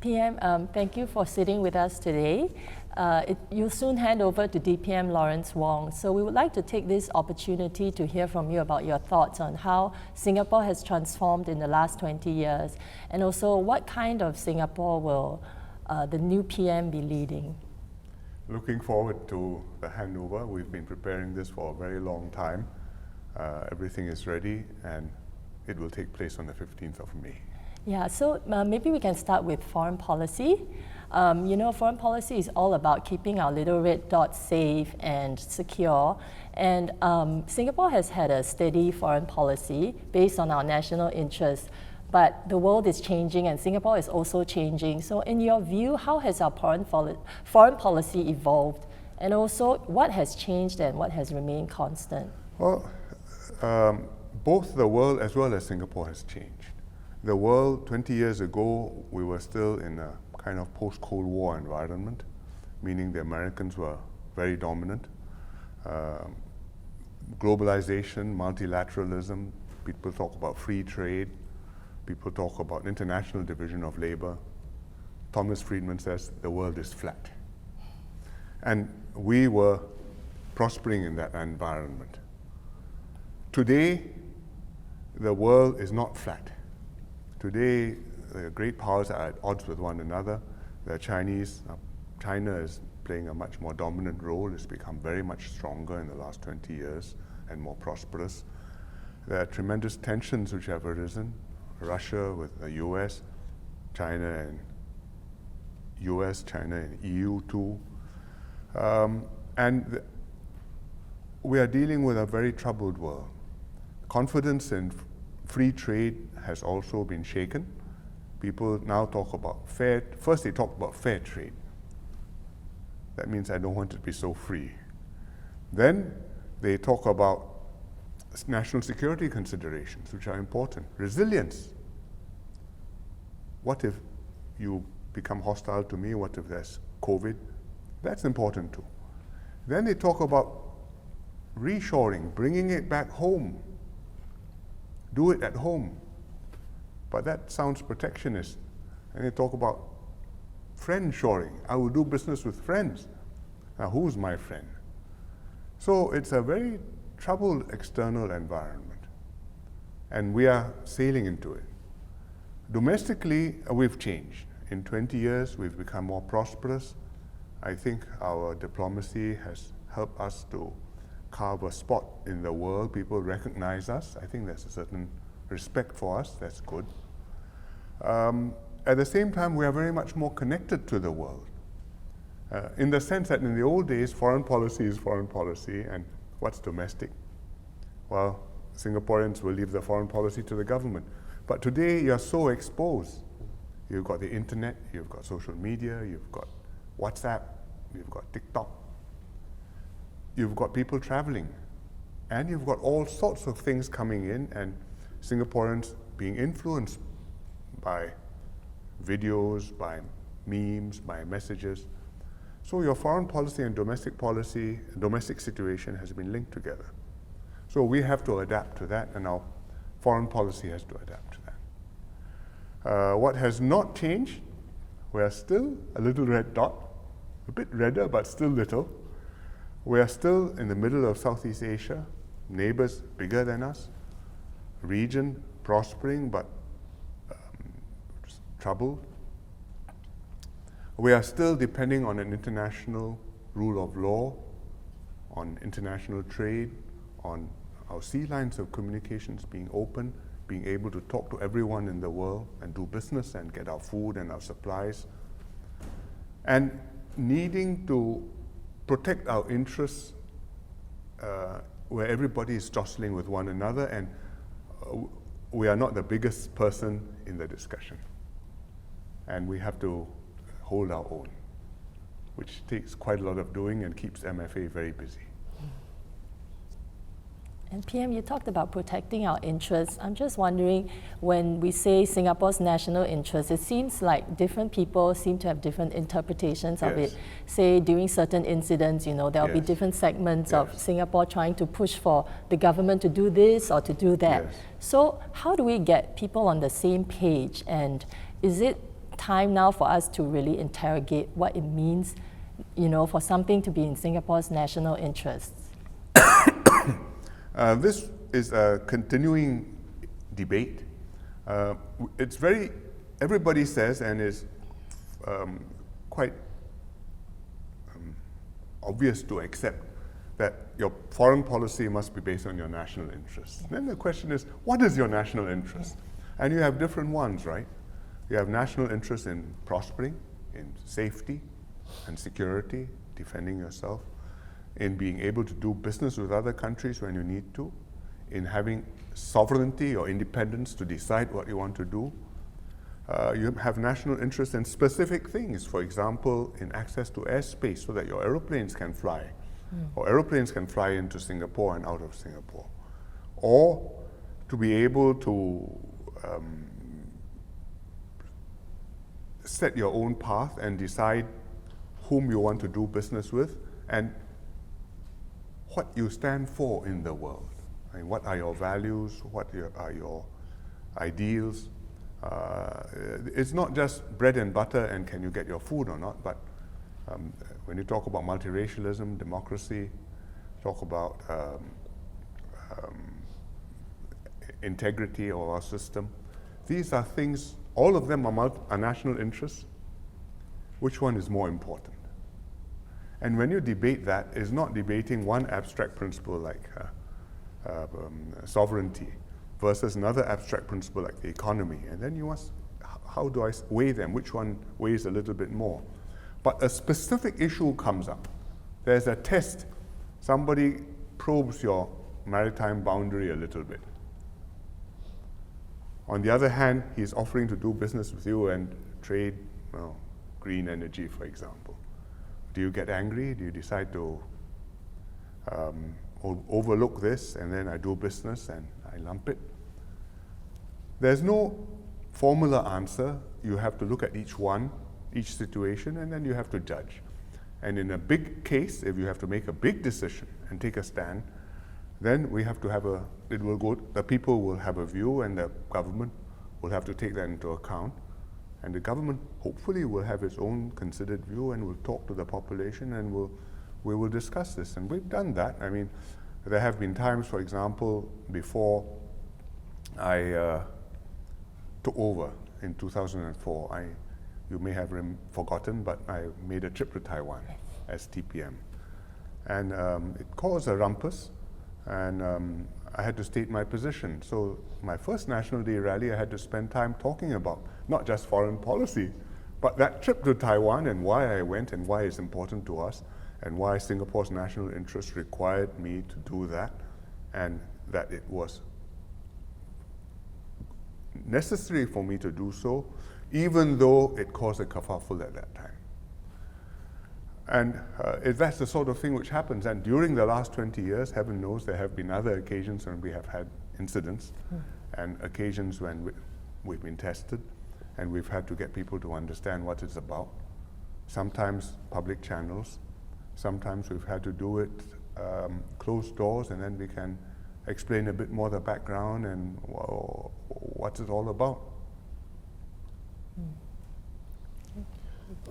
PM, thank you for sitting with us today. You'll soon hand over to DPM Lawrence Wong. So we would like to take this opportunity to hear from you about your thoughts on how Singapore has transformed in the last 20 years, and also what kind of Singapore will the new PM be leading? Looking forward to the handover. We've been preparing this for a very long time. Everything is ready and it will take place on the 15th of May. Yeah, so maybe we can start with foreign policy. Foreign policy is all about keeping our little red dot safe and secure. And Singapore has had a steady foreign policy based on our national interests. But the world is changing and Singapore is also changing. So in your view, how has our foreign policy evolved? And also, what has changed and what has remained constant? Well, both the world as well as Singapore has changed. The world, 20 years ago, we were still in a kind of post-Cold War environment, meaning the Americans were very dominant. Globalisation, multilateralism, people talk about free trade, people talk about international division of labor. Thomas Friedman says the world is flat. And we were prospering in that environment. Today, the world is not flat. Today, the great powers are at odds with one another. China is playing a much more dominant role. It's become very much stronger in the last 20 years and more prosperous. There are tremendous tensions which have arisen. Russia with the US, China and EU too. We are dealing with a very troubled world. Confidence in free trade has also been shaken. People now talk about first they talk about fair trade. That means I don't want it to be so free. Then they talk about national security considerations, which are important. Resilience. What if you become hostile to me? What if there's COVID? That's important too. Then they talk about reshoring, bringing it back home. Do it at home. But that sounds protectionist. And they talk about friend shoring. I will do business with friends. Now, who's my friend? So it's a very troubled external environment. And we are sailing into it. Domestically, we've changed. In 20 years, we've become more prosperous. I think our diplomacy has helped us to carve a spot in the world. People recognize us. I think there's a certain respect for us. That's good. At the same time, we are very much more connected to the world. In the sense that in the old days, foreign policy is foreign policy, and what's domestic? Well, Singaporeans will leave the foreign policy to the government. But today, you're so exposed. You've got the internet, you've got social media, you've got WhatsApp, you've got TikTok. You've got people traveling, and you've got all sorts of things coming in, and Singaporeans being influenced by videos, by memes, by messages. So your foreign policy and domestic situation has been linked together. So we have to adapt to that, and our foreign policy has to adapt to that. What has not changed, we are still a little red dot, a bit redder, but still little. We are still in the middle of Southeast Asia, neighbors bigger than us, region prospering but troubled. We are still depending on an international rule of law, on international trade, on our sea lines of communications being open, being able to talk to everyone in the world and do business and get our food and our supplies, and needing to protect our interests where everybody is jostling with one another, and we are not the biggest person in the discussion. And we have to hold our own, which takes quite a lot of doing and keeps MFA very busy. And PM, you talked about protecting our interests. I'm just wondering, when we say Singapore's national interest, it seems like different people seem to have different interpretations of it. Say during certain incidents, there'll be different segments of Singapore trying to push for the government to do this or to do that. So how do we get people on the same page? And is it time now for us to really interrogate what it means, for something to be in Singapore's national interests. This is a continuing debate. Everybody says, and is quite obvious to accept, that your foreign policy must be based on your national interests. Then the question is, what is your national interest? And you have different ones, right? You have national interest in prospering, in safety and security, defending yourself, in being able to do business with other countries when you need to, in having sovereignty or independence to decide what you want to do. You have national interest in specific things, for example, in access to airspace so that your aeroplanes can fly, or aeroplanes can fly into Singapore and out of Singapore, or to be able to set your own path and decide whom you want to do business with and what you stand for in the world. I mean, what are your values? What are your ideals? It's not just bread and butter and can you get your food or not, but when you talk about multiracialism, democracy, talk about integrity of our system, these are things, all of them are national interests. Which one is more important? And when you debate that, it's not debating one abstract principle like sovereignty versus another abstract principle like the economy. And then you ask, how do I weigh them? Which one weighs a little bit more? But a specific issue comes up. There's a test. Somebody probes your maritime boundary a little bit. On the other hand, he's offering to do business with you and trade, green energy, for example. Do you get angry? Do you decide to overlook this and then I do business and I lump it? There's no formula answer. You have to look at each one, each situation, and then you have to judge. And in a big case, if you have to make a big decision and take a stand, then we have to have the people will have a view and the government will have to take that into account. And the government hopefully will have its own considered view and will talk to the population and we will discuss this. And we've done that. I mean, there have been times, for example, before I took over in 2004, you may have forgotten, but I made a trip to Taiwan as TPM. And it caused a rumpus, and I had to state my position. So my first National Day rally, I had to spend time talking about not just foreign policy, but that trip to Taiwan and why I went and why it's important to us and why Singapore's national interest required me to do that, and that it was necessary for me to do so, even though it caused a kerfuffle at that time. And that's the sort of thing which happens. And during the last 20 years, heaven knows there have been other occasions when we have had incidents and occasions when we've been tested and we've had to get people to understand what it's about. Sometimes public channels, sometimes we've had to do it closed doors, and then we can explain a bit more the background and what's it all about.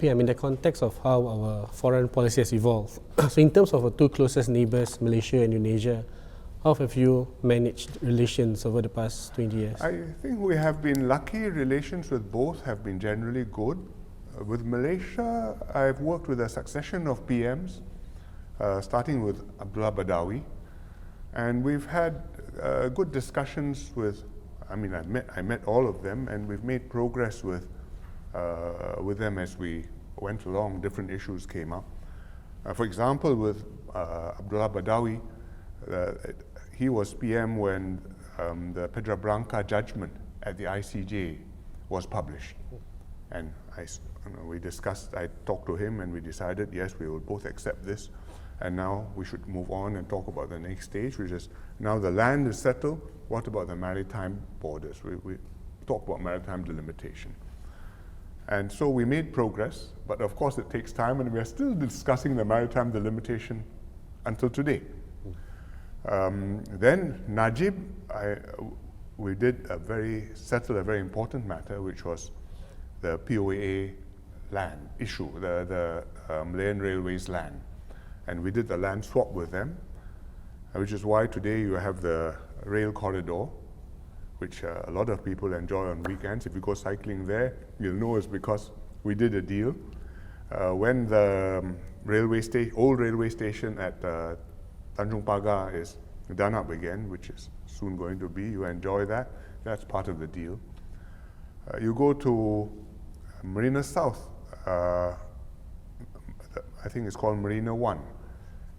Yeah, I mean, the context of how our foreign policy has evolved. So in terms of our two closest neighbors, Malaysia and Indonesia, how have you managed relations over the past 20 years? I think we have been lucky. Relations with both have been generally good. With Malaysia, I've worked with a succession of PMs, starting with Abdullah Badawi, and we've had good discussions with, I met all of them, and we've made progress with them as we went along. Different issues came up. For example, with Abdullah Badawi, he was PM when the Pedra Branca judgment at the ICJ was published. And we discussed, I talked to him and we decided, yes, we will both accept this. And now we should move on and talk about the next stage, which is now the land is settled. What about the maritime borders? We talk about maritime delimitation. And so we made progress, but of course it takes time, and we are still discussing the maritime delimitation until today. Then Najib, we did settle a very important matter, which was the POAA land issue, the Malayan Railways land. And we did the land swap with them, which is why today you have the rail corridor, which a lot of people enjoy on weekends. If you go cycling there, you'll know it's because we did a deal. When the old railway station at Tanjung Pagar is done up again, which is soon going to be, you enjoy that. That's part of the deal. You go to Marina South, I think it's called Marina 1,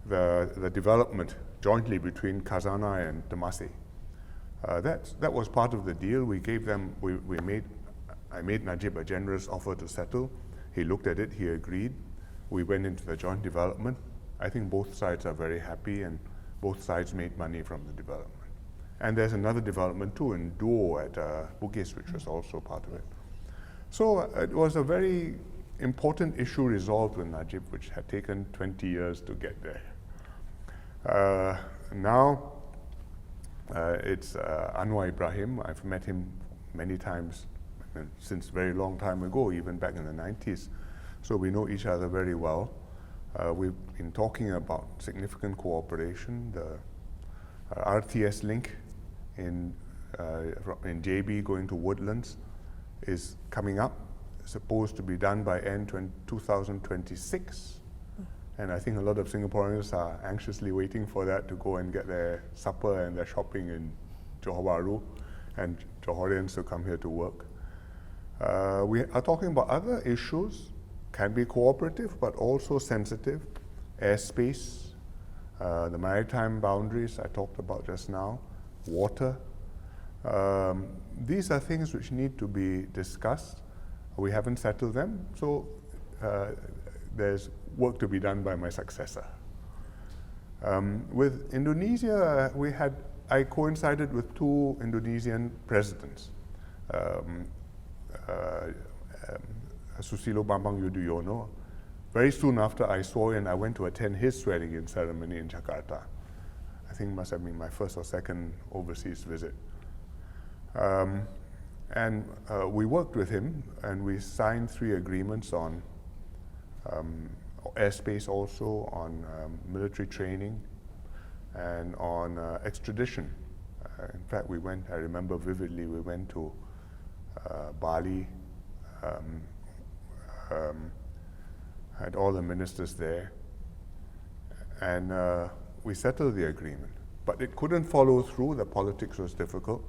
the development jointly between Khazanah and Temasek. That was part of the deal. We gave them, I made Najib a generous offer to settle. He looked at it, he agreed. We went into the joint development. I think both sides are very happy and both sides made money from the development. And there's another development too in Duo at Bugis, which was also part of it. So it was a very important issue resolved with Najib, which had taken 20 years to get there. Now it's Anwar Ibrahim. I've met him many times since a very long time ago, even back in the 90s. So we know each other very well. We've been talking about significant cooperation. The RTS link in JB going to Woodlands is coming up, supposed to be done by end 2026. And I think a lot of Singaporeans are anxiously waiting for that to go and get their supper and their shopping in Johor Bahru, and Johorians to come here to work. We are talking about other issues, can be cooperative but also sensitive. Airspace, the maritime boundaries I talked about just now, water. These are things which need to be discussed. We haven't settled them, so there's work to be done by my successor. With Indonesia, I coincided with two Indonesian presidents, Susilo Bambang Yudhoyono. Very soon after I saw him, I went to attend his swearing-in ceremony in Jakarta. I think it must have been my first or second overseas visit. And we worked with him, and we signed 3 agreements on airspace also, on military training, and on extradition. In fact, I remember vividly, we went to Bali, had all the ministers there, and we settled the agreement. But it couldn't follow through, the politics was difficult.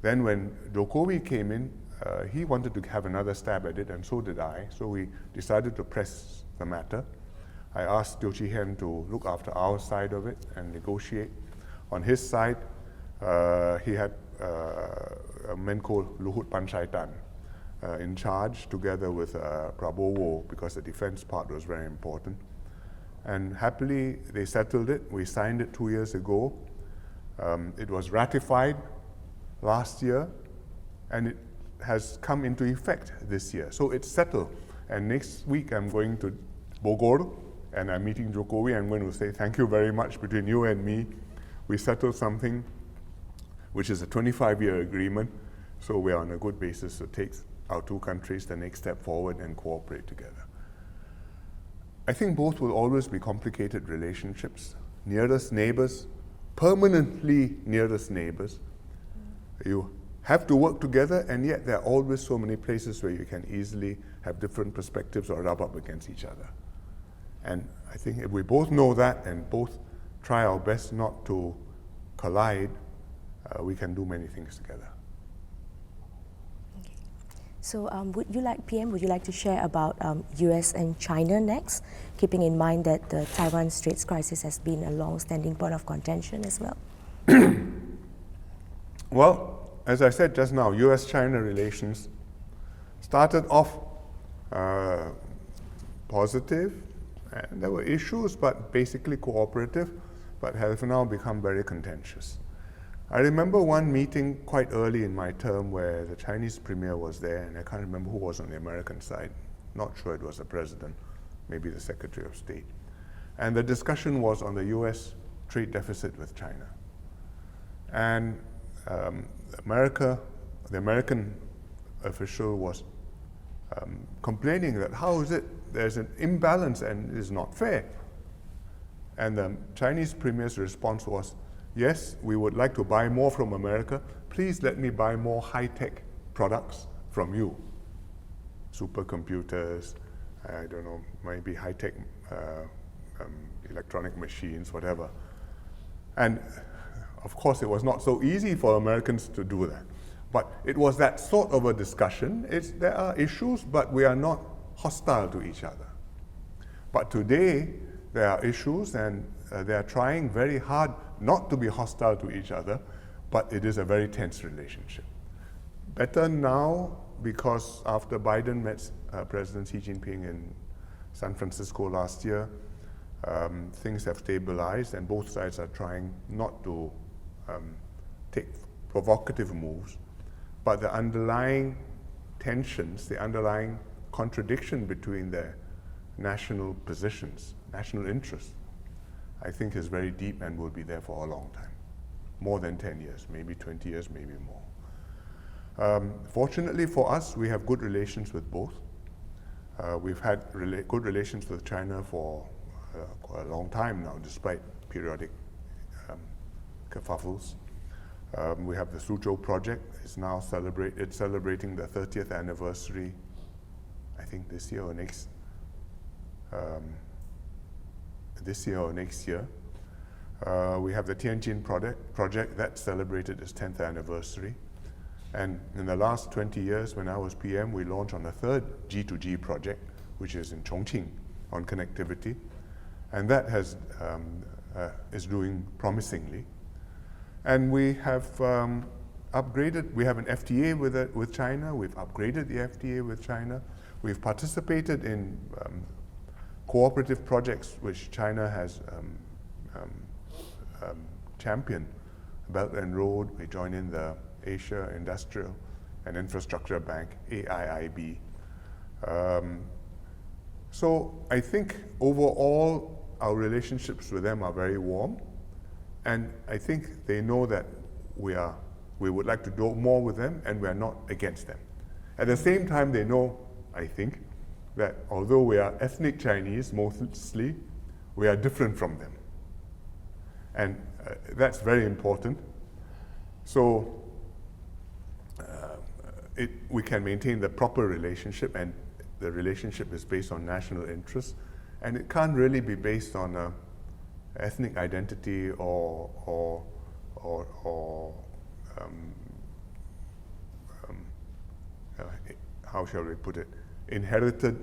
Then when Jokowi came in, he wanted to have another stab at it, and so did I. So we decided to press the matter. I asked Teo Chee Hean to look after our side of it and negotiate. On his side, he had a man called Luhut Panchaitan in charge, together with Prabowo, because the defense part was very important. And happily, they settled it. We signed it 2 years ago. It was ratified last year, and it has come into effect this year. So it's settled. And next week I'm going to Bogor, and I'm meeting Jokowi. I'm going to say, thank you very much. Between you and me, we settled something which is a 25-year agreement. So we're on a good basis to take our 2 countries the next step forward and cooperate together. I think both will always be complicated relationships. Nearest neighbors, permanently nearest neighbors. You have to work together, and yet there are always so many places where you can easily have different perspectives or rub up against each other. And I think if we both know that and both try our best not to collide, we can do many things together. Okay. So would you like to share about US and China next, keeping in mind that the Taiwan Straits crisis has been a long-standing point of contention as well? Well, as I said just now, US-China relations started off positive, and there were issues, but basically cooperative, but have now become very contentious. I remember one meeting quite early in my term where the Chinese premier was there, and I can't remember who was on the American side. Not sure it was the president, maybe the Secretary of State. And the discussion was on the US trade deficit with China. And the American official was complaining that how is it there's an imbalance and it is not fair. And the Chinese premier's response was, yes, we would like to buy more from America. Please let me buy more high-tech products from you. Supercomputers, I don't know, maybe high-tech electronic machines, whatever. And of course, it was not so easy for Americans to do that. But it was that sort of a discussion. There are issues, but we are not hostile to each other. But today, there are issues, and they are trying very hard not to be hostile to each other, but it is a very tense relationship. Better now, because after Biden met President Xi Jinping in San Francisco last year, things have stabilized, and both sides are trying not to take provocative moves, but the underlying tensions, the underlying contradiction between their national positions, national interests, I think is very deep and will be there for a long time. More than 10 years, maybe 20 years, maybe more. Fortunately for us, we have good relations with both. We've had good relations with China for quite a long time now, despite periodic kerfuffles. We have the Suzhou project. It's now celebrating the 30th anniversary, I think this year or next year. We have the Tianjin project that celebrated its 10th anniversary. And in the last 20 years, when I was PM, we launched on a third G2G project, which is in Chongqing on connectivity. And that is doing promisingly. And we have upgraded, we have an FTA with China. We've upgraded the FTA with China. We've participated in cooperative projects which China has championed. Belt and Road, we join in the Asia Industrial and Infrastructure Bank, AIIB. So I think overall our relationships with them are very warm, and I think they know that we would like to do more with them, and we are not against them. At the same time, they know, I think, that although we are ethnic Chinese mostly, we are different from them. And that's very important. So we can maintain the proper relationship, and the relationship is based on national interests, and it can't really be based on ethnic identity or how shall we put it, inherited.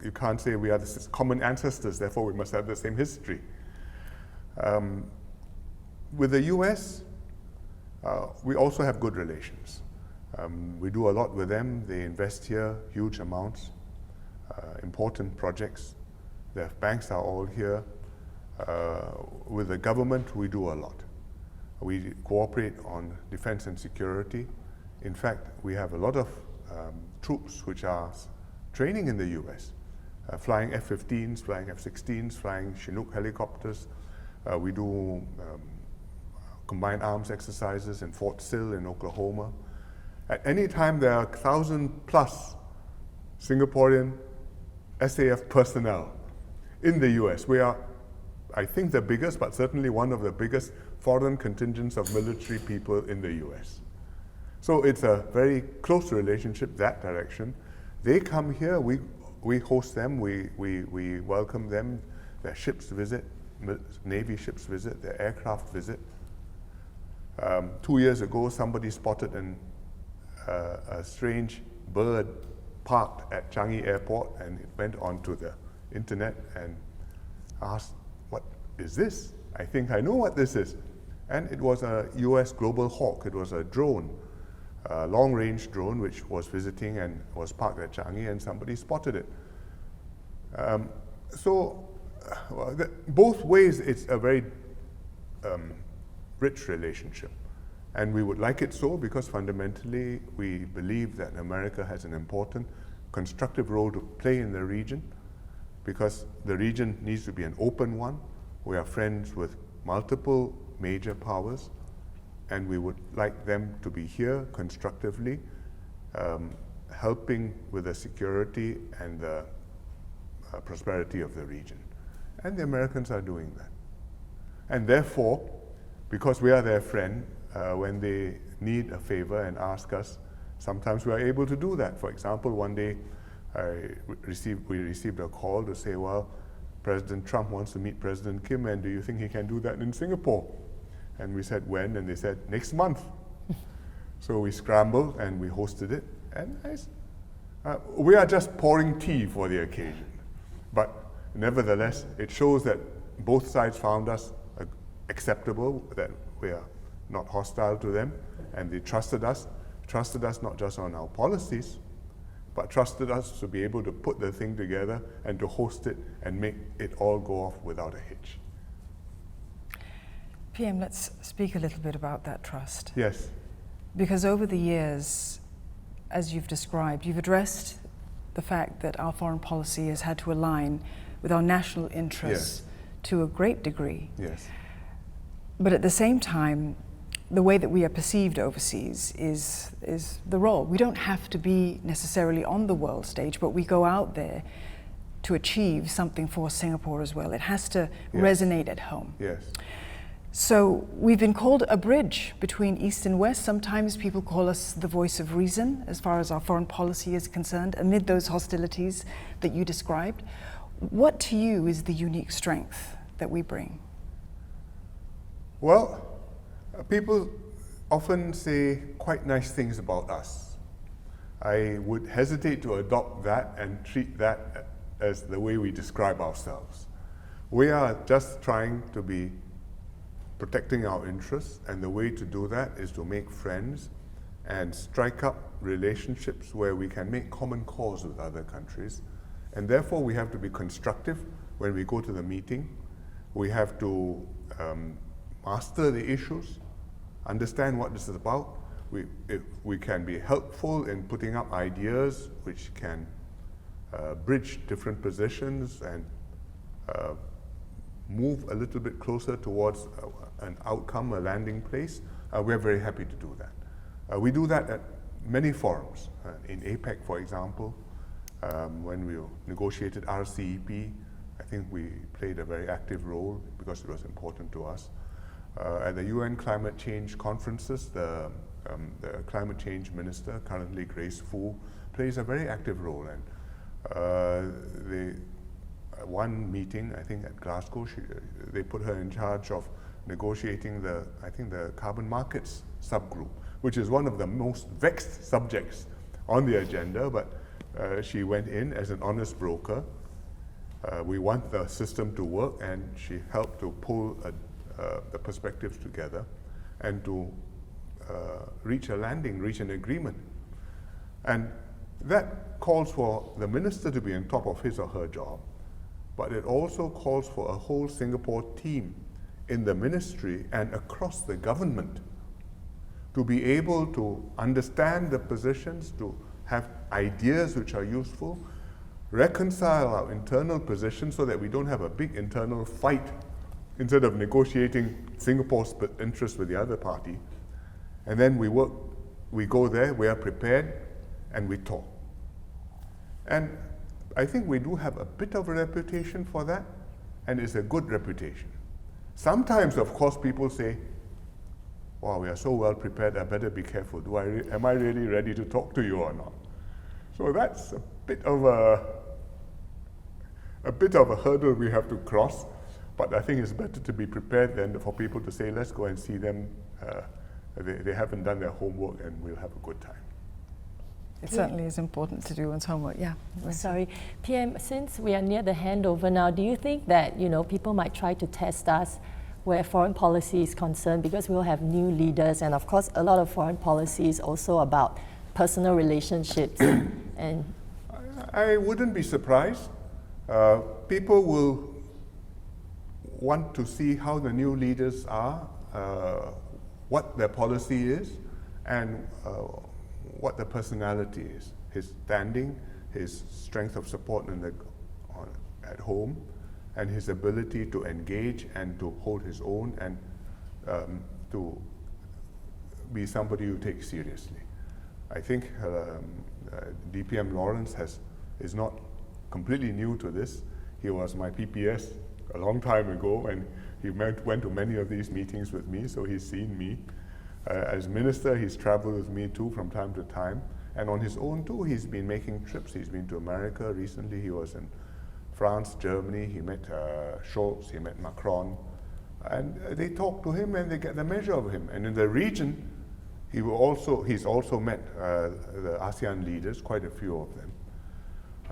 You can't say we are the common ancestors, therefore we must have the same history. With the US, we also have good relations. We do a lot with them. They invest here huge amounts, important projects. The banks are all here. With the government, we do a lot. We cooperate on defense and security. In fact, we have a lot of troops which are training in the US, flying F-15s, flying F-16s, flying Chinook helicopters. We do combined arms exercises in Fort Sill in Oklahoma. At any time, there are 1,000+ Singaporean SAF personnel in the US. We are, I think, the biggest, but certainly one of the biggest foreign contingents of military people in the US. So it's a very close relationship that direction. They come here, we host them, we welcome them, their ships visit, Navy ships visit, their aircraft visit. 2 years ago, somebody spotted a strange bird parked at Changi Airport, and it went onto the internet and asked, what is this? I think I know what this is. And it was a US Global Hawk. It was a drone, a long-range drone, which was visiting and was parked at Changi, and somebody spotted it. Both ways, it's a very rich relationship. And we would like it so because fundamentally we believe that America has an important constructive role to play in the region, because the region needs to be an open one. We are friends with multiple major powers, and we would like them to be here constructively, helping with the security and the prosperity of the region. And the Americans are doing that. And therefore, because we are their friend, when they need a favor and ask us, sometimes we are able to do that. For example, one day we received a call to say, well, President Trump wants to meet President Kim, and do you think he can do that in Singapore? And we said, when? And they said, next month. So we scrambled and we hosted it. And we are just pouring tea for the occasion. But nevertheless, it shows that both sides found us acceptable, that we are not hostile to them, and they trusted us not just on our policies, but trusted us to be able to put the thing together and to host it and make it all go off without a hitch. PM, let's speak a little bit about that trust. Yes. Because over the years, as you've described, you've addressed the fact that our foreign policy has had to align with our national interests to a great degree. Yes. But at the same time, the way that we are perceived overseas is the role. We don't have to be necessarily on the world stage, but we go out there to achieve something for Singapore as well. It has to resonate at home. Yes. So we've been called a bridge between East and West. Sometimes people call us the voice of reason as far as our foreign policy is concerned, amid those hostilities that you described. What to you is the unique strength that we bring? Well, people often say quite nice things about us. I would hesitate to adopt that and treat that as the way we describe ourselves. We are just trying to be protecting our interests, and the way to do that is to make friends and strike up relationships where we can make common cause with other countries. And therefore we have to be constructive when we go to the meeting. We have to master the issues, understand what this is about. If we can be helpful in putting up ideas which can bridge different positions and move a little bit closer towards an outcome, a landing place, we're very happy to do that. We do that at many forums. In APEC, for example, when we negotiated RCEP, I think we played a very active role because it was important to us. At the UN climate change conferences, the climate change minister, currently Grace Fu, plays a very active role. And one meeting, I think at Glasgow, they put her in charge of negotiating the carbon markets subgroup, which is one of the most vexed subjects on the agenda, but she went in as an honest broker. We want the system to work, and she helped to pull the perspectives together and to reach an agreement. And that calls for the minister to be on top of his or her job, but it also calls for a whole Singapore team in the ministry and across the government to be able to understand the positions, to have ideas which are useful, reconcile our internal positions so that we don't have a big internal fight instead of negotiating Singapore's interests with the other party. And then we go there, we are prepared, and we talk. And I think we do have a bit of a reputation for that, and it's a good reputation. Sometimes, of course, people say, wow, we are so well prepared, I better be careful. Am I really ready to talk to you or not? So that's a bit of a hurdle we have to cross, but I think it's better to be prepared than for people to say, let's go and see them. They haven't done their homework, and we'll have a good time. It certainly is important to do one's homework, yeah. Sorry, PM, since we are near the handover now, do you think that people might try to test us where foreign policy is concerned, because we'll have new leaders, and of course a lot of foreign policy is also about personal relationships. And I wouldn't be surprised. People will want to see how the new leaders are, what their policy is, and what the personality is, his standing, his strength of support at home, and his ability to engage and to hold his own and to be somebody you take seriously. I think DPM Lawrence is not completely new to this. He was my PPS a long time ago, and he went to many of these meetings with me, so he's seen me. As minister, he's traveled with me too from time to time, and on his own too, he's been making trips. He's been to America recently. He was in France, Germany. He met Scholz, he met Macron, and they talk to him and they get the measure of him. And in the region, he's also met the ASEAN leaders, quite a few of them.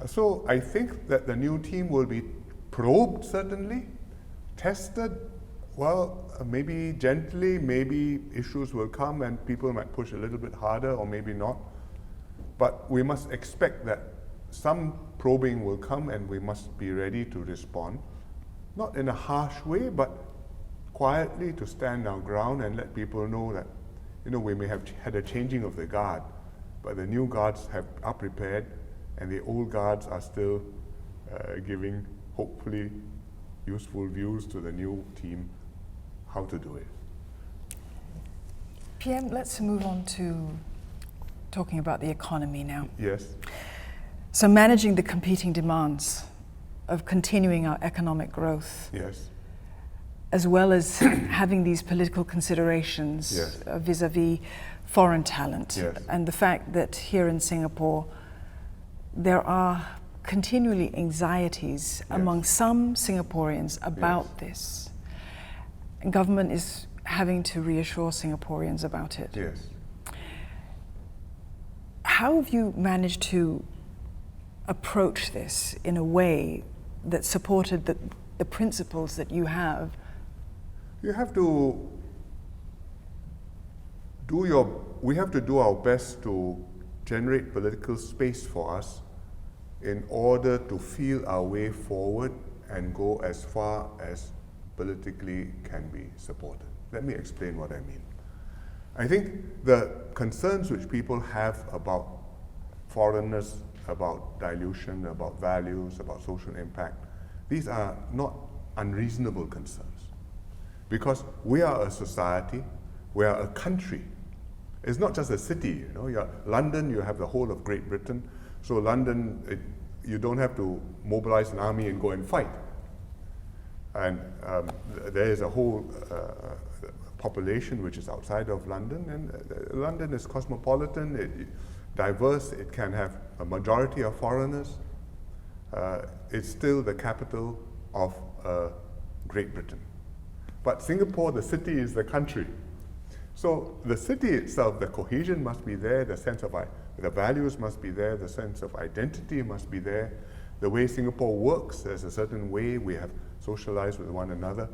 So I think that the new team will be probed, certainly, tested, well, maybe gently, maybe issues will come and people might push a little bit harder or maybe not. But we must expect that some probing will come and we must be ready to respond, not in a harsh way, but quietly to stand our ground and let people know that, we may have had a changing of the guard, but the new guards are prepared and the old guards are still giving, hopefully, useful views to the new team how to do it. PM, let's move on to talking about the economy now. Yes. So managing the competing demands of continuing our economic growth. Yes. As well as having these political considerations Yes. Vis-a-vis foreign talent. Yes. And the fact that here in Singapore, there are continually anxieties among some Singaporeans about this. And government is having to reassure Singaporeans about it. Yes. How have you managed to approach this in a way that supported the principles that you have? We have to do our best to generate political space for us in order to feel our way forward and go as far as politically can be supported. Let me explain what I mean. I think the concerns which people have about foreigners, about dilution, about values, about social impact, these are not unreasonable concerns. Because we are a society, we are a country. It's not just a city, London, you have the whole of Great Britain. So London, you don't have to mobilize an army and go and fight. And there is a whole population which is outside of London, and London is cosmopolitan, diverse, it can have a majority of foreigners. It's still the capital of Great Britain. But Singapore, the city, is the country. So the city itself, the cohesion must be there, the sense of the values must be there, the sense of identity must be there. The way Singapore works, there's a certain way we have socialized with one another.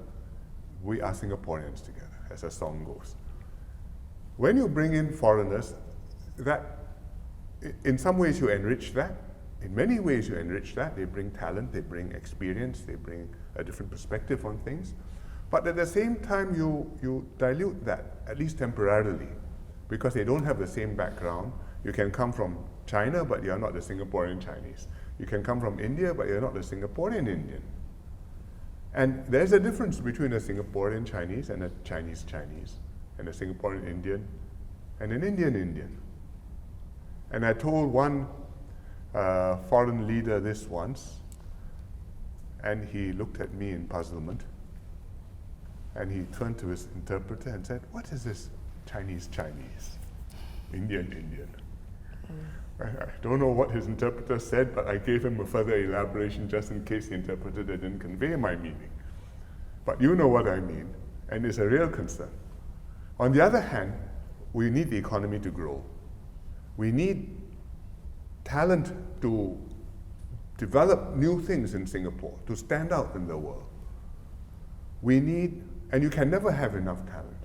We are Singaporeans together, as the song goes. When you bring in foreigners, that in some ways you enrich that. In many ways you enrich that. They bring talent, they bring experience, they bring a different perspective on things. But at the same time, you dilute that, at least temporarily, because they don't have the same background. You can come from China, but you're not the Singaporean Chinese. You can come from India, but you're not the Singaporean Indian. And there's a difference between a Singaporean Chinese and a Chinese Chinese, and a Singaporean Indian and an Indian Indian. And I told one foreign leader this once, and he looked at me in puzzlement. And he turned to his interpreter and said, "What is this Chinese Chinese, Indian Indian?" I don't know what his interpreter said, but I gave him a further elaboration just in case the interpreter didn't convey my meaning. But you know what I mean, and it's a real concern. On the other hand, we need the economy to grow. We need talent to develop new things in Singapore, to stand out in the world. We need, and you can never have enough talent.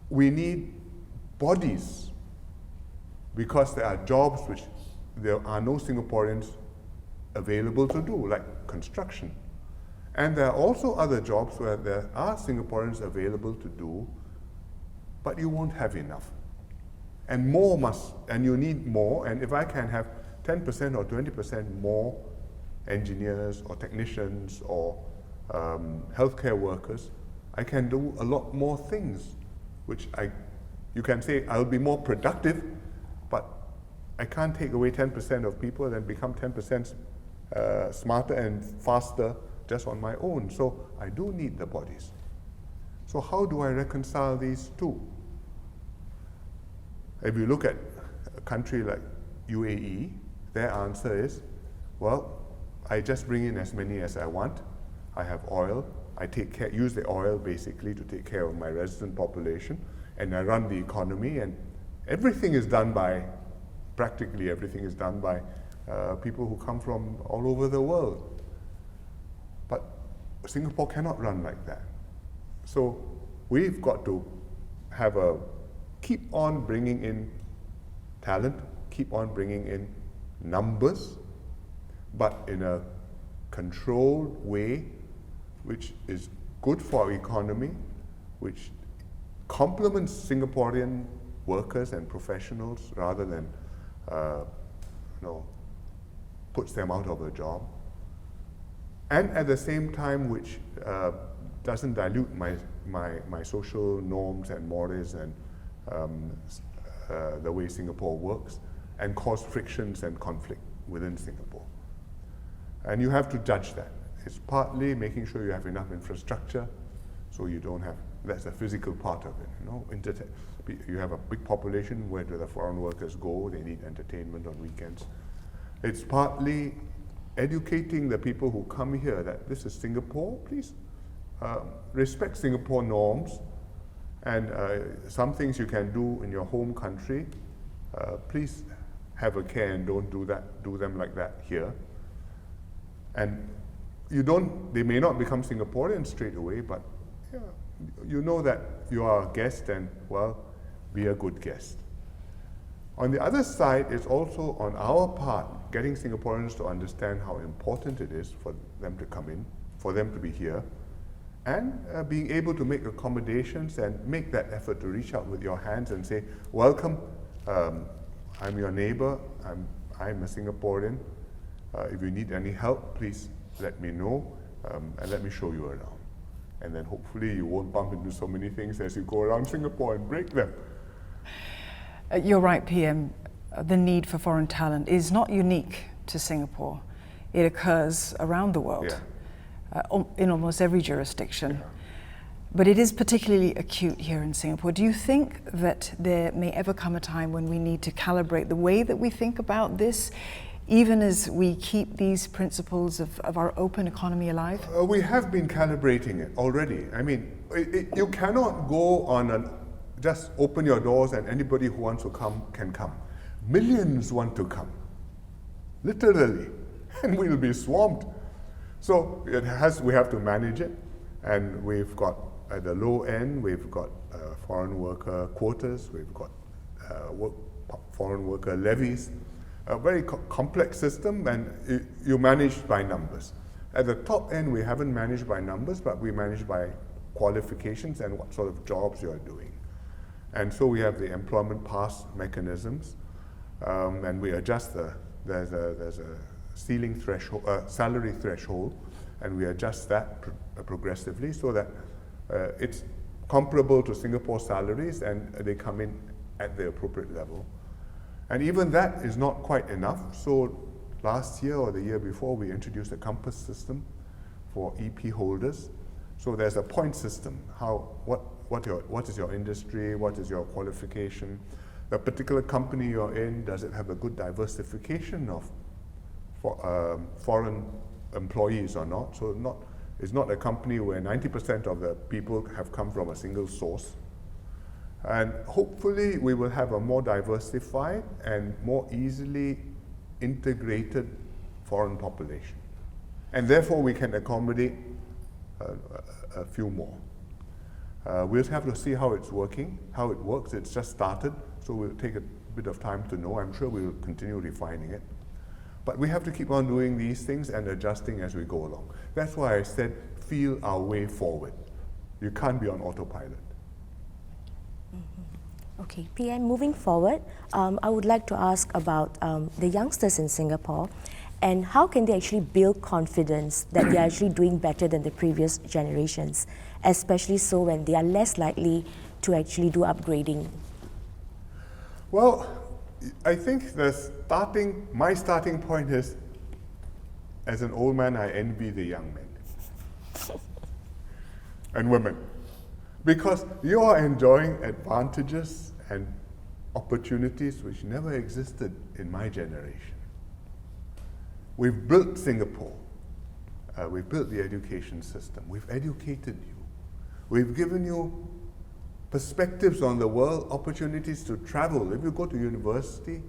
We need bodies, because there are jobs which there are no Singaporeans available to do, like construction. And there are also other jobs where there are Singaporeans available to do, but you won't have enough. And you need more, and if I can have 10% or 20% more engineers or technicians or healthcare workers, I can do a lot more things which I You can say, I'll be more productive, but I can't take away 10% of people and become 10% smarter and faster just on my own. So I do need the bodies. So how do I reconcile these two? If you look at a country like UAE, their answer is, well, I just bring in as many as I want. I have oil. I use the oil basically to take care of my resident population, and I run the economy, and everything is done by, practically everything is done by people who come from all over the world. But Singapore cannot run like that. So we've got to keep on bringing in talent, keep on bringing in numbers, but in a controlled way which is good for our economy, which complements Singaporean workers and professionals rather than puts them out of a job, and at the same time which doesn't dilute my social norms and mores and the way Singapore works, and cause frictions and conflict within Singapore. And you have to judge that. It's partly making sure you have enough infrastructure, so you don't have, that's the physical part of it. You have a big population, where do the foreign workers go? They need entertainment on weekends. It's partly educating the people who come here that this is Singapore, please respect Singapore norms, and some things you can do in your home country, please have a care and don't do them like that here. And they may not become Singaporeans straight away, but yeah, you know that you are a guest, and well, be a good guest. On the other side, it's also on our part, getting Singaporeans to understand how important it is for them to come in, for them to be here, and being able to make accommodations and make that effort to reach out with your hands and say, welcome, I'm your neighbor, I'm a Singaporean. If you need any help, please let me know, and let me show you around. And then hopefully you won't bump into so many things as you go around Singapore and break them. You're right, PM. The need for foreign talent is not unique to Singapore. It occurs around the world, in almost every jurisdiction. Yeah. But it is particularly acute here in Singapore. Do you think that there may ever come a time when we need to calibrate the way that we think about this, even as we keep these principles of our open economy alive? We have been calibrating it already. I mean, you cannot go on just open your doors and anybody who wants to come can come. Millions want to come, literally, and we'll be swamped. So we have to manage it, and we've got, at the low end, we've got foreign worker quotas, we've got foreign worker levies, a very complex system, and you manage by numbers. At the top end, we haven't managed by numbers, but we manage by qualifications and what sort of jobs you're doing. And so we have the employment pass mechanisms, and we adjust there's a ceiling threshold, salary threshold, and we adjust that progressively so that it's comparable to Singapore salaries, and they come in at the appropriate level. And even that is not quite enough. So last year or the year before, we introduced a compass system for EP holders. So there's a point system. What is your industry? What is your qualification? The particular company you're in, does it have a good diversification of foreign employees or not? So it's not a company where 90% of the people have come from a single source. And hopefully we will have a more diversified and more easily integrated foreign population. And therefore we can accommodate a few more. We'll have to see how it's working, how it works. It's just started, so we'll take a bit of time to know. I'm sure we'll continue refining it. But we have to keep on doing these things and adjusting as we go along. That's why I said feel our way forward. You can't be on autopilot. Okay, PM, moving forward, I would like to ask about the youngsters in Singapore, and how can they actually build confidence that they are actually doing better than the previous generations, especially so when they are less likely to actually do upgrading Well, I think my starting point is, as an old man, I envy the young men and women, because you are enjoying advantages and opportunities which never existed in my generation. We've built Singapore. We've built the education system. We've educated you. We've given you perspectives on the world, opportunities to travel. If you go to university,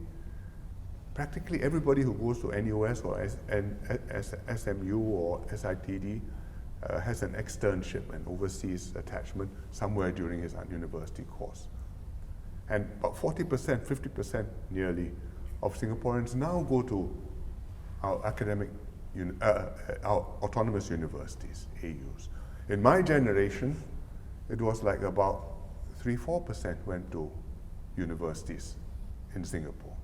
practically everybody who goes to NUS or SMU or SITD has an externship, an overseas attachment, somewhere during his university course. And about 40%, 50% nearly of Singaporeans now go to our our autonomous universities, AUs. In my generation, it was like about 3-4% went to universities in Singapore.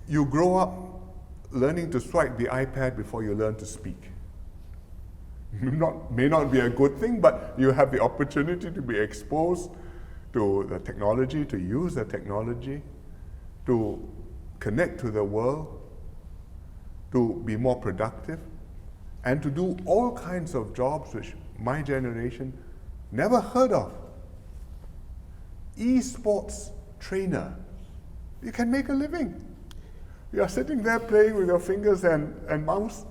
You grow up learning to swipe the iPad before you learn to speak. May not be a good thing, but you have the opportunity to be exposed to the technology, to use the technology, to connect to the world, to be more productive, and to do all kinds of jobs which my generation never heard of. Esports trainer. You can make a living. You are sitting there playing with your fingers and mouse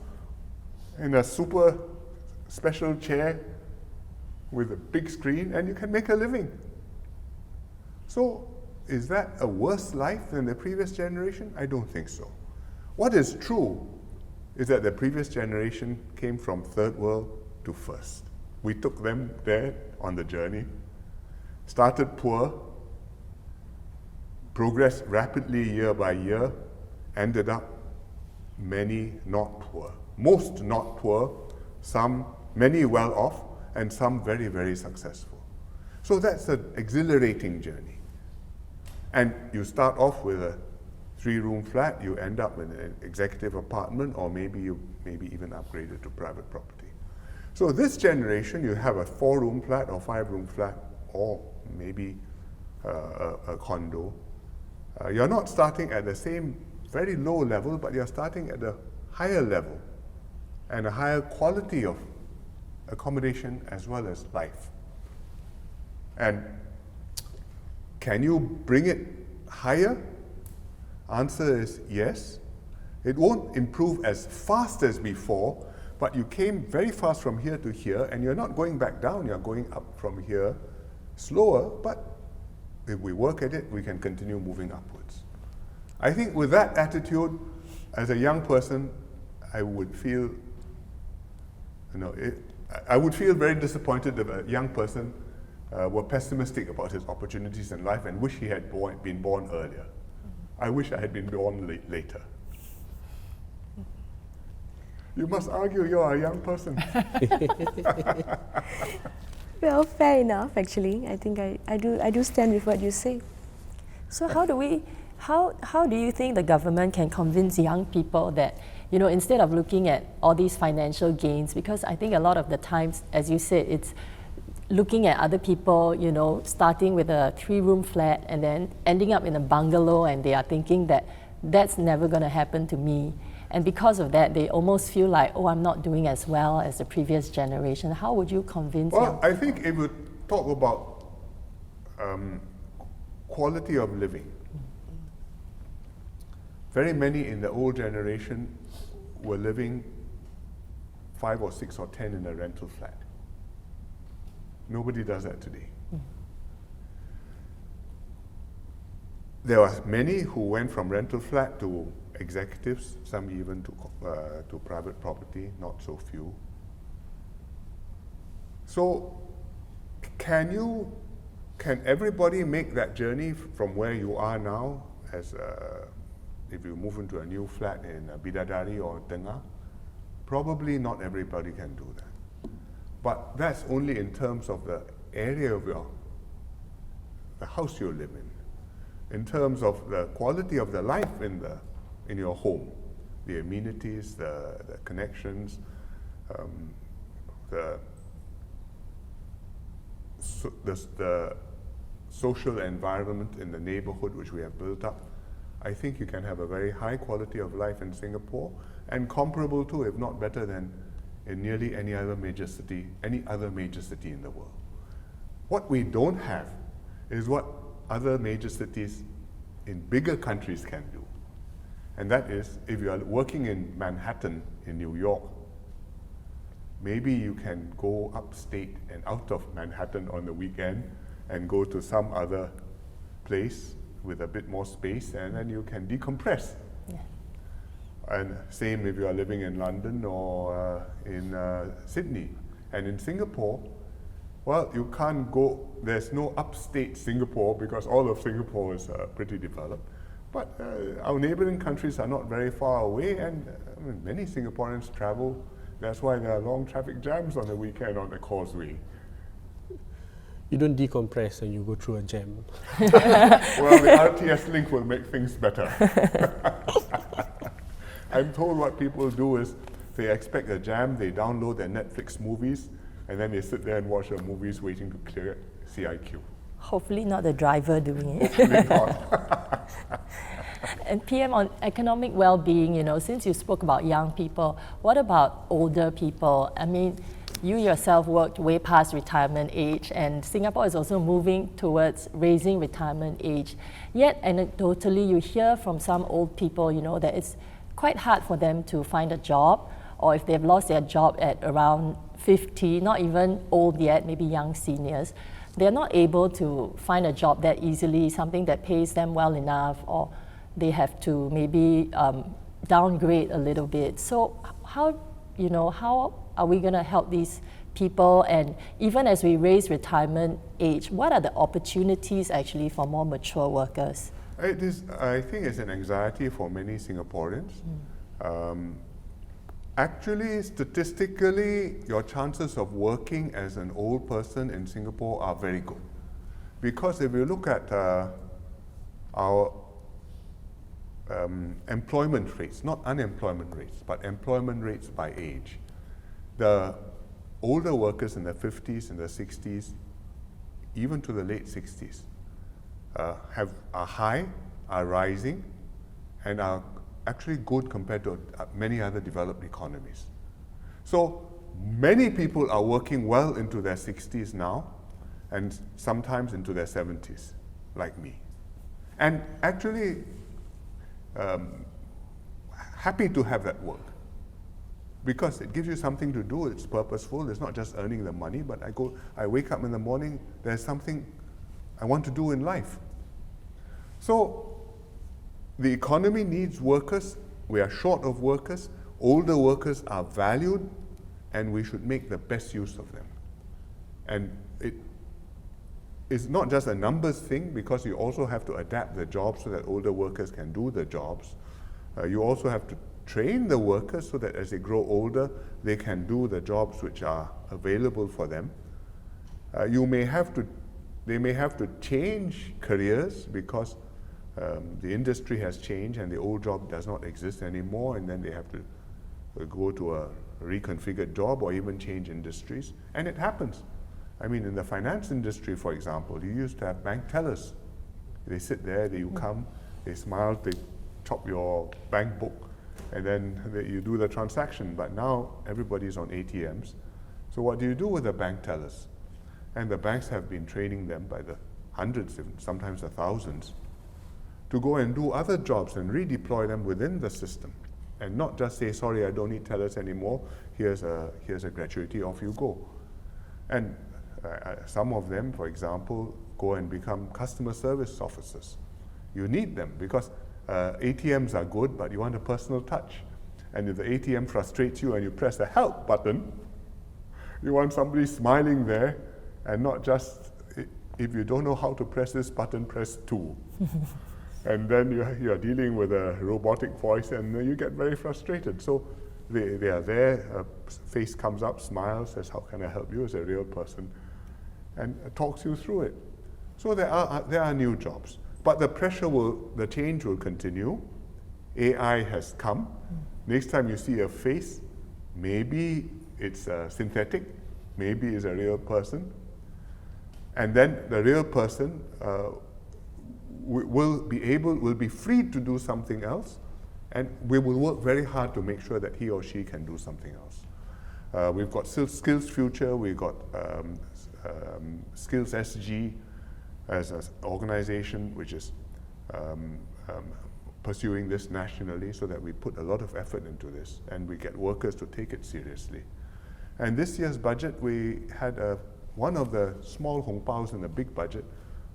in a super special chair with a big screen, and you can make a living. So, is that a worse life than the previous generation? I don't think so. What is true is that the previous generation came from third world to first. We took them there on the journey, started poor, progressed rapidly year by year, ended up many not poor. Most not poor, many well off, and some very, very successful. So that's an exhilarating journey. And you start off with a 3-room flat, you end up in an executive apartment, or maybe you even upgraded to private property. So this generation, you have a 4-room flat or 5-room flat, or maybe a condo. You're not starting at the same very low level, but you're starting at a higher level and a higher quality of accommodation as well as life. And can you bring it higher? Answer is yes. It won't improve as fast as before, but you came very fast from here to here, and you're not going back down, you're going up from here slower, but if we work at it, we can continue moving upwards. I think with that attitude, as a young person, I would feel, I would feel very disappointed if a young person were pessimistic about his opportunities in life and wish he had been born earlier. I wish I had been born later. You must argue you're a young person. Well, fair enough, actually. I think I do stand with what you say. So how do you think the government can convince young people that, instead of looking at all these financial gains, because I think a lot of the times, as you said, it's looking at other people, starting with a 3-room flat and then ending up in a bungalow, and they are thinking that that's never going to happen to me. And because of that, they almost feel like, I'm not doing as well as the previous generation. How would you convince them? Well, I think if we talk about quality of living, very many in the old generation were living 5 or 6 or 10 in a rental flat. Nobody does that today. There are many who went from rental flat to executives, some even to private property, not so few. So, can everybody make that journey from where you are now, as if you move into a new flat in Bidadari or Tengah? Probably not everybody can do that. But that's only in terms of the area of the house you live in. In terms of the quality of the life in your home, the amenities, the connections, the social environment in the neighborhood which we have built up, I think you can have a very high quality of life in Singapore, and comparable to, if not better than, in nearly any other major city in the world. What we don't have is what other major cities in bigger countries can do. And that is, if you are working in Manhattan in New York, maybe you can go upstate and out of Manhattan on the weekend and go to some other place with a bit more space, and then you can decompress. Yeah. And same if you are living in London or in Sydney. And in Singapore, well, you can't go, there's no upstate Singapore because all of Singapore is pretty developed. But our neighboring countries are not very far away, and many Singaporeans travel. That's why there are long traffic jams on the weekend on the causeway. You don't decompress and you go through a jam. Well, the RTS link will make things better. I'm told what people do is they expect a jam, they download their Netflix movies, and then they sit there and watch the movies waiting to clear CIQ. Hopefully not the driver doing it. Hopefully not. And PM, on economic well-being, since you spoke about young people, what about older people? I mean, you yourself worked way past retirement age, and Singapore is also moving towards raising retirement age. Yet anecdotally, you hear from some old people, that it's quite hard for them to find a job, or if they've lost their job at around 50, not even old yet, maybe young seniors, they're not able to find a job that easily, something that pays them well enough, or they have to maybe downgrade a little bit. So how are we going to help these people? And even as we raise retirement age, what are the opportunities actually for more mature workers? I think it's an anxiety for many Singaporeans. Actually, statistically, your chances of working as an old person in Singapore are very good. Because if you look at our employment rates, not unemployment rates, but employment rates by age, the older workers in the 50s and the 60s, even to the late 60s, are high, are rising, and are actually good compared to many other developed economies. So many people are working well into their 60s now, and sometimes into their 70s, like me. And actually happy to have that work, because it gives you something to do, it's purposeful, it's not just earning the money, but I wake up in the morning, there's something I want to do in life. So the economy needs workers, we are short of workers, older workers are valued, and we should make the best use of them. And it is not just a numbers thing, because you also have to adapt the jobs so that older workers can do the jobs. You also have to train the workers so that as they grow older, they can do the jobs which are available for them. They may have to change careers because the industry has changed and the old job does not exist anymore, and then they have to go to a reconfigured job or even change industries. And it happens. I mean, in the finance industry, for example, you used to have bank tellers. They sit there, you come, they smile, they chop your bank book, and then you do the transaction. But now everybody's on ATMs. So what do you do with the bank tellers? And the banks have been training them by the hundreds, sometimes the thousands, to go and do other jobs and redeploy them within the system, and not just say, sorry, I don't need tellers anymore, here's a gratuity, off you go. And some of them, for example, go and become customer service officers. You need them because ATMs are good, but you want a personal touch. And if the ATM frustrates you and you press the help button, you want somebody smiling there, and not just, if you don't know how to press this button, press 2. And then you're dealing with a robotic voice, and you get very frustrated. So they are there, face comes up, smiles, says, how can I help you, as a real person, and talks you through it. So there are new jobs. But the change will continue. AI has come. Next time you see a face, maybe it's synthetic, maybe it's a real person. And then the real person will be free to do something else, and we will work very hard to make sure that he or she can do something else. We've got Skills Future, we've got Skills SG as an organization which is pursuing this nationally, so that we put a lot of effort into this and we get workers to take it seriously. And this year's budget, we had one of the small hong paos in the big budget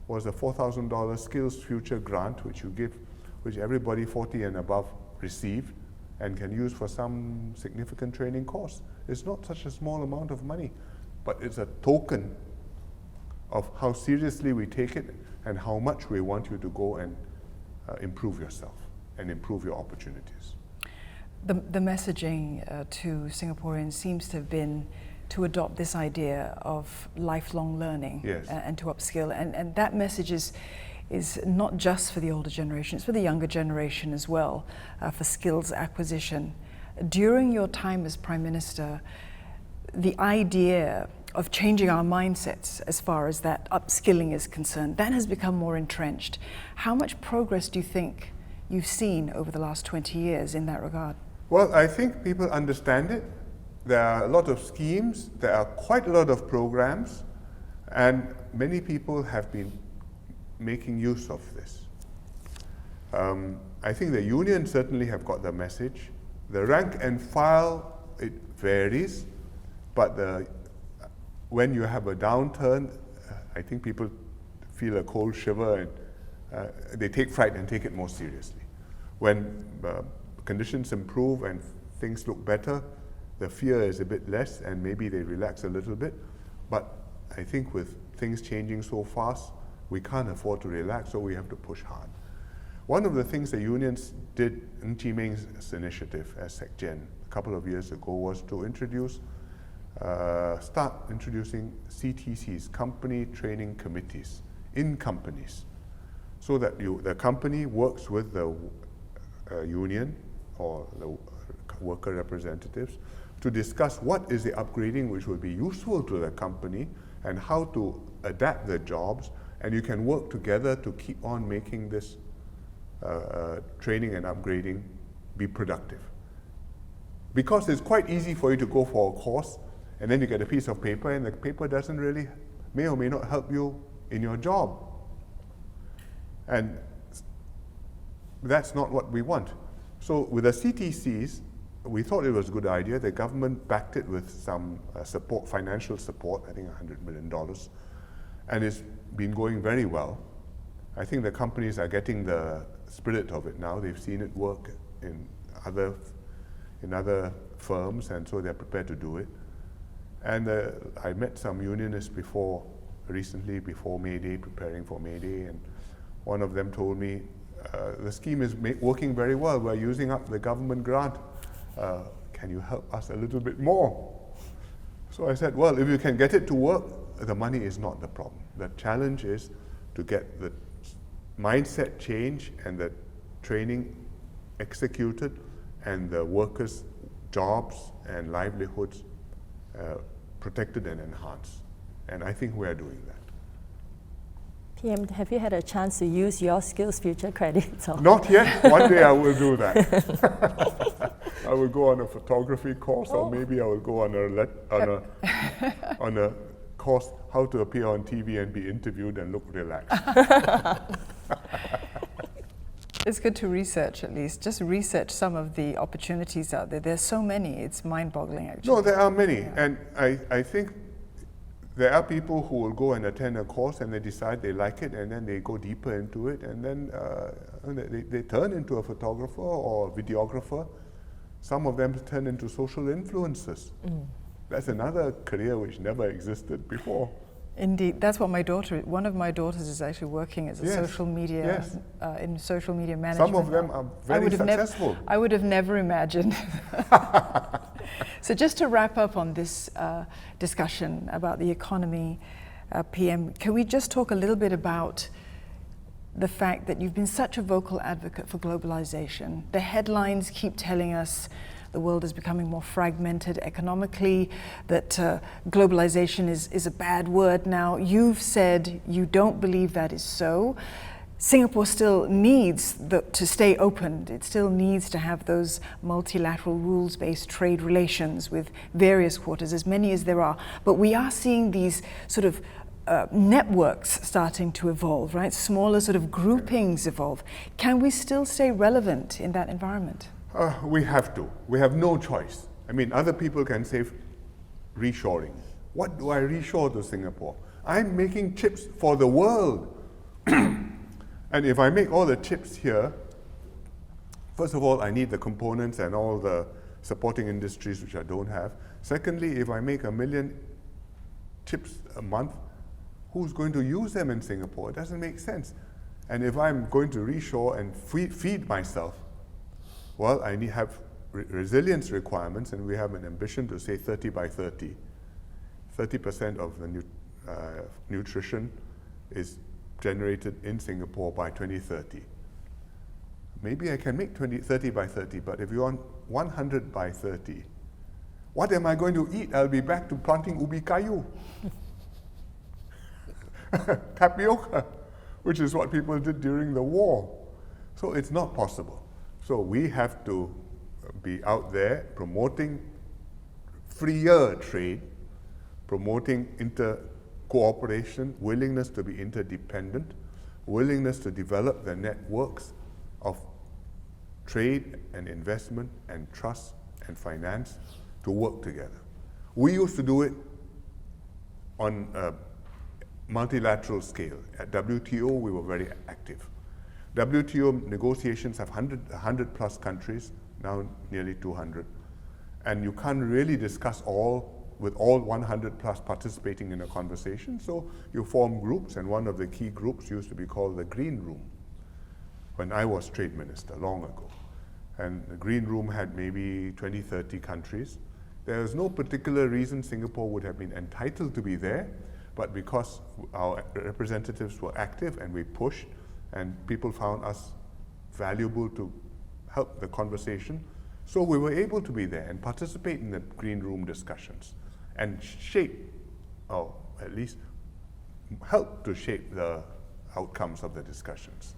was a $4,000 Skills Future grant, which everybody 40 and above received and can use for some significant training course. It's not such a small amount of money, but it's a token of how seriously we take it and how much we want you to go and improve yourself and improve your opportunities. The messaging to Singaporeans seems to have been to adopt this idea of lifelong learning. Yes. And to upskill. And that message is not just for the older generation, it's for the younger generation as well, for skills acquisition. During your time as Prime Minister, the idea of changing our mindsets as far as that upskilling is concerned, that has become more entrenched. How much progress do you think you've seen over the last 20 years in that regard? Well, I think people understand it. There are a lot of schemes, there are quite a lot of programs, and many people have been making use of this. I think the unions certainly have got the message. The rank and file, it varies, but when you have a downturn, I think people feel a cold shiver and they take fright and take it more seriously. When conditions improve and things look better, the fear is a bit less and maybe they relax a little bit. But I think with things changing so fast, we can't afford to relax, so we have to push hard. One of the things the unions did, Ng Chee Meng's initiative as SecGen a couple of years ago, was to start introducing CTCs, company training committees, in companies, so that the company works with the union or the worker representatives to discuss what is the upgrading which will be useful to the company and how to adapt the jobs, and you can work together to keep on making this training and upgrading be productive. Because it's quite easy for you to go for a course and then you get a piece of paper and the paper doesn't really, may or may not help you in your job. And that's not what we want. So with the CTCs, we thought it was a good idea. The government backed it with some support, financial support, I think $100 million, and it's been going very well. I think the companies are getting the spirit of it now. They've seen it work in other firms, and so they're prepared to do it. And I met some unionists recently before May Day, preparing for May Day, and one of them told me, the scheme is working very well. We're using up the government grant. Can you help us a little bit more? So I said, well, if you can get it to work, the money is not the problem. The challenge is to get the mindset change and the training executed and the workers' jobs and livelihoods protected and enhanced. And I think we are doing that. PM, have you had a chance to use your Skills Future credits? Not yet. One day I will do that. I will go on a photography course, or maybe I will go on a course how to appear on TV and be interviewed and look relaxed. It's good to research, at least. Just research some of the opportunities out there. There's so many. It's mind-boggling, actually. No, there are many. Yeah. And I think there are people who will go and attend a course and they decide they like it, and then they go deeper into it, and then they turn into a photographer or a videographer. Some of them turn into social influencers. That's another career which never existed before. Indeed, that's what one of my daughters is actually working as a social media, in social media management. Some of them are very successful. I would have never imagined. So just to wrap up on this discussion about the economy, PM, can we just talk a little bit about the fact that you've been such a vocal advocate for globalization? The headlines keep telling us the world is becoming more fragmented economically, that globalization is a bad word now. You've said you don't believe that is so. Singapore still needs to stay open. It still needs to have those multilateral rules-based trade relations with various quarters, as many as there are. But we are seeing these sort of networks starting to evolve, right? Smaller sort of groupings evolve. Can we still stay relevant in that environment? We have to. We have no choice. I mean, other people can say reshoring. What do I reshore to Singapore? I'm making chips for the world. And if I make all the chips here, first of all, I need the components and all the supporting industries which I don't have. Secondly, if I make 1 million chips a month, who's going to use them in Singapore? It doesn't make sense. And if I'm going to reshore and feed myself, well, I need have resilience requirements, and we have an ambition to say 30 by 30. 30% of the nutrition is generated in Singapore by 2030. Maybe I can make 30 by 30, but if you want 100 by 30, what am I going to eat? I'll be back to planting ubi kayu. Tapioca, which is what people did during the war. So it's not possible. So we have to be out there promoting freer trade, promoting cooperation, willingness to be interdependent, willingness to develop the networks of trade and investment and trust and finance to work together. We used to do it on a multilateral scale. At WTO, we were very active. WTO negotiations have 100 plus countries, now nearly 200. And you can't really discuss with all 100 plus participating in a conversation, so you form groups, and one of the key groups used to be called the Green Room when I was Trade Minister long ago. And the Green Room had maybe 20, 30 countries. There was no particular reason Singapore would have been entitled to be there, but because our representatives were active and we pushed, and people found us valuable to help the conversation, so we were able to be there and participate in the Green Room discussions and shape, or at least help to shape the outcomes of the discussions.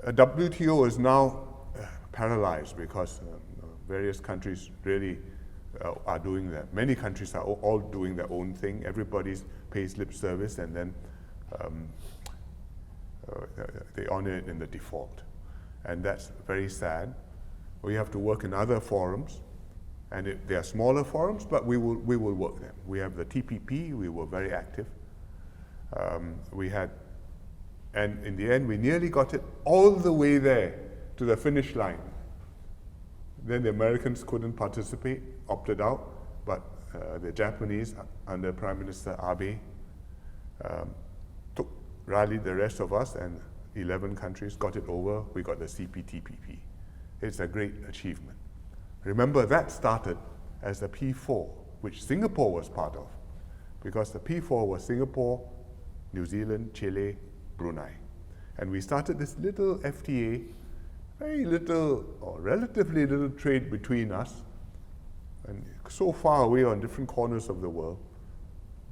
WTO is now paralyzed because various countries really are doing that. Many countries are all doing their own thing. Everybody pays lip service, and then they honor it in the default. And that's very sad. We have to work in other forums, and they are smaller forums, but we will work them. We have the TPP, we were very active. And in the end, we nearly got it all the way there to the finish line. Then the Americans couldn't participate, opted out, but the Japanese, under Prime Minister Abe, rallied the rest of us, and 11 countries got it over. We got the CPTPP. It's a great achievement. Remember, that started as the P4, which Singapore was part of, because the P4 was Singapore, New Zealand, Chile, Brunei. And we started this little FTA, very little or relatively little trade between us, and so far away on different corners of the world.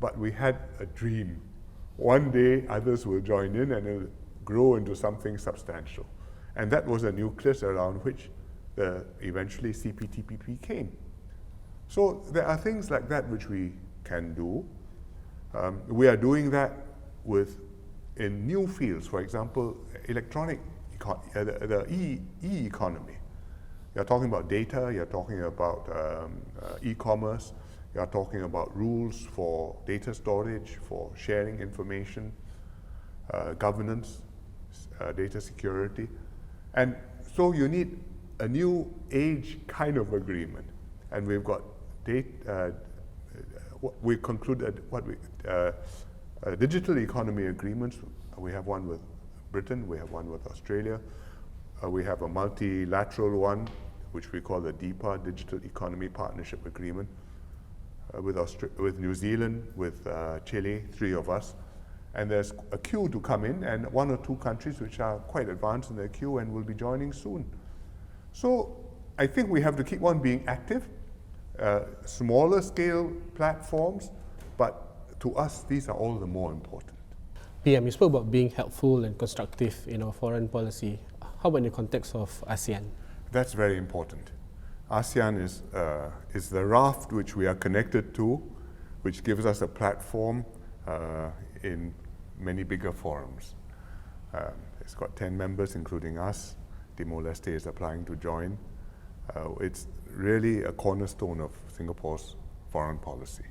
But we had a dream. One day others will join in and it'll grow into something substantial. And that was a nucleus around which eventually CPTPP came. So there are things like that which we can do. We are doing that in new fields, for example, the e-economy. You're talking about data, you're talking about e-commerce, you're talking about rules for data storage, for sharing information, governance, data security. And so you need a new age kind of agreement. And we've got we concluded digital economy agreements. We have one with Britain, we have one with Australia. We have a multilateral one, which we call the DEPA, Digital Economy Partnership Agreement, with New Zealand, with Chile, 3 of us. And there's a queue to come in, and 1 or 2 countries which are quite advanced in their queue and will be joining soon. So I think we have to keep on being active, smaller scale platforms, but to us, these are all the more important. PM, you spoke about being helpful and constructive in our foreign policy. How about in the context of ASEAN? That's very important. ASEAN is the raft which we are connected to, which gives us a platform in many bigger forums. It's got 10 members, including us. Timor-Leste is applying to join. It's really a cornerstone of Singapore's foreign policy.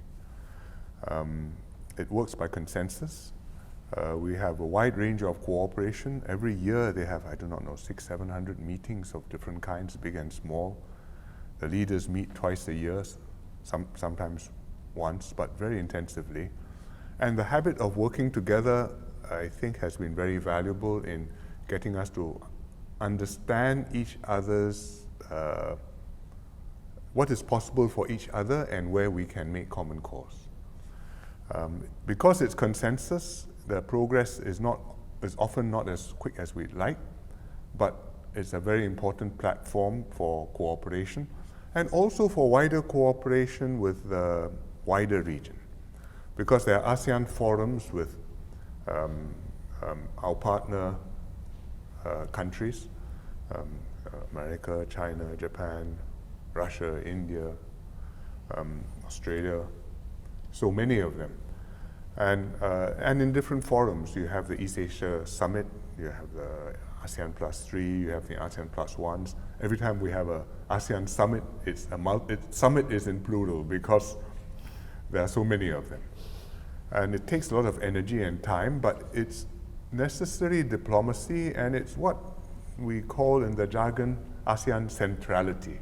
It works by consensus. We have a wide range of cooperation. Every year they have, I do not know, 600-700 meetings of different kinds, big and small. The leaders meet twice a year, sometimes once, but very intensively. And the habit of working together, I think, has been very valuable in getting us to understand each other's, what is possible for each other and where we can make common cause. Because it's consensus, the progress is often not as quick as we'd like, but it's a very important platform for cooperation and also for wider cooperation with the wider region. Because there are ASEAN forums with our partner countries, America, China, Japan, Russia, India, Australia, so many of them. And in different forums, you have the East Asia Summit, you have the ASEAN Plus 3, you have the ASEAN Plus 1s. Every time we have a ASEAN Summit, summit is in plural because there are so many of them. And it takes a lot of energy and time, but it's necessary diplomacy, and it's what we call in the jargon ASEAN centrality.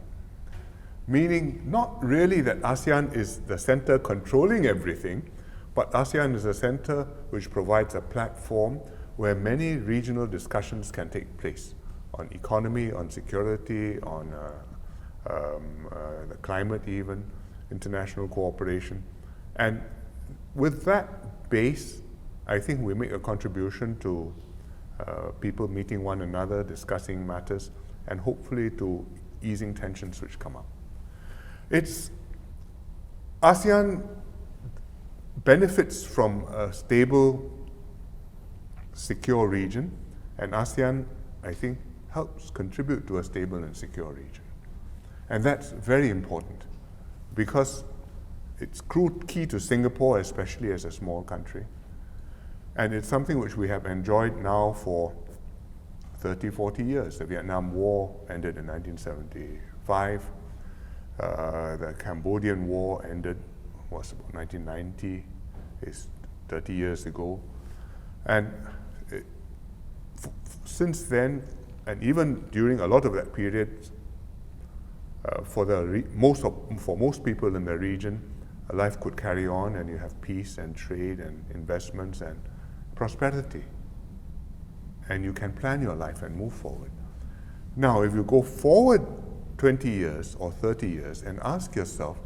Meaning not really that ASEAN is the center controlling everything, but ASEAN is a center which provides a platform where many regional discussions can take place on economy, on security, on the climate even, international cooperation. And with that base, I think we make a contribution to people meeting one another, discussing matters, and hopefully to easing tensions which come up. ASEAN benefits from a stable, secure region, and ASEAN, I think, helps contribute to a stable and secure region. And that's very important because it's key to Singapore, especially as a small country. And it's something which we have enjoyed now for 30, 40 years. The Vietnam War ended in 1975. The Cambodian War ended, was about 1990. It's 30 years ago. And since then, and even during a lot of that period, for most people in the region, life could carry on, and you have peace and trade and investments and prosperity. And you can plan your life and move forward. Now, if you go forward 20 years or 30 years and ask yourself,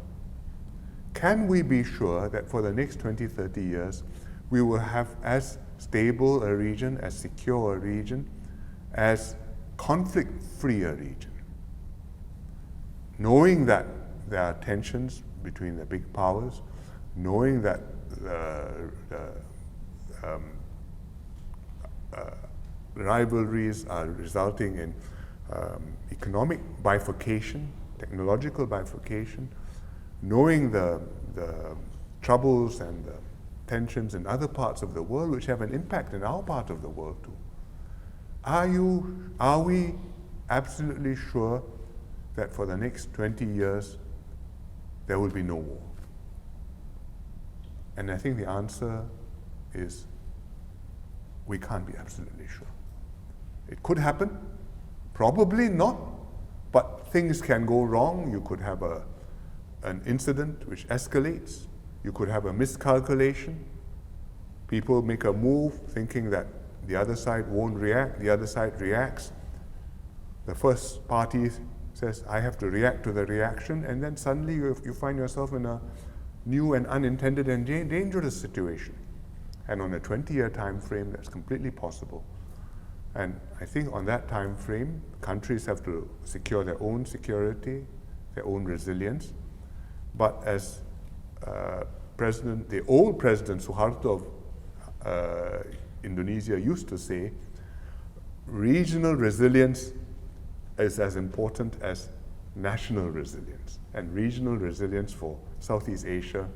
can we be sure that for the next 20, 30 years, we will have as stable a region, as secure a region, as conflict-free a region? Knowing that there are tensions between the big powers, knowing that rivalries are resulting in economic bifurcation, technological bifurcation, knowing the troubles and the tensions in other parts of the world which have an impact in our part of the world too. Are we absolutely sure that for the next 20 years there will be no war? And I think the answer is we can't be absolutely sure. It could happen, probably not, but things can go wrong. You could have an incident which escalates. You could have a miscalculation. People make a move thinking that the other side won't react, the other side reacts. The first party says, I have to react to the reaction, and then suddenly you find yourself in a new and unintended and dangerous situation. And on a 20-year time frame, that's completely possible. And I think on that time frame, countries have to secure their own security, their own resilience. But as the old President Suharto of Indonesia used to say, regional resilience is as important as national resilience. And regional resilience for Southeast Asia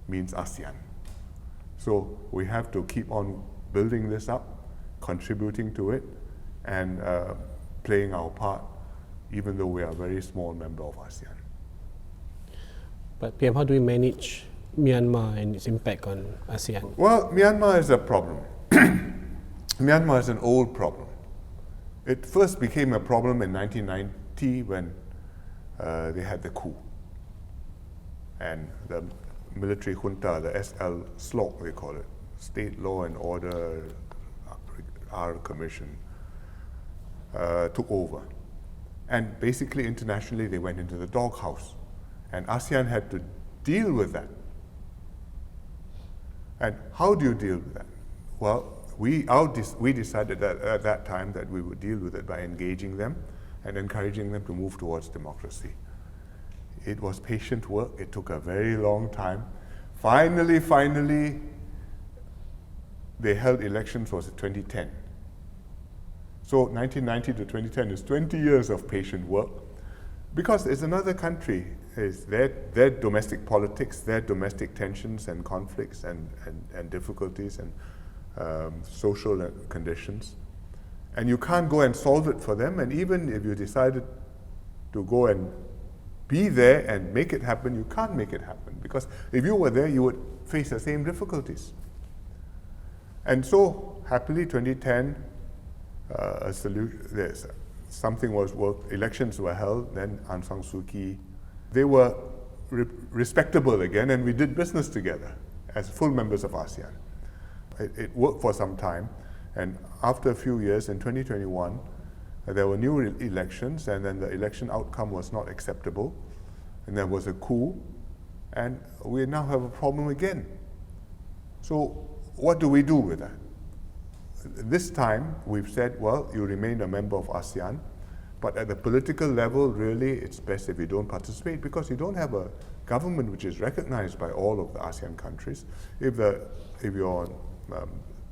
means ASEAN. So we have to keep on building this up, contributing to it, and playing our part, even though we are a very small member of ASEAN. But PM, how do we manage Myanmar and its impact on ASEAN? Well, Myanmar is a problem. Myanmar is an old problem. It first became a problem in 1990 when they had the coup. And the military junta, the SL SLOC, they call it, State Law and Order R Commission, took over. And basically, internationally, they went into the doghouse. And ASEAN had to deal with that. And how do you deal with that? Well, we decided that at that time that we would deal with it by engaging them and encouraging them to move towards democracy. It was patient work. It took a very long time. Finally, they held elections was 2010. So 1990 to 2010 is 20 years of patient work, because it's another country. It's their domestic politics, their domestic tensions and conflicts and difficulties and social conditions. And you can't go and solve it for them. And even if you decided to go and be there and make it happen, you can't make it happen. Because if you were there, you would face the same difficulties. And so, happily, 2010, something was worked, elections were held, then Aung San Suu Kyi. They were respectable again, and we did business together as full members of ASEAN. It worked for some time, and after a few years, in 2021, there were new elections, and then the election outcome was not acceptable, and there was a coup, and we now have a problem again. So what do we do with that? This time, we've said, well, you remain a member of ASEAN, but at the political level, really, it's best if you don't participate, because you don't have a government which is recognized by all of the ASEAN countries. If your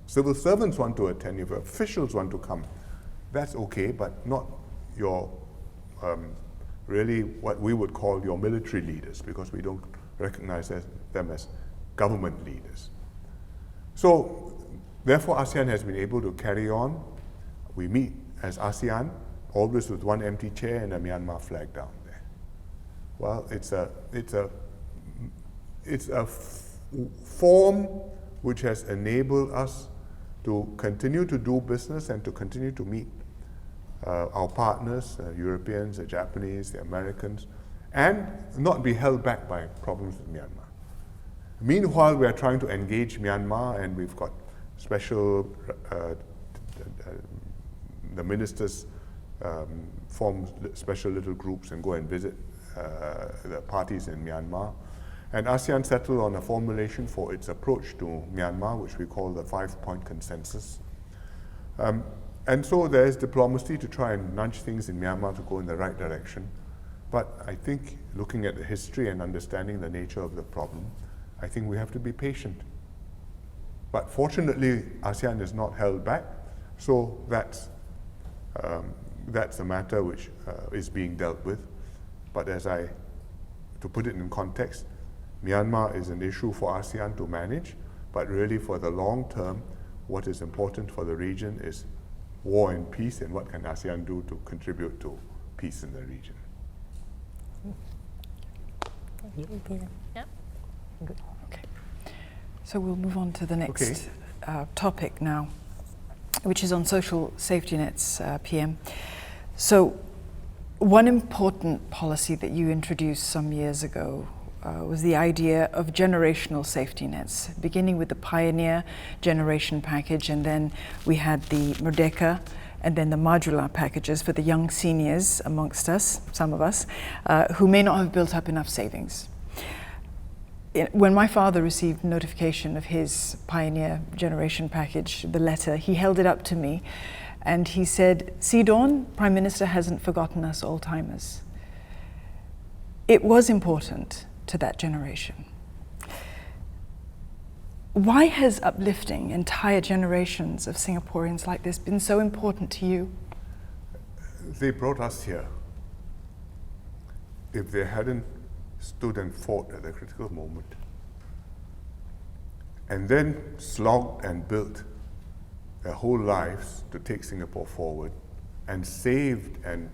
civil servants want to attend, if officials want to come, that's okay, but not your, really what we would call your military leaders, because we don't recognize them as government leaders. So, therefore, ASEAN has been able to carry on. We meet as ASEAN, always with one empty chair and a Myanmar flag down there. Well, it's a form which has enabled us to continue to do business and to continue to meet our partners, Europeans, the Japanese, the Americans, and not be held back by problems with Myanmar. Meanwhile, we are trying to engage Myanmar, and we've got special, the ministers form special little groups and go and visit the parties in Myanmar. And ASEAN settled on a formulation for its approach to Myanmar, which we call the 5-point consensus. And so there is diplomacy to try and nudge things in Myanmar to go in the right direction. But I think looking at the history and understanding the nature of the problem, I think we have to be patient. But fortunately, ASEAN is not held back, so that's a matter which is being dealt with. But to put it in context, Myanmar is an issue for ASEAN to manage, but really for the long term, what is important for the region is war and peace, and what can ASEAN do to contribute to peace in the region. Yeah. Good. Okay. So we'll move on to the next topic now, which is on social safety nets, PM. So one important policy that you introduced some years ago was the idea of generational safety nets, beginning with the Pioneer Generation Package, and then we had the Merdeka, and then the Majulah packages for the young seniors amongst us, some of us, who may not have built up enough savings. When my father received notification of his Pioneer Generation Package, the letter, he held it up to me, And he said, "See, Dawn, Prime Minister hasn't forgotten us old-timers." It was important to that generation. Why has uplifting entire generations of Singaporeans like this been so important to you? They brought us here. If they hadn't stood and fought at the critical moment, and then slogged and built their whole lives to take Singapore forward, and saved and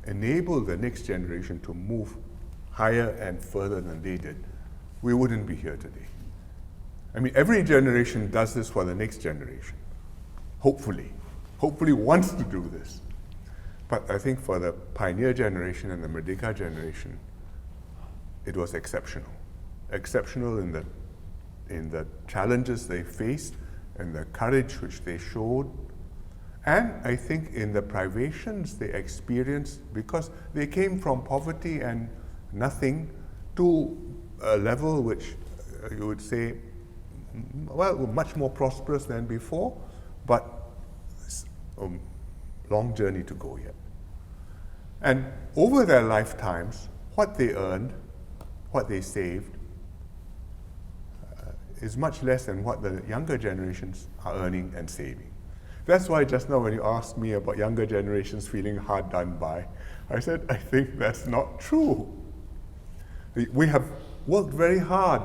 enabled the next generation to move higher and further than they did, we wouldn't be here today. I mean, every generation does this for the next generation, hopefully wants to do this. But I think for the pioneer generation and the Merdeka generation, it was exceptional. Exceptional in the challenges they faced and the courage which they showed, and I think in the privations they experienced, because they came from poverty and nothing to a level which you would say, well, much more prosperous than before, but a long journey to go yet. And over their lifetimes, what they earned, what they saved, is much less than what the younger generations are earning and saving. That's why just now when you asked me about younger generations feeling hard done by, I said, I think that's not true. We have worked very hard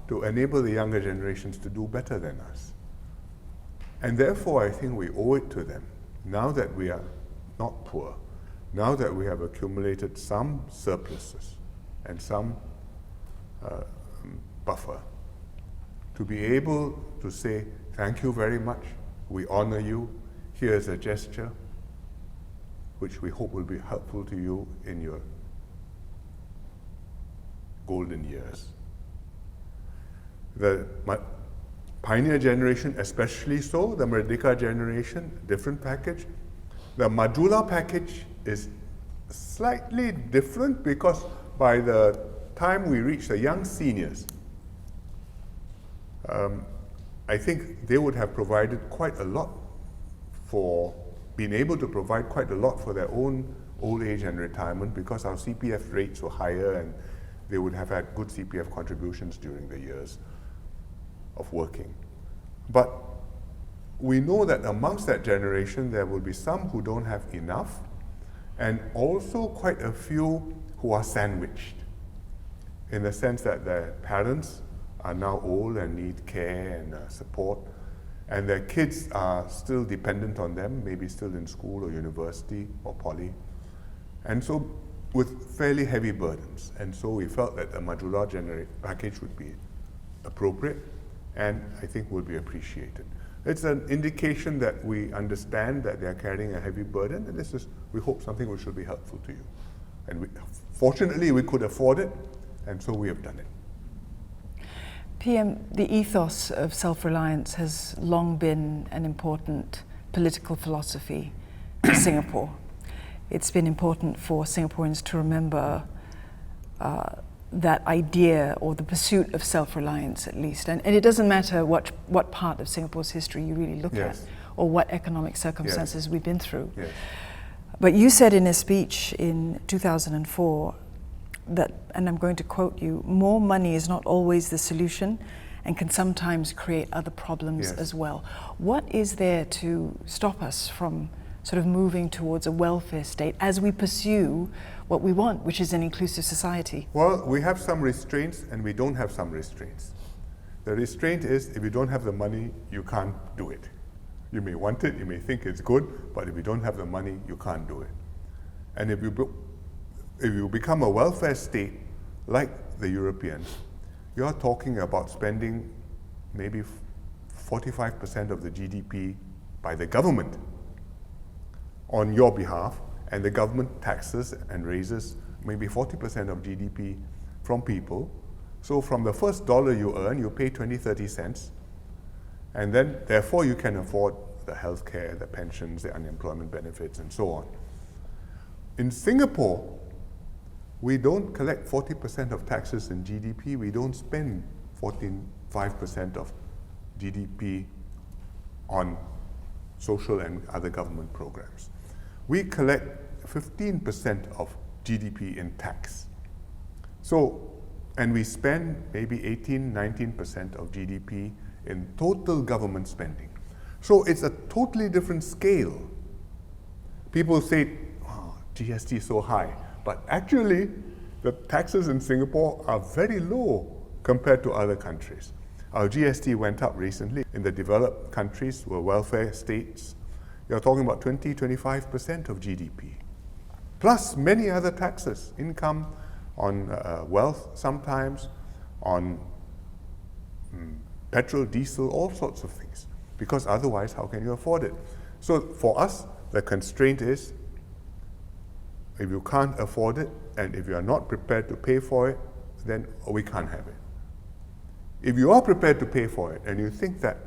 to enable the younger generations to do better than us. And therefore, I think we owe it to them, now that we are not poor, now that we have accumulated some surpluses and some buffer, to be able to say, thank you very much, we honor you, here's a gesture which we hope will be helpful to you in your golden years. The pioneer generation, especially so, the Merdeka generation, different package. The Majula package is slightly different because by the time we reach the young seniors, I think they would have provided quite a lot been able to provide quite a lot for their own old age and retirement, because our CPF rates were higher and they would have had good CPF contributions during the years of working. But we know that amongst that generation there will be some who don't have enough, and also quite a few who are sandwiched, in the sense that their parents are now old and need care and support, and their kids are still dependent on them, maybe still in school or university or poly, and so with fairly heavy burdens. And so we felt that a Majula package would be appropriate, and I think will be appreciated. It's an indication that we understand that they are carrying a heavy burden, and this is, we hope, something which will be helpful to you. And fortunately, we could afford it, and so we have done it. PM, the ethos of self-reliance has long been an important political philosophy in Singapore. It's been important for Singaporeans to remember that idea, or the pursuit of self-reliance at least. And it doesn't matter what part of Singapore's history you really look at, or what economic circumstances we've been through. Yes. But you said in a speech in 2004 that, and I'm going to quote you, more money is not always the solution and can sometimes create other problems as well. What is there to stop us from sort of moving towards a welfare state as we pursue what we want, which is an inclusive society? Well, we have some restraints and we don't have some restraints. The restraint is, if you don't have the money, you can't do it. You may want it, you may think it's good, but if you don't have the money, you can't do it. And if you become a welfare state like the Europeans, you're talking about spending maybe 45% of the GDP by the government on your behalf, and the government taxes and raises maybe 40% of GDP from people. So from the first dollar you earn, you pay 20, 30 cents, and then therefore you can afford the healthcare, the pensions, the unemployment benefits, and so on. In Singapore, we don't collect 40% of taxes in GDP, we don't spend 5% of GDP on social and other government programs. We collect 15% of GDP in tax. So, and we spend maybe 18, 19% of GDP in total government spending. So it's a totally different scale. People say, oh, GST is so high, but actually the taxes in Singapore are very low compared to other countries. Our GST went up recently. In the developed countries, were welfare states, you're talking about 20, 25% of GDP. Plus many other taxes, income, on wealth sometimes, on petrol, diesel, all sorts of things. Because otherwise, how can you afford it? So for us, the constraint is, if you can't afford it, and if you are not prepared to pay for it, then we can't have it. If you are prepared to pay for it, and you think that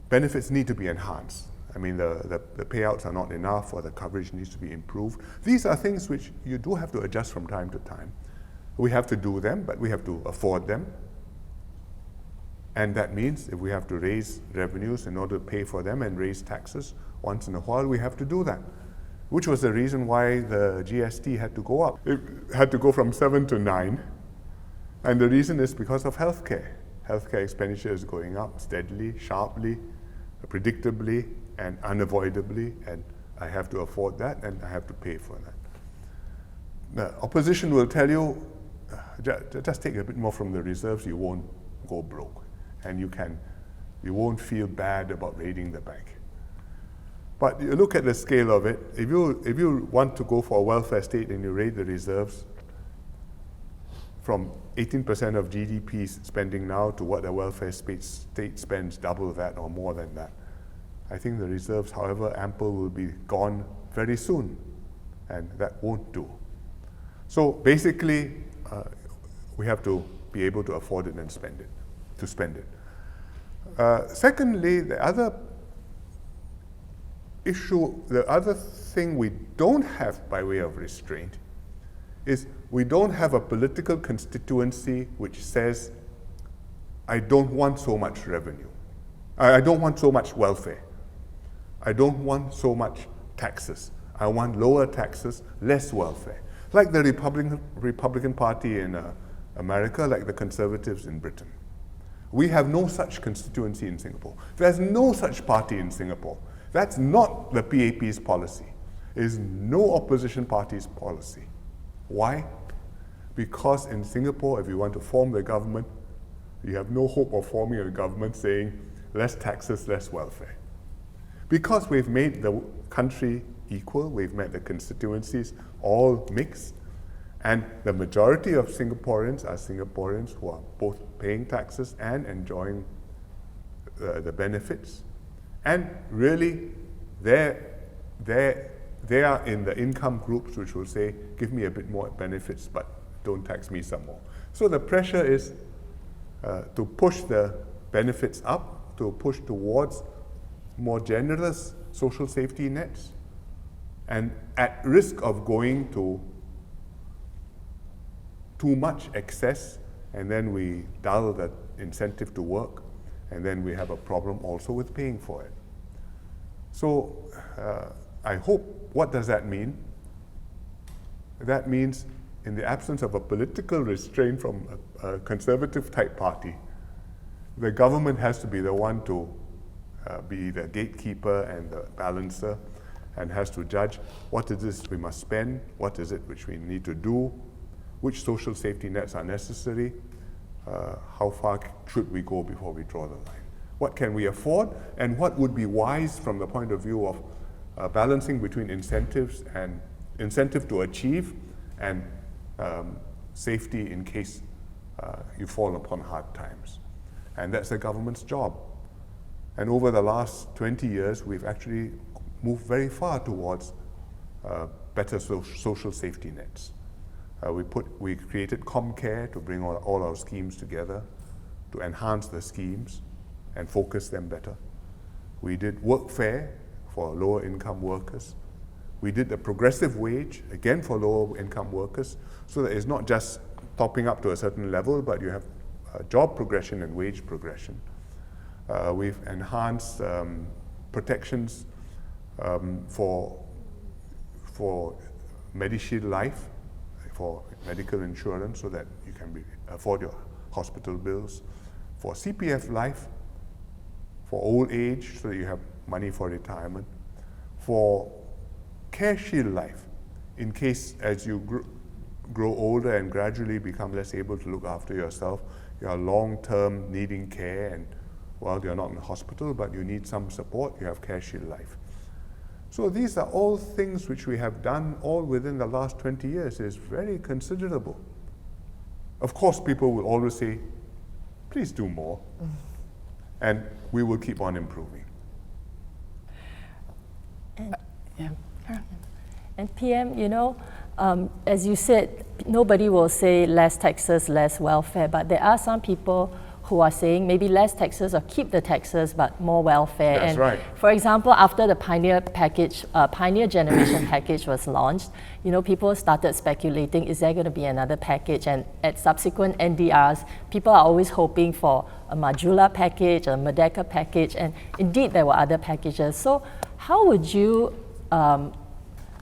benefits need to be enhanced, I mean, the payouts are not enough, or the coverage needs to be improved, these are things which you do have to adjust from time to time. We have to do them, but we have to afford them. And that means if we have to raise revenues in order to pay for them and raise taxes once in a while, we have to do that. Which was the reason why the GST had to go up. It had to go from 7 to 9. And the reason is because of healthcare. Healthcare expenditure is going up steadily, sharply, predictably, and unavoidably, and I have to afford that, and I have to pay for that. The opposition will tell you, just take a bit more from the reserves, you won't go broke, and you won't feel bad about raiding the bank. But you look at the scale of it, if you want to go for a welfare state and you raid the reserves from 18% of GDP spending now to what a welfare state spends, double that or more than that, I think the reserves, however ample, will be gone very soon, and that won't do. So basically, we have to be able to afford it and spend it. Secondly, the other issue, the other thing we don't have by way of restraint is we don't have a political constituency which says, I don't want so much revenue. I don't want so much welfare. I don't want so much taxes. I want lower taxes, less welfare. Like the Republican Party in America, like the Conservatives in Britain. We have no such constituency in Singapore. There's no such party in Singapore. That's not the PAP's policy. It is no opposition party's policy. Why? Because in Singapore, if you want to form the government, you have no hope of forming a government saying less taxes, less welfare. Because we've made the country equal, we've made the constituencies all mixed, and the majority of Singaporeans are Singaporeans who are both paying taxes and enjoying the benefits. And really, they are in the income groups which will say, give me a bit more benefits, but don't tax me some more. So the pressure is to push the benefits up, to push towards more generous social safety nets, and at risk of going to too much excess, and then we dull the incentive to work, and then we have a problem also with paying for it. So I hope, what does that mean? That means in the absence of a political restraint from a conservative type party, the government has to be the one to be the gatekeeper and the balancer, and has to judge what is this we must spend, what is it which we need to do, which social safety nets are necessary, how far should we go before we draw the line. What can we afford, and what would be wise from the point of view of balancing between incentives and incentive to achieve and safety in case you fall upon hard times. And that's the government's job. And over the last 20 years, we've actually moved very far towards better social safety nets. We created ComCare to bring all our schemes together, to enhance the schemes and focus them better. We did workfare for lower income workers. We did the progressive wage, again for lower income workers, so that it's not just topping up to a certain level, but you have job progression and wage progression. We've enhanced protections for Medishield Life, for medical insurance, so that you can afford your hospital bills, for CPF Life, for old age, so that you have money for retirement, for CareShield Life, in case as you grow older and gradually become less able to look after yourself, you are long-term needing care, and well, you're not in the hospital, but you need some support, you have CareShield Life. So these are all things which we have done all within the last 20 years. It's very considerable. Of course, people will always say, please do more. And we will keep on improving. And PM, you know, as you said, nobody will say less taxes, less welfare, but there are some people who are saying maybe less taxes or keep the taxes but more welfare. That's and right. For example, after the Pioneer package, Pioneer Generation package was launched, you know, people started speculating, is there going to be another package? And at subsequent NDRs, people are always hoping for a Majula package, a Merdeka package, and indeed there were other packages. So how would you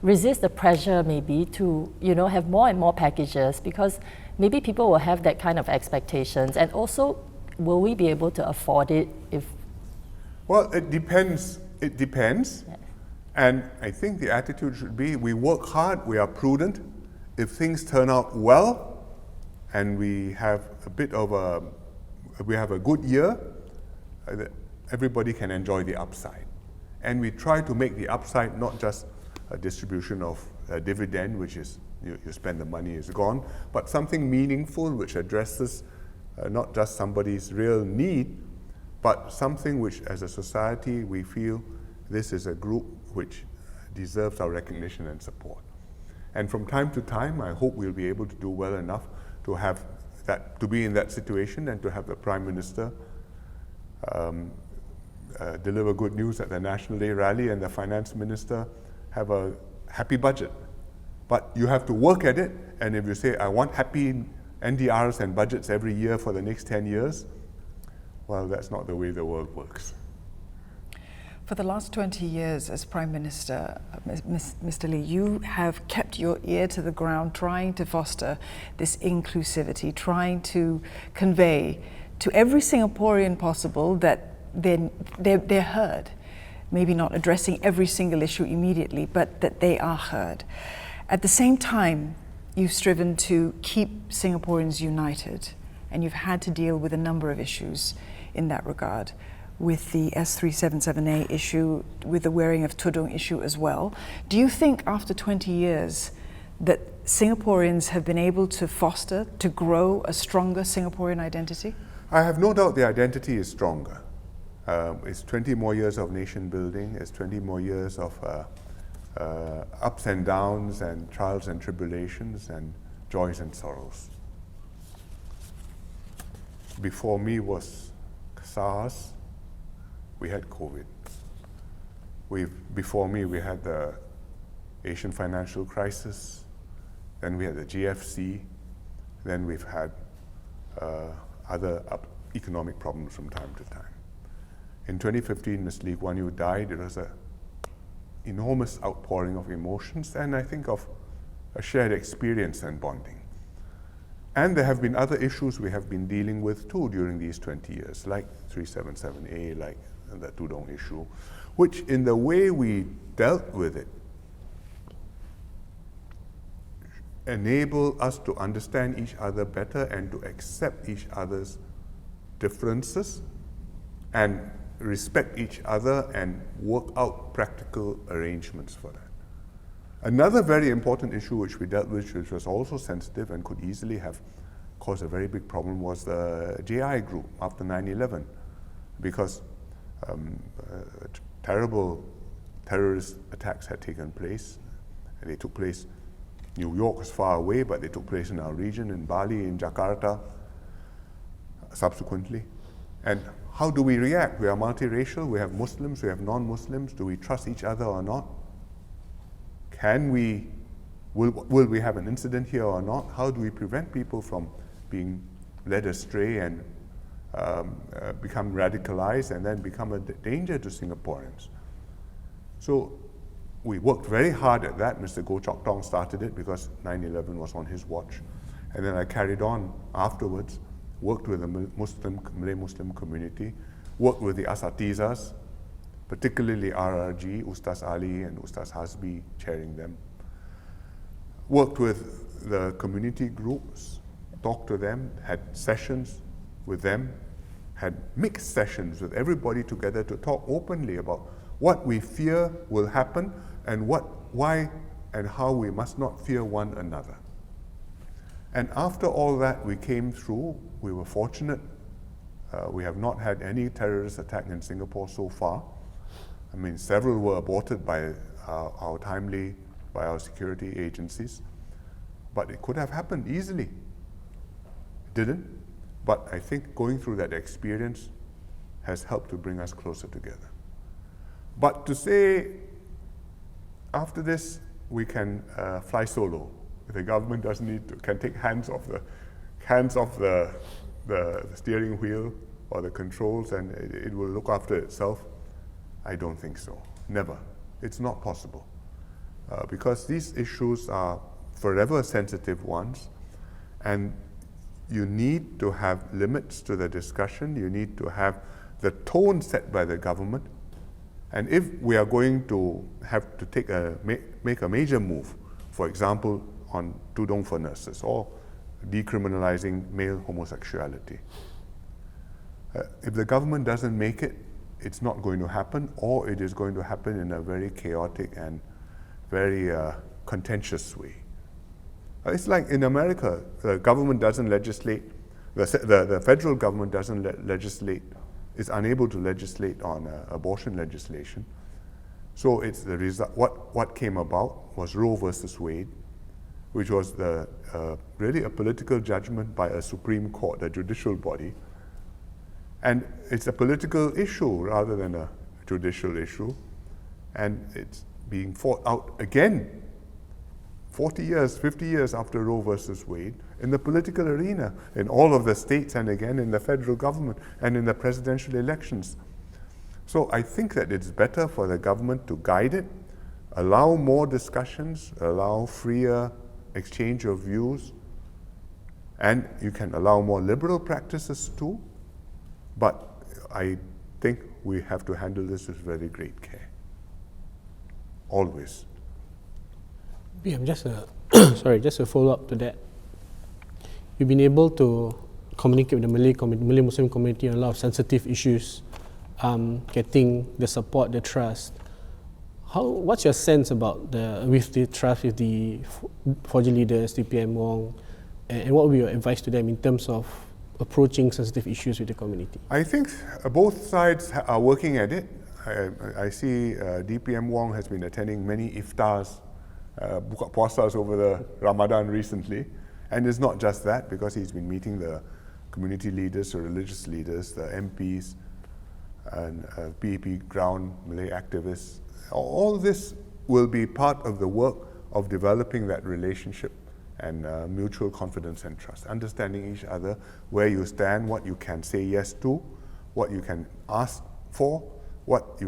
resist the pressure maybe to, you know, have more and more packages, because maybe people will have that kind of expectations, and also will we be able to afford it if? Well, it depends. It depends. Yeah. And I think the attitude should be, we work hard, we are prudent. If things turn out well, and we have a good year, everybody can enjoy the upside. And we try to make the upside not just a distribution of a dividend, which is you spend the money, it's gone, but something meaningful which addresses not just somebody's real need, but something which as a society we feel this is a group which deserves our recognition and support. And from time to time, I hope we'll be able to do well enough to have that, to be in that situation, and to have the Prime Minister deliver good news at the National Day rally, and the Finance Minister have a happy budget. But you have to work at it, and if you say, I want happy NDRs and budgets every year for the next 10 years, well, that's not the way the world works. For the last 20 years as Prime Minister, Mr. Lee, you have kept your ear to the ground trying to foster this inclusivity, trying to convey to every Singaporean possible that they're heard. Maybe not addressing every single issue immediately, but that they are heard. At the same time, you've striven to keep Singaporeans united, and you've had to deal with a number of issues in that regard, with the S377A issue, with the wearing of tudung issue as well. Do you think after 20 years that Singaporeans have been able to foster, to grow a stronger Singaporean identity? I have no doubt the identity is stronger. It's 20 more years of nation building, it's 20 more years of ups and downs and trials and tribulations and joys and sorrows. Before me was SARS, we had COVID. Before me we had the Asian financial crisis, then we had the GFC, then we've had other economic problems from time to time. In 2015, Ms. Lee Kuan Yew died. It was an enormous outpouring of emotions, and I think of a shared experience and bonding. And there have been other issues we have been dealing with too during these 20 years, like 377A, like the tudung issue, which in the way we dealt with it enable us to understand each other better and to accept each other's differences and respect each other and work out practical arrangements for that. Another very important issue which we dealt with, which was also sensitive and could easily have caused a very big problem, was the JI group after 9/11, because terrible terrorist attacks had taken place. They took place, New York was far away, but they took place in our region, in Bali, in Jakarta, subsequently. And how do we react? We are multiracial, we have Muslims, we have non-Muslims. Do we trust each other or not? Will we have an incident here or not? How do we prevent people from being led astray and become radicalized and then become a danger to Singaporeans. So we worked very hard at that. Mr. Goh Chok Tong started it because 9/11 was on his watch. And then I carried on afterwards, worked with the Malay Muslim community, worked with the Asatizas, particularly RRG, Ustaz Ali and Ustaz Hasbi chairing them. Worked with the community groups, talked to them, had sessions with them, had mixed sessions with everybody together to talk openly about what we fear will happen and why and how we must not fear one another. And after all that, we came through. We were fortunate. We have not had any terrorist attack in Singapore so far. I mean, several were aborted by our security agencies. But it could have happened easily. It didn't. But I think going through that experience has helped to bring us closer together. But to say, after this, we can fly solo. The government doesn't need to, can take hands off the steering wheel or the controls and it will look after itself. I don't think so. Never. It's not possible. Because these issues are forever sensitive ones, and you need to have limits to the discussion. You need to have the tone set by the government. And if we are going to have to make a major move, for example, on tudong for nurses or decriminalizing male homosexuality, if the government doesn't make it, it's not going to happen, or it is going to happen in a very chaotic and very contentious way. It's like in America, the government doesn't legislate, the federal government doesn't legislate, is unable to legislate on abortion legislation. So it's the result. What came about was Roe versus Wade, which was really a political judgment by a Supreme Court, a judicial body. And it's a political issue rather than a judicial issue. And it's being fought out again 40 years, 50 years after Roe versus Wade in the political arena, in all of the states and again in the federal government and in the presidential elections. So I think that it's better for the government to guide it, allow more discussions, allow freer exchange of views, and you can allow more liberal practices too, but I think we have to handle this with very great care. Always. Just a follow-up to that. You've been able to communicate with the Malay Muslim community on a lot of sensitive issues, getting the support, the trust. What's your sense about the trust with the 4G leaders, DPM Wong, and what would be your advice to them in terms of approaching sensitive issues with the community? I think both sides are working at it. I see DPM Wong has been attending many iftars, buka puasas over the Ramadan recently. And it's not just that, because he's been meeting the community leaders, the religious leaders, the MPs, and PAP ground Malay activists. All this will be part of the work of developing that relationship and mutual confidence and trust, understanding each other, where you stand, what you can say yes to, what you can ask for, but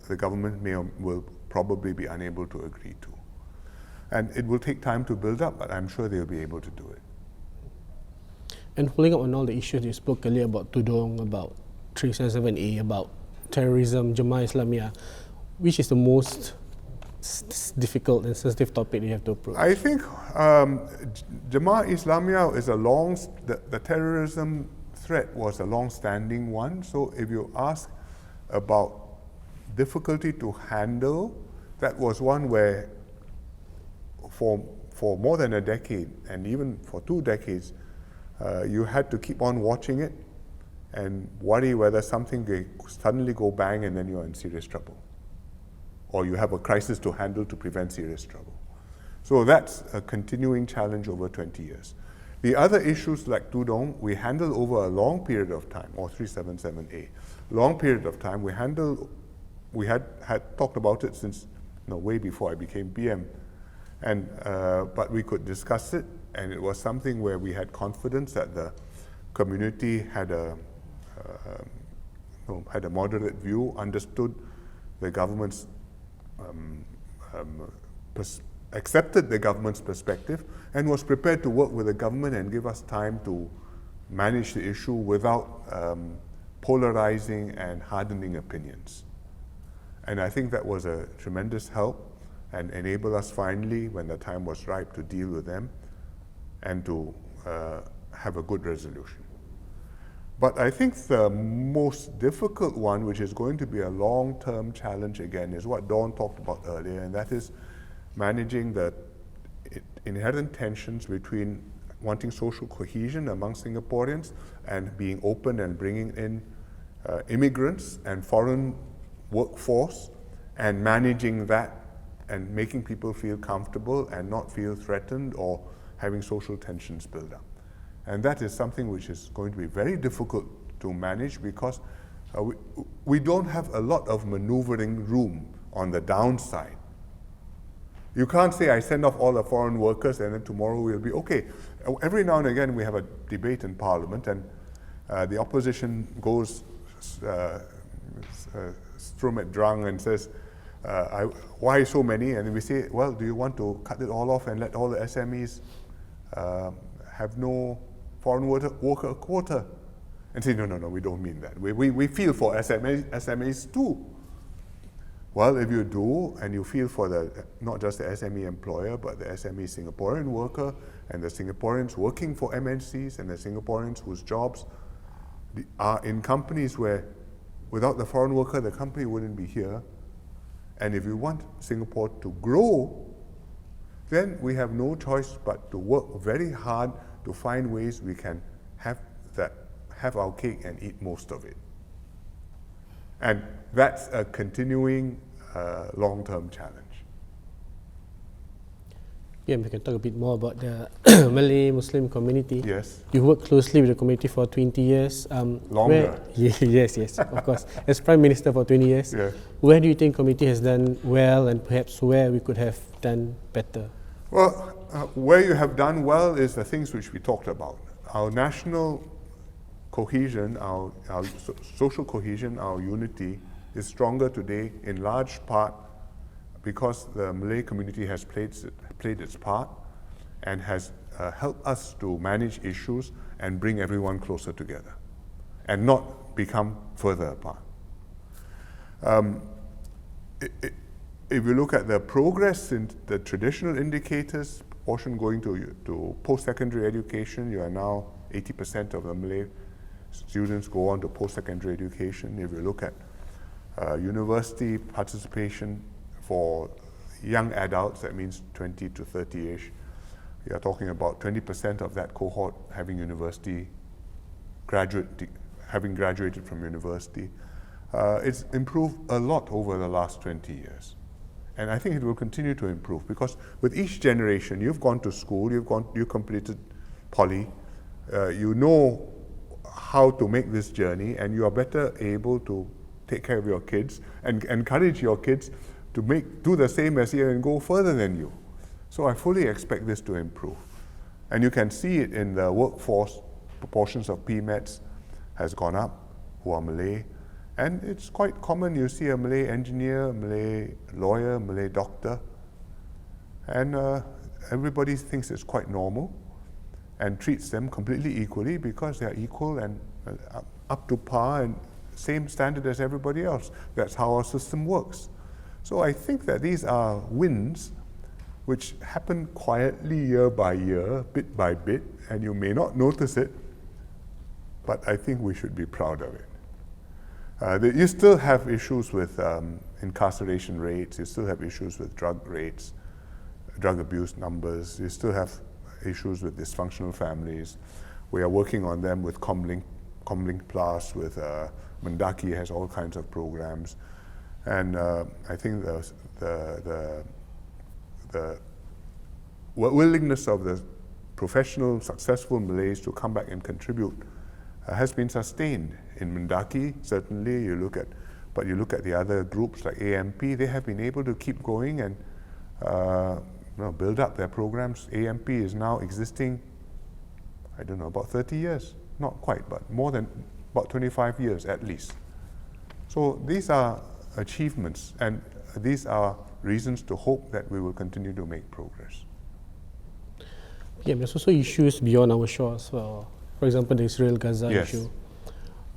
the government will probably be unable to agree to. And it will take time to build up, but I'm sure they'll be able to do it. And following up on all the issues you spoke earlier about Tudong, about 377A, about terrorism, Jemaah Islamiyah, which is the most difficult and sensitive topic you have to approach? I think Jemaah Islamiyah is the terrorism threat was a long-standing one. So if you ask about difficulty to handle, that was one where for more than a decade, and even for 2 decades, you had to keep on watching it and worry whether something may suddenly go bang and then you're in serious trouble, or you have a crisis to handle to prevent serious trouble. So that's a continuing challenge over 20 years. The other issues like Tudong, we handle over a long period of time, or 377A, long period of time. We had talked about it since way before I became PM. And but we could discuss it, and it was something where we had confidence that the community had a moderate view, understood the government's, accepted the government's perspective, and was prepared to work with the government and give us time to manage the issue without polarizing and hardening opinions. And I think that was a tremendous help and enabled us finally, when the time was ripe, to deal with them and to have a good resolution. But I think the most difficult one, which is going to be a long-term challenge again, is what Dawn talked about earlier, and that is managing the inherent tensions between wanting social cohesion among Singaporeans and being open and bringing in immigrants and foreign workforce, and managing that and making people feel comfortable and not feel threatened or having social tensions build up. And that is something which is going to be very difficult to manage, because we don't have a lot of maneuvering room on the downside. You can't say, I send off all the foreign workers and then tomorrow we'll be okay. Every now and again we have a debate in Parliament, and the opposition goes strumet drang and says, why so many? And we say, well, do you want to cut it all off and let all the SMEs have no foreign worker quota? And say, no, we don't mean that. We feel for SMEs too. Well, if you do, and you feel for not just the SME employer, but the SME Singaporean worker, and the Singaporeans working for MNCs, and the Singaporeans whose jobs are in companies where without the foreign worker, the company wouldn't be here. And if you want Singapore to grow, then we have no choice but to work very hard to find ways we can have our cake and eat most of it. And that's a continuing long-term challenge. Yeah, we can talk a bit more about the Malay Muslim community. Yes. You worked closely with the community for 20 years. Longer. Yes, of course. As Prime Minister for 20 years. Yeah. Where do you think community has done well, and perhaps where we could have done better? Well, where you have done well is the things which we talked about. Our national cohesion, our social cohesion, our unity is stronger today in large part because the Malay community has played its part and has helped us to manage issues and bring everyone closer together and not become further apart. If you look at the progress in the traditional indicators, portion going to post-secondary education, you are now 80% of the Malay students go on to post-secondary education. If you look at university participation for young adults, that means 20 to 30-ish, we are talking about 20% of that cohort having having graduated from university. It's improved a lot over the last 20 years. And I think it will continue to improve, because with each generation, you've gone to school, you completed poly, you know how to make this journey, and you are better able to take care of your kids and encourage your kids to do the same as you and go further than you. So I fully expect this to improve. And you can see it in the workforce. Proportions of PMETs has gone up, who are Malay. And it's quite common, you see a Malay engineer, Malay lawyer, Malay doctor, and everybody thinks it's quite normal and treats them completely equally because they are equal and up to par and same standard as everybody else. That's how our system works. So I think that these are wins which happen quietly year by year, bit by bit, and you may not notice it, but I think we should be proud of it. You still have issues with incarceration rates, you still have issues with drug rates, drug abuse numbers, you still have issues with dysfunctional families. We are working on them with Comlink Plus, with Mendaki has all kinds of programs. And I think the willingness of the professional, successful Malays to come back and contribute has been sustained. In Mendaki, certainly, you look at the other groups like AMP, they have been able to keep going and build up their programs. AMP is now existing, I don't know, about 30 years. not quite, but more than about 25 years at least. So these are achievements, and these are reasons to hope that we will continue to make progress. Yeah, there's also issues beyond our shores. For example, the Israel-Gaza Yes. issue.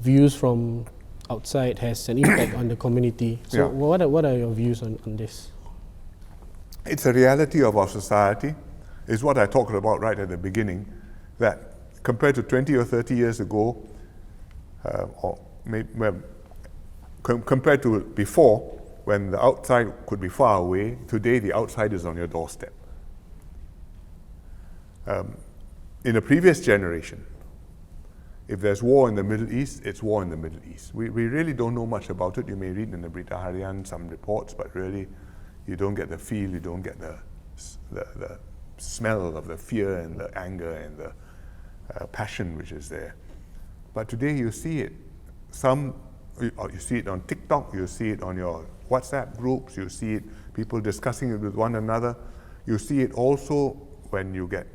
Views from outside has an impact on the community. So Yeah. what are your views on this? It's a reality of our society. It's what I talked about right at the beginning, that compared to 20 or 30 years ago, compared to before, when the outside could be far away, today the outside is on your doorstep. In a previous generation, if there's war in the Middle East, it's war in the Middle East. We really don't know much about it. You may read in the Berita Harian some reports, but really you don't get the feel, you don't get the smell of the fear and the anger and the passion which is there. But today you see it. You see it on TikTok, you see it on your WhatsApp groups, you see it, people discussing it with one another. You see it also when you get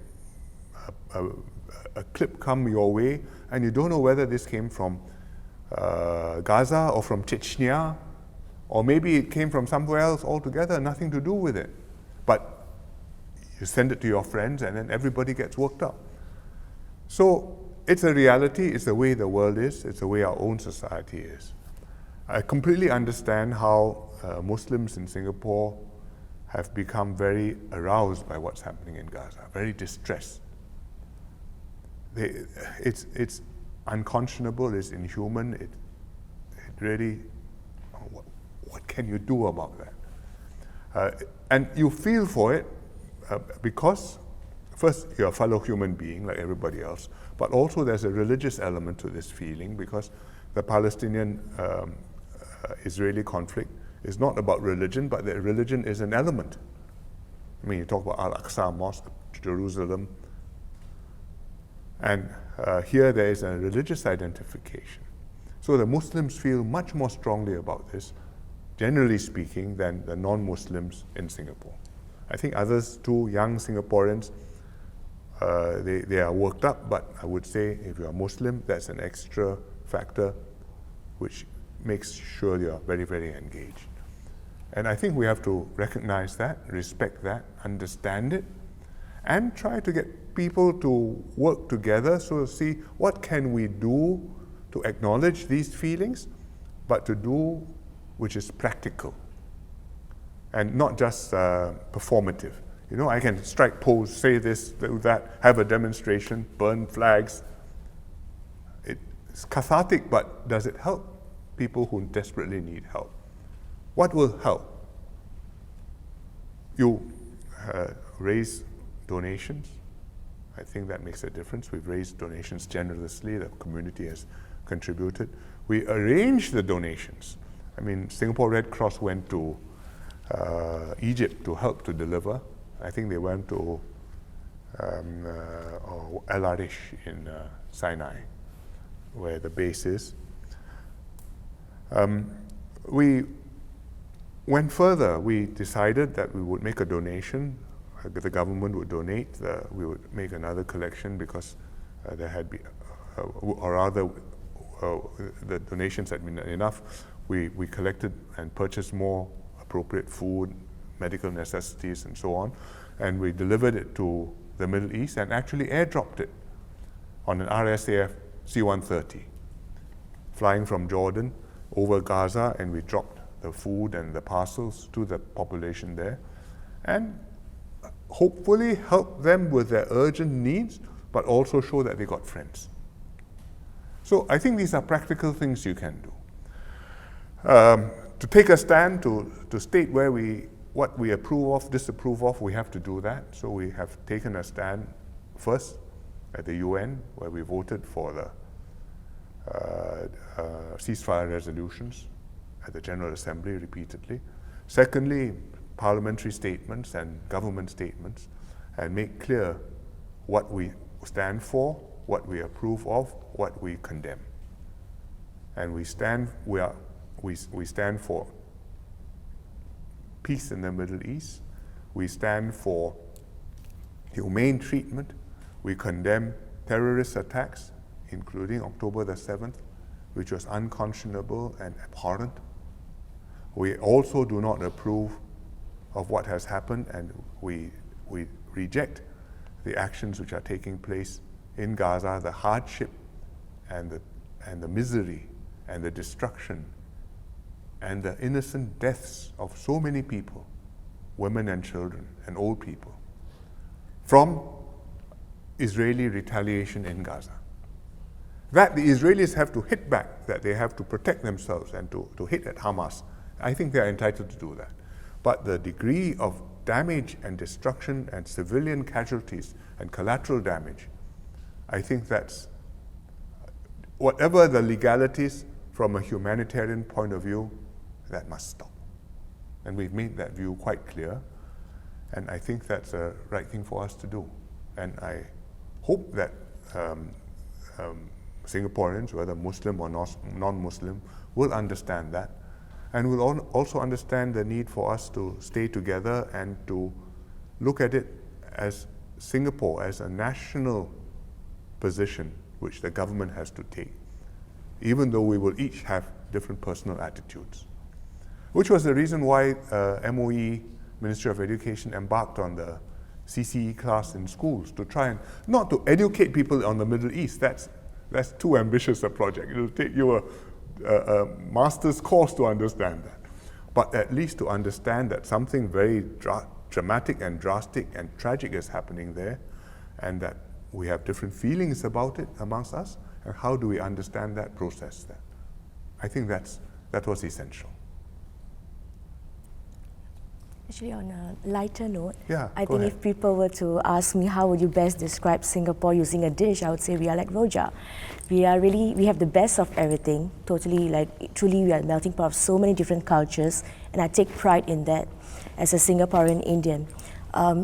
a clip come your way and you don't know whether this came from Gaza or from Chechnya, or maybe it came from somewhere else altogether, nothing to do with it. But you send it to your friends and then everybody gets worked up. So it's a reality, it's the way the world is, it's the way our own society is. I completely understand how Muslims in Singapore have become very aroused by what's happening in Gaza, very distressed. It's unconscionable, it's inhuman, it really, what can you do about that? And you feel for it because, first, you're a fellow human being like everybody else, but also there's a religious element to this feeling because the Palestinian-Israeli conflict is not about religion, but that religion is an element. I mean, you talk about Al-Aqsa Mosque, Jerusalem, and here there is a religious identification. So the Muslims feel much more strongly about this, generally speaking, than the non-Muslims in Singapore. I think others too, young Singaporeans, they are worked up, but I would say if you're a Muslim, that's an extra factor which makes sure you're very, very engaged. And I think we have to recognize that, respect that, understand it, and try to get people to work together so see what can we do to acknowledge these feelings, but to do which is practical and not just performative. You know, I can strike pose, say this, do that, have a demonstration, burn flags. It's cathartic, but does it help people who desperately need help? What will help? You raise donations. I think that makes a difference. We've raised donations generously. The community has contributed. We arrange the donations. I mean, Singapore Red Cross went to Egypt to help to deliver. I think they went to El Arish in Sinai, where the base is. We went further. We decided that we would make a donation. The government would donate. We would make another collection because there had been, or rather, the donations had been enough. We collected and purchased more appropriate food, medical necessities, and so on, and we delivered it to the Middle East and actually airdropped it on an RSAF C-130, flying from Jordan over Gaza, and we dropped the food and the parcels to the population there, and hopefully help them with their urgent needs, but also show that they got friends. So I think these are practical things you can do. To take a stand, to state what we approve of, disapprove of, we have to do that. So we have taken a stand first at the UN, where we voted for the ceasefire resolutions at the General Assembly repeatedly. Secondly, parliamentary statements and government statements, and make clear what we stand for, what we approve of, what we condemn. And we stand for peace in the Middle East. We stand for humane treatment. We condemn terrorist attacks including October the 7th, which was unconscionable and abhorrent. We also do not approve of what has happened, and we reject the actions which are taking place in Gaza, the hardship and the misery and the destruction and the innocent deaths of so many people, women and children and old people, from Israeli retaliation in Gaza. That the Israelis have to hit back, that they have to protect themselves and to hit at Hamas, I think they are entitled to do that. But the degree of damage and destruction and civilian casualties and collateral damage, I think that's, whatever the legalities from a humanitarian point of view, that must stop. And we've made that view quite clear, and I think that's the right thing for us to do. And I hope that Singaporeans, whether Muslim or non-Muslim, will understand that, and will also understand the need for us to stay together and to look at it as Singapore, as a national position which the government has to take, even though we will each have different personal attitudes. Which was the reason why MOE, Ministry of Education, embarked on the CCE class in schools to try and, not to educate people on the Middle East, that's too ambitious a project. It'll take you a master's course to understand that. But at least to understand that something very dramatic and drastic and tragic is happening there, and that we have different feelings about it amongst us, and how do we understand that, process that. I think that was essential. Actually, on a lighter note, go I think ahead. if people were to ask me how would you best describe Singapore using a dish, I would say we are like Rojak. We have the best of everything, truly we are a melting pot of so many different cultures, and I take pride in that as a Singaporean Indian.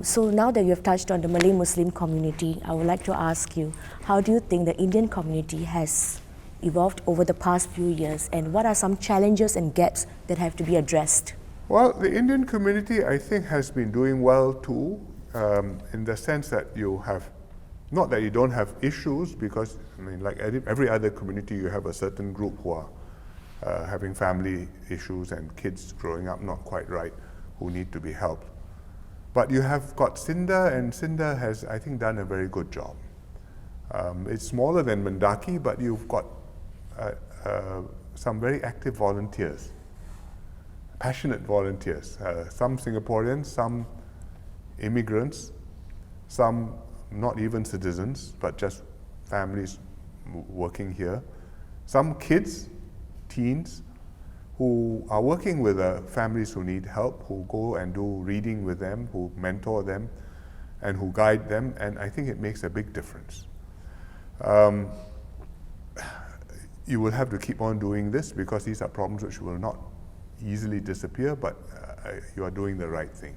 So now that you have touched on the Malay Muslim community, I would like to ask you, how do you think the Indian community has evolved over the past few years, and what are some challenges and gaps that have to be addressed? Well, the Indian community, I think, has been doing well too, in the sense that you have, not that you don't have issues, because, I mean, like every other community, you have a certain group who are having family issues and kids growing up not quite right, who need to be helped. But you have got Sinda, and Sinda has, I think, done a very good job. It's smaller than Mendaki, but you've got some very active volunteers, passionate volunteers, some Singaporeans, some immigrants, some not even citizens, but just families working here, some kids, teens, who are working with families who need help, who go and do reading with them, who mentor them, and who guide them, and I think it makes a big difference. You will have to keep on doing this, because these are problems which will not easily disappear, but you are doing the right thing.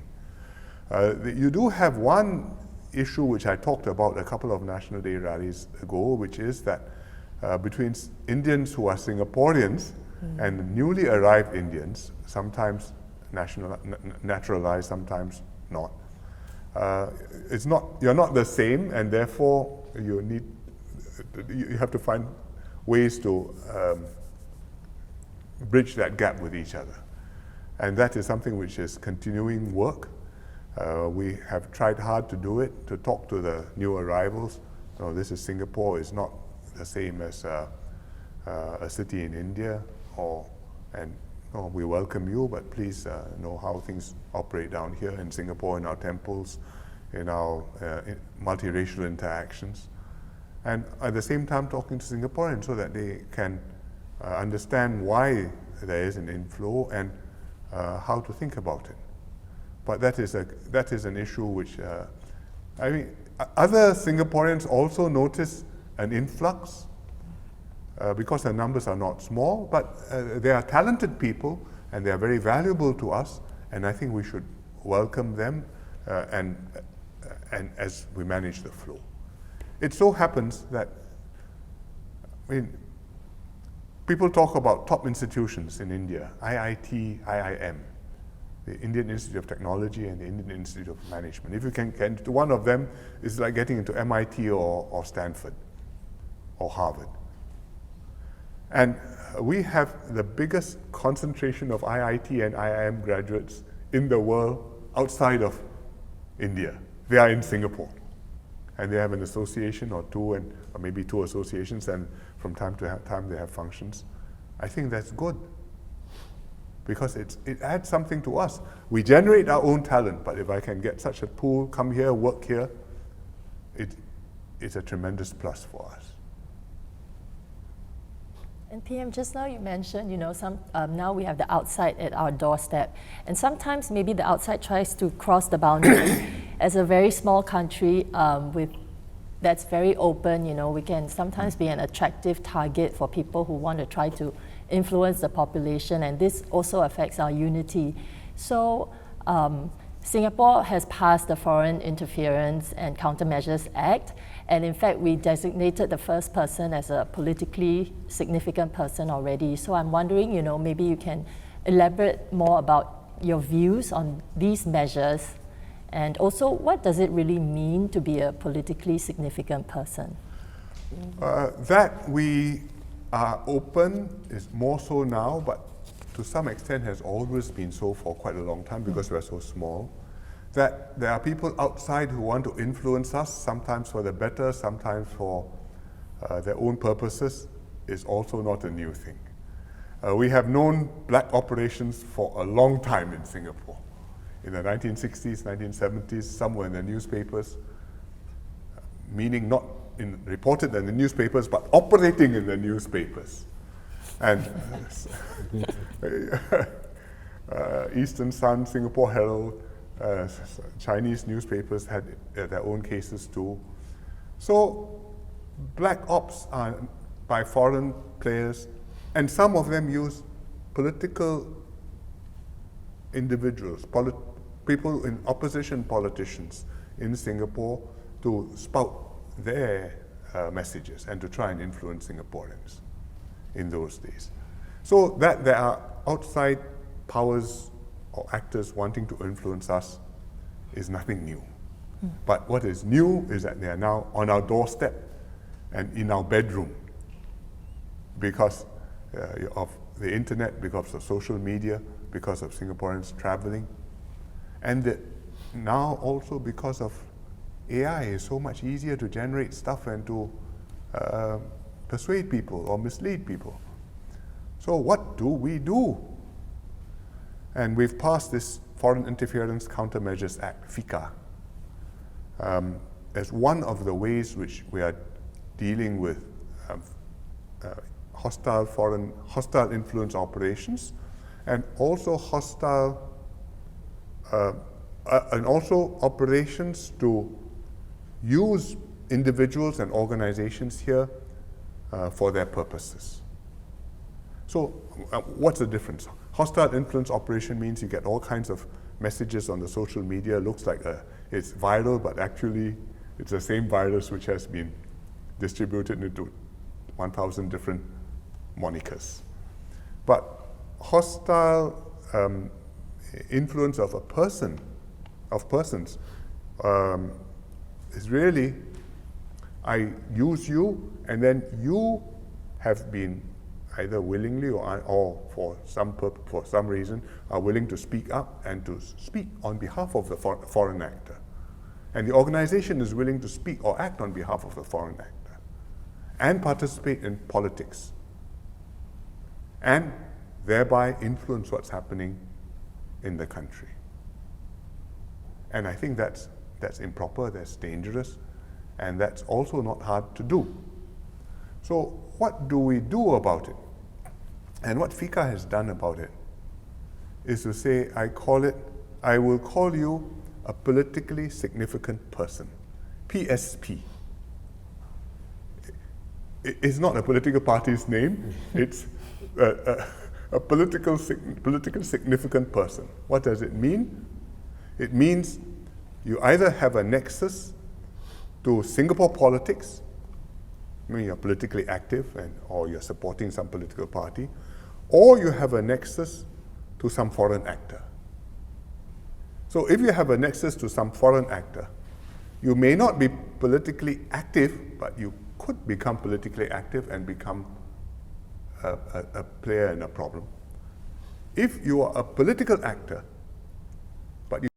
You do have one issue which I talked about a couple of National Day rallies ago, which is that between Indians who are Singaporeans and newly arrived Indians, sometimes naturalized, sometimes not. You're not the same, and therefore you have to find ways to bridge that gap with each other. And that is something which is continuing work. We have tried hard to do it, to talk to the new arrivals. No, this is Singapore, it's not the same as a city in India, we welcome you, but please know how things operate down here in Singapore, in our temples, in our multiracial interactions. And at the same time talking to Singaporeans so that they can understand why there is an inflow and how to think about it. But that is an issue which, I mean, other Singaporeans also notice an influx because the numbers are not small, but they are talented people and they are very valuable to us, and I think we should welcome them and as we manage the flow. It so happens that, I mean, people talk about top institutions in India, IIT, IIM, the Indian Institute of Technology and the Indian Institute of Management. If you can get into one of them, it's like getting into MIT or Stanford. or Harvard. And we have the biggest concentration of IIT and IIM graduates in the world outside of India. They are in Singapore. And they have an association or two, or maybe two associations, and from time to time they have functions. I think that's good, because it adds something to us. We generate our own talent, but if I can get such a pool, come here, work here, it's a tremendous plus for us. And PM, just now you mentioned, now we have the outside at our doorstep. And sometimes maybe the outside tries to cross the boundary. As a very small country that's very open, we can sometimes be an attractive target for people who want to try to influence the population. And this also affects our unity. So Singapore has passed the Foreign Interference and Countermeasures Act. And in fact, we designated the first person as a politically significant person already. So I'm wondering, maybe you can elaborate more about your views on these measures, and also what does it really mean to be a politically significant person? That we are open is more so now, but to some extent has always been so for quite a long time because we're so small. That there are people outside who want to influence us, sometimes for the better, sometimes for their own purposes, is also not a new thing. We have known black operations for a long time in Singapore. In the 1960s, 1970s, some were in the newspapers, meaning not reported in the newspapers, but operating in the newspapers. And Eastern Sun, Singapore Herald, Chinese newspapers had their own cases too. So black ops are by foreign players, and some of them use political individuals, people in opposition politicians in Singapore to spout their messages and to try and influence Singaporeans in those days. So that there are outside powers or actors wanting to influence us is nothing new. But what is new is that they are now on our doorstep and in our bedroom because of the internet, because of social media, because of Singaporeans traveling, and now also because of AI. Is so much easier to generate stuff and to persuade people or mislead people. So what do we do? And we've passed this Foreign Interference Countermeasures Act, FICA, as one of the ways which we are dealing with hostile influence operations, and also operations to use individuals and organizations here for their purposes. So what's the difference? Hostile influence operation means you get all kinds of messages on the social media. Looks like it's viral, but actually it's the same virus which has been distributed into 1,000 different monikers. But hostile influence of persons, is really, I use you, and then you have been either willingly or for some reason are willing to speak up and to speak on behalf of the foreign actor. And the organization is willing to speak or act on behalf of the foreign actor and participate in politics and thereby influence what's happening in the country. And I think that's improper, that's dangerous, and that's also not hard to do. So what do we do about it? And what FICA has done about it is to say, I will call you a politically significant person, PSP. It's not a political party's name, it's a politically significant person. What does it mean? It means you either have a nexus to Singapore politics, I mean you're politically active or you're supporting some political party, or you have a nexus to some foreign actor. So if you have a nexus to some foreign actor, you may not be politically active, but you could become politically active and become a player in a problem. If you are a political actor, but you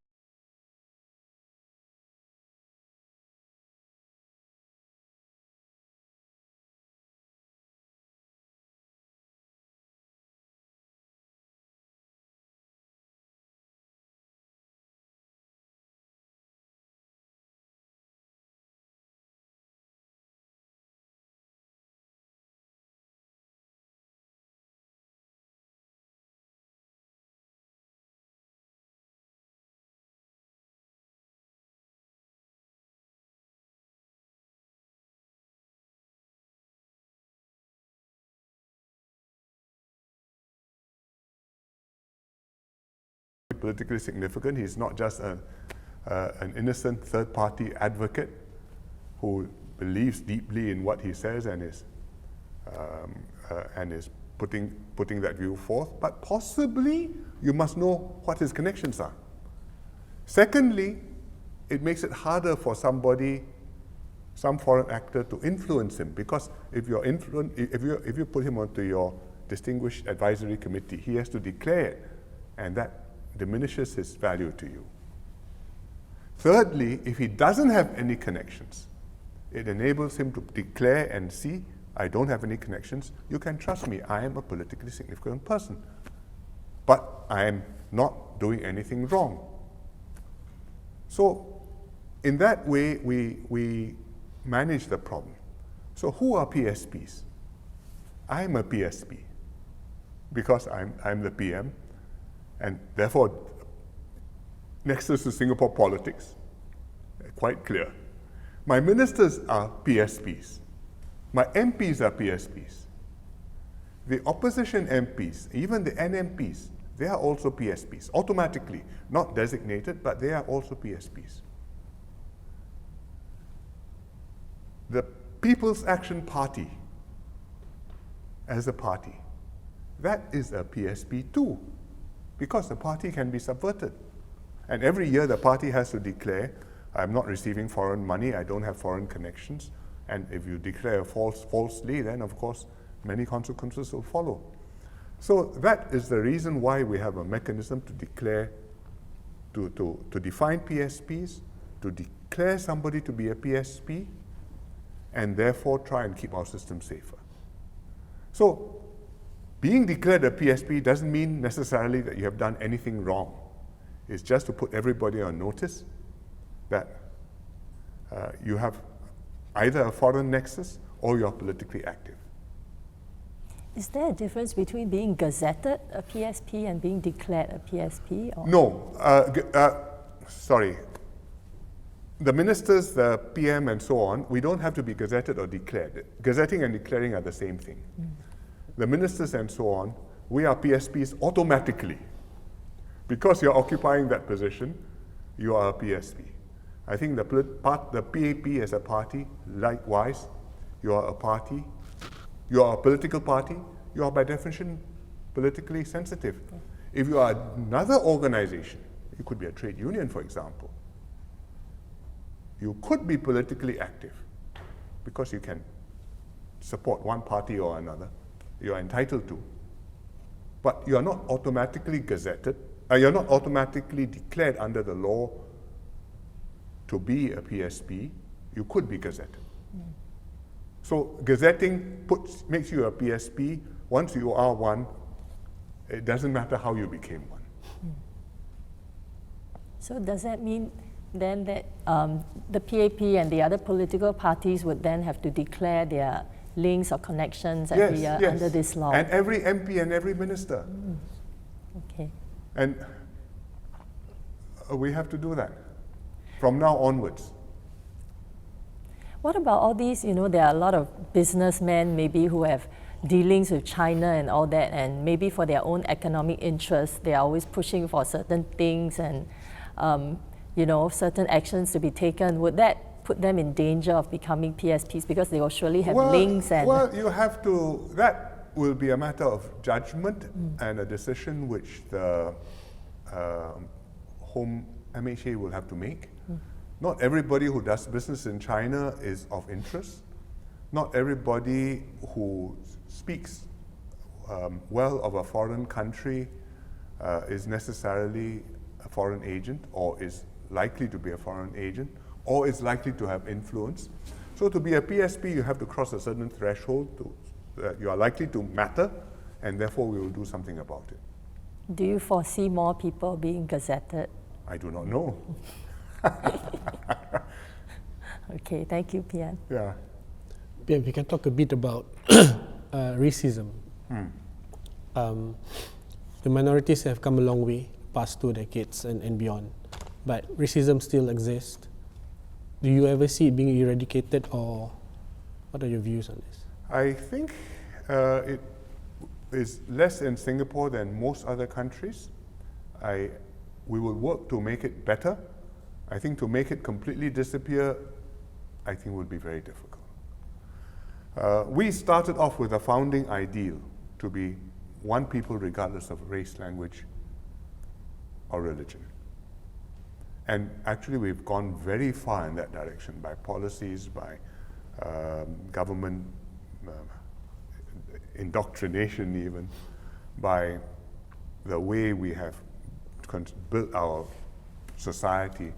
politically significant, he's not just an innocent third-party advocate who believes deeply in what he says and is putting that view forth, but possibly you must know what his connections are. Secondly, it makes it harder for some foreign actor to influence him, because if you put him onto your distinguished advisory committee, he has to declare it, and that diminishes his value to you. Thirdly, if he doesn't have any connections, it enables him to declare and see, I don't have any connections, you can trust me, I am a politically significant person, but I am not doing anything wrong. So in that way, we manage the problem. So who are PSPs? I'm a PSP because I'm the PM, and therefore nexus to Singapore politics, quite clear. My ministers are PSPs. My MPs are PSPs. The opposition MPs, even the NMPs, they are also PSPs, automatically, not designated, but they are also PSPs. The People's Action Party, as a party, that is a PSP too, because the party can be subverted. And every year the party has to declare, I'm not receiving foreign money, I don't have foreign connections, and if you declare falsely, then of course many consequences will follow. So that is the reason why we have a mechanism to declare, to define PSPs, to declare somebody to be a PSP, and therefore try and keep our system safer. So being declared a PSP doesn't mean necessarily that you have done anything wrong. It's just to put everybody on notice that you have either a foreign nexus or you're politically active. Is there a difference between being gazetted a PSP and being declared a PSP? Or? No, sorry. The ministers, the PM and so on, we don't have to be gazetted or declared. Gazetting and declaring are the same thing. The ministers and so on, we are PSPs automatically. Because you're occupying that position, you are a PSP. I think the PAP as a party, likewise, you are a party, you are a political party, you are by definition politically sensitive. If you are another organization, you could be a trade union, for example, you could be politically active because you can support one party or another. You are entitled to. But you are not automatically gazetted, you're not automatically declared under the law to be a PSP. You could be gazetted. So gazetting makes you a PSP. Once you are one, it doesn't matter how you became one. So does that mean then that the PAP and the other political parties would then have to declare their links or connections every year under this law? And every MP and every minister. Okay. And we have to do that from now onwards. What about all these, there are a lot of businessmen maybe who have dealings with China and all that, and maybe for their own economic interests, they are always pushing for certain things and, certain actions to be taken. Would that put them in danger of becoming PSPs because they will surely have links and... Well, you have to, that will be a matter of judgment and a decision which the Home MHA will have to make. Not everybody who does business in China is of interest, not everybody who speaks well of a foreign country is necessarily a foreign agent, or is likely to be a foreign agent, or is likely to have influence. So to be a PSP, you have to cross a certain threshold you are likely to matter, and therefore we will do something about it. Do you foresee more people being gazetted? I do not know. Okay, thank you, Pian. Yeah. Pian, we can talk a bit about racism. The minorities have come a long way past 2 decades and beyond, but racism still exists. Do you ever see it being eradicated, or what are your views on this? I think it is less in Singapore than most other countries. We will work to make it better. I think to make it completely disappear, I think would be very difficult. We started off with a founding ideal to be one people regardless of race, language, or religion. And actually we've gone very far in that direction by policies, by government indoctrination even, by the way we have built our society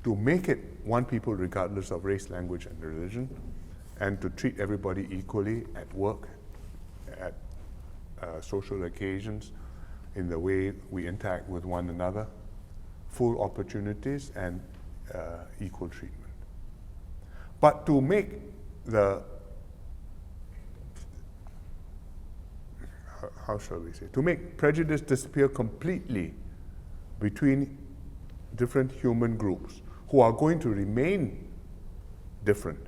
to make it one people regardless of race, language, and religion, and to treat everybody equally at work, at social occasions, in the way we interact with one another, full opportunities and equal treatment. But to make how shall we say, to make prejudice disappear completely between different human groups who are going to remain different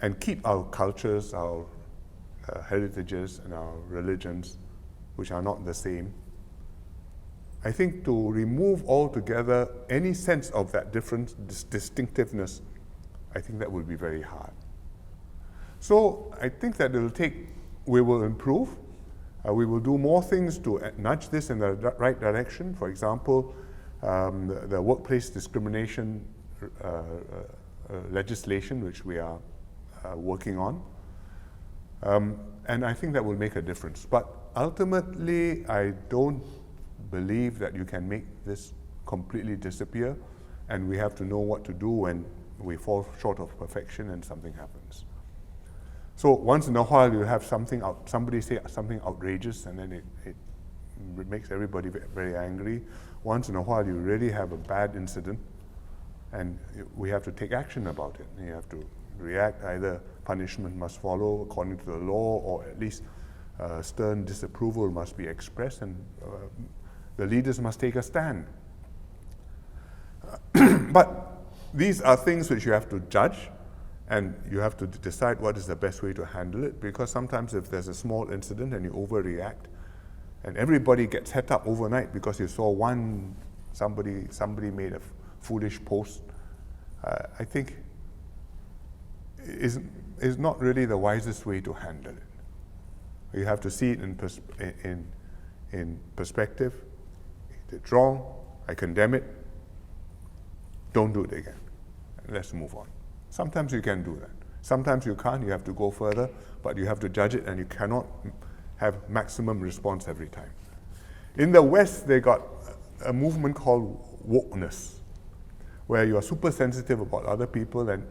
and keep our cultures, our heritages, and our religions, which are not the same. I think to remove altogether any sense of that difference, distinctiveness, I think that will be very hard. So I think that we will improve. We will do more things to nudge this in the right direction. For example, the workplace discrimination legislation, which we are working on. And I think that will make a difference. But ultimately, I don't believe that you can make this completely disappear, and we have to know what to do when we fall short of perfection and something happens. So once in a while you have somebody say something outrageous, and then it makes everybody very angry. Once in a while you really have a bad incident, and we have to take action about it. You have to react. Either punishment must follow according to the law, or at least stern disapproval must be expressed, and the leaders must take a stand. But these are things which you have to judge, and you have to decide what is the best way to handle it, because sometimes if there's a small incident and you overreact, and everybody gets het up overnight because you saw somebody made a foolish post, I think is not really the wisest way to handle it. You have to see it in perspective. It's wrong, I condemn it, don't do it again. Let's move on. Sometimes you can do that. Sometimes you can't, you have to go further, but you have to judge it, and you cannot have maximum response every time. In the West, they got a movement called wokeness, where you are super sensitive about other people, and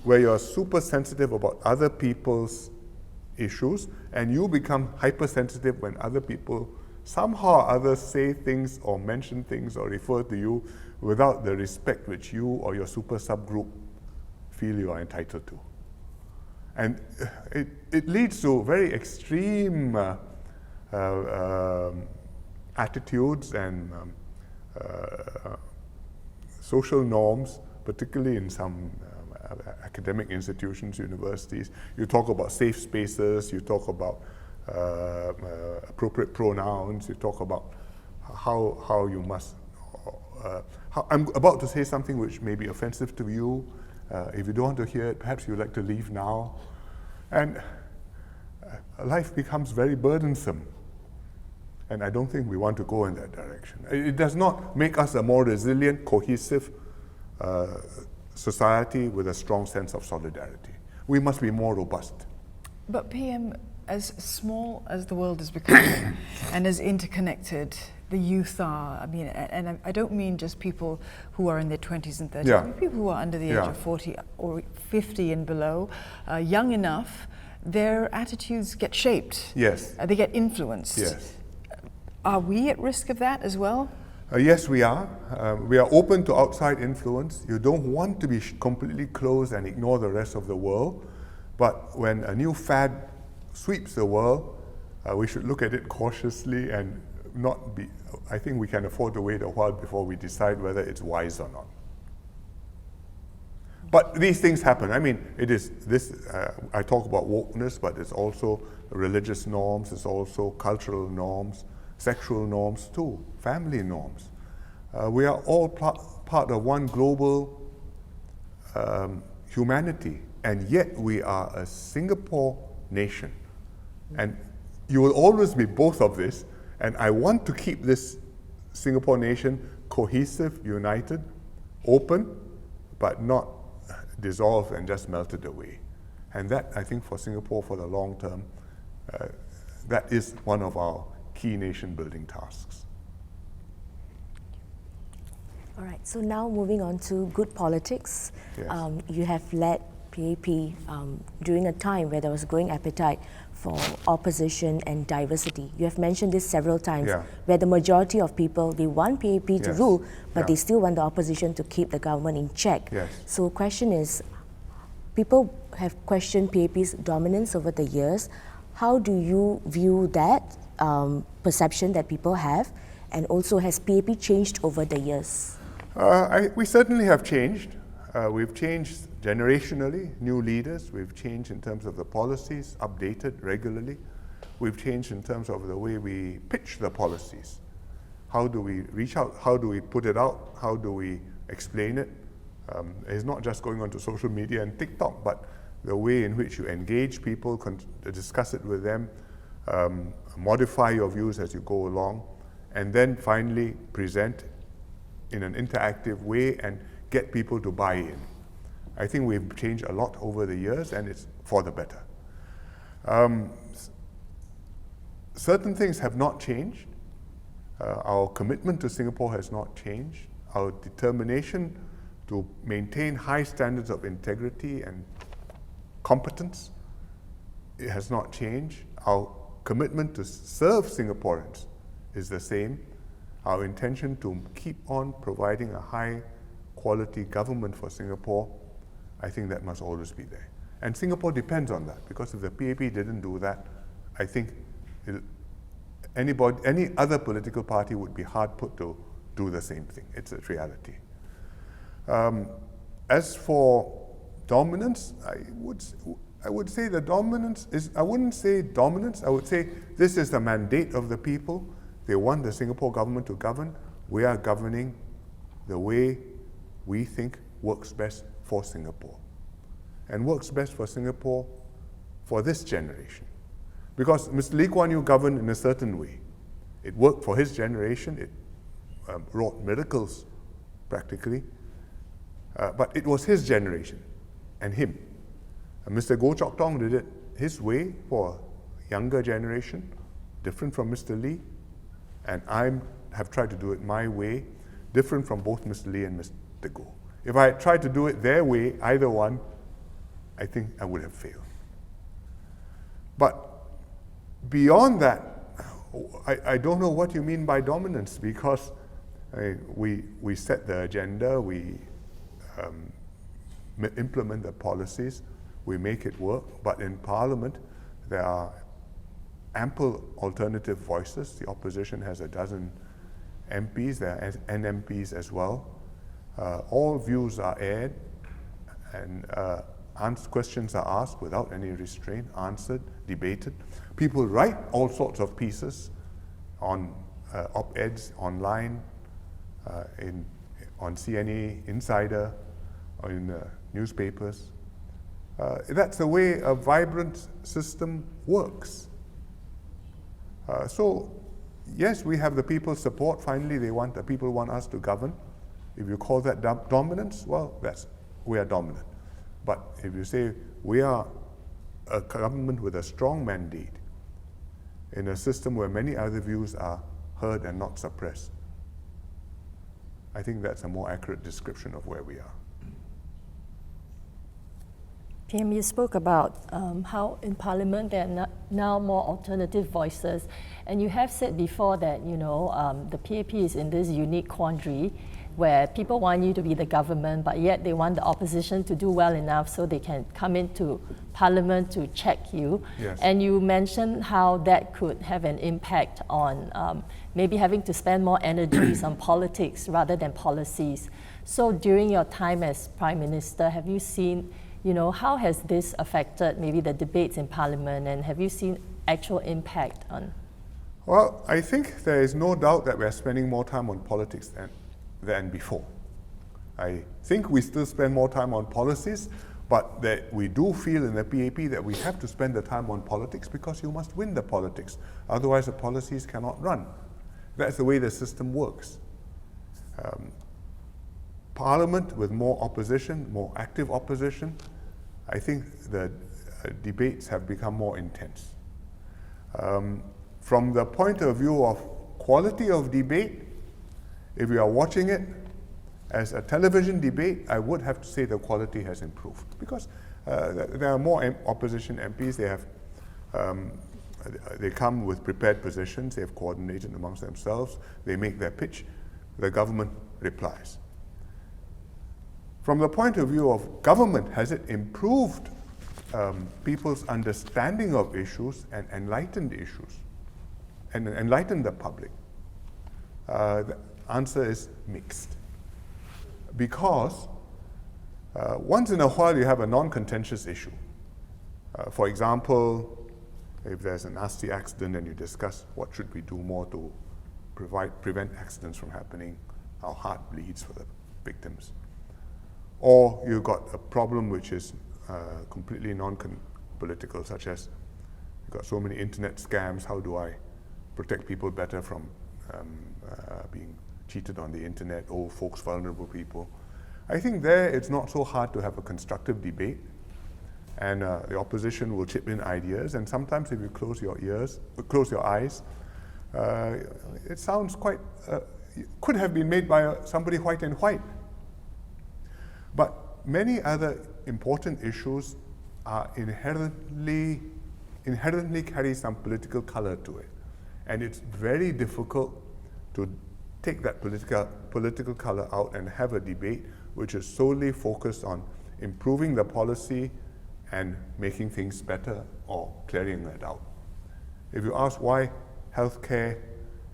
where you are super sensitive about other people's issues, and you become hypersensitive when other people somehow or others say things or mention things or refer to you without the respect which you or your super subgroup feel you are entitled to. And it leads to very extreme attitudes and social norms, particularly in some academic institutions, universities. You talk about safe spaces, you talk about appropriate pronouns, you talk about how you must, I'm about to say something which may be offensive to you. If you don't want to hear it, perhaps you'd like to leave now. And life becomes very burdensome. And I don't think we want to go in that direction. It does not make us a more resilient, cohesive society with a strong sense of solidarity. We must be more robust. But PM, as small as the world is becoming and as interconnected the youth are, I mean, and I don't mean just people who are in their 20s and 30s, Yeah. I mean people who are under the age Yeah. of 40 or 50 and below, young enough, their attitudes get shaped. Yes. They get influenced. Yes. Are we at risk of that as well? Yes, we are. We are open to outside influence. You don't want to be completely closed and ignore the rest of the world. But when a new fad sweeps the world, we should look at it cautiously and not be. I think we can afford to wait a while before we decide whether it's wise or not. But these things happen. I mean, it is this. I talk about wokeness, but it's also religious norms. It's also cultural norms, sexual norms too, family norms. We are all part of one global humanity, and yet we are a Singapore nation. And you will always be both of this, and I want to keep this Singapore nation cohesive, united, open, but not dissolved and just melted away. And that, I think, for Singapore for the long term, that is one of our key nation building tasks. All right, so now moving on to good politics. Yes. You have led PAP during a time where there was growing appetite for opposition and diversity. You have mentioned this several times, Yeah. where the majority of people, they want PAP to Yes. rule, but Yeah. they still want the opposition to keep the government in check. Yes. So question is, people have questioned PAP's dominance over the years. How do you view that perception that people have? And also, has PAP changed over the years? We certainly have changed. We've changed generationally, new leaders. We've changed in terms of the policies, updated regularly. We've changed in terms of the way we pitch the policies. How do we reach out? How do we put it out? How do we explain it? It's not just going onto social media and TikTok, but the way in which you engage people, discuss it with them, modify your views as you go along, and then finally present in an interactive way and get people to buy in. I think we've changed a lot over the years, and it's for the better. Certain things have not changed. Our commitment to Singapore has not changed. Our determination to maintain high standards of integrity and competence, it has not changed. Our commitment to serve Singaporeans is the same. Our intention to keep on providing a high quality government for Singapore, I think that must always be there. And Singapore depends on that, because if the PAP didn't do that, I think any other political party would be hard put to do the same thing. It's a reality. As for dominance, I would say the dominance is, I wouldn't say dominance, I would say this is the mandate of the people. They want the Singapore government to govern. We are governing the way we think works best for Singapore. And works best for Singapore for this generation. Because Mr. Lee Kuan Yew governed in a certain way. It worked for his generation. It wrought miracles, practically. But it was his generation and him. And Mr. Goh Chok Tong did it his way for a younger generation, different from Mr. Lee. And I have tried to do it my way, different from both Mr. Lee and Mr. Goh. If I had tried to do it their way, either one, I think I would have failed. But beyond that, I don't know what you mean by dominance, because we set the agenda, we implement the policies, we make it work, but in Parliament there are ample alternative voices. The opposition has a dozen MPs, there are NMPs as well. All views are aired, and questions are asked without any restraint, answered, debated. People write all sorts of pieces on op-eds online, on CNA Insider, or in newspapers. That's the way a vibrant system works. So, yes, we have the people's support. Finally, the people want us to govern. If you call that dominance, well, that's we are dominant. But if you say we are a government with a strong mandate in a system where many other views are heard and not suppressed, I think that's a more accurate description of where we are. PM, you spoke about how in Parliament there are now more alternative voices, and you have said before that the PAP is in this unique quandary where people want you to be the government, but yet they want the opposition to do well enough so they can come into Parliament to check you. Yes. And you mentioned how that could have an impact on maybe having to spend more energies on politics rather than policies. So during your time as Prime Minister, have you seen, how has this affected maybe the debates in Parliament, and have you seen actual impact on? Well, I think there is no doubt that we are spending more time on politics than before. I think we still spend more time on policies, but that we do feel in the PAP that we have to spend the time on politics because you must win the politics. Otherwise, the policies cannot run. That's the way the system works. Parliament with more opposition, more active opposition, I think the debates have become more intense. From the point of view of quality of debate, if you are watching it as a television debate, I would have to say the quality has improved because there are more opposition MPs. They come with prepared positions. They have coordinated amongst themselves. They make their pitch. The government replies. From the point of view of government, has it improved people's understanding of issues and enlightened issues and enlightened the public? The answer is mixed. Because once in a while you have a non-contentious issue. For example, if there's a nasty accident and you discuss what should we do more to prevent accidents from happening, our heart bleeds for the victims. Or you've got a problem which is completely non-political, such as you've got so many internet scams, how do I protect people better from being cheated on the internet, old folks, vulnerable people. I think there it's not so hard to have a constructive debate, and the opposition will chip in ideas, and sometimes if you close your eyes, it sounds quite, could have been made by somebody white and white. But many other important issues are inherently carry some political color to it, and it's very difficult to take that political color out and have a debate which is solely focused on improving the policy and making things better or clearing that out. If you ask why healthcare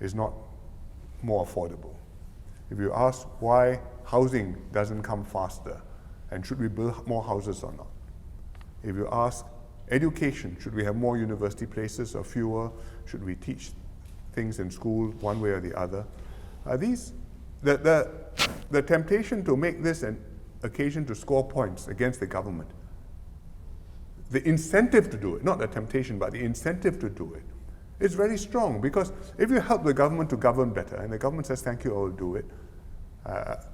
is not more affordable, if you ask why housing doesn't come faster and should we build more houses or not, if you ask education, should we have more university places or fewer, should we teach things in school one way or the other, the temptation to make this an occasion to score points against the government, the incentive to do it, not the temptation, but the incentive to do it, is very strong. Because if you help the government to govern better, and the government says, thank you, I will do it,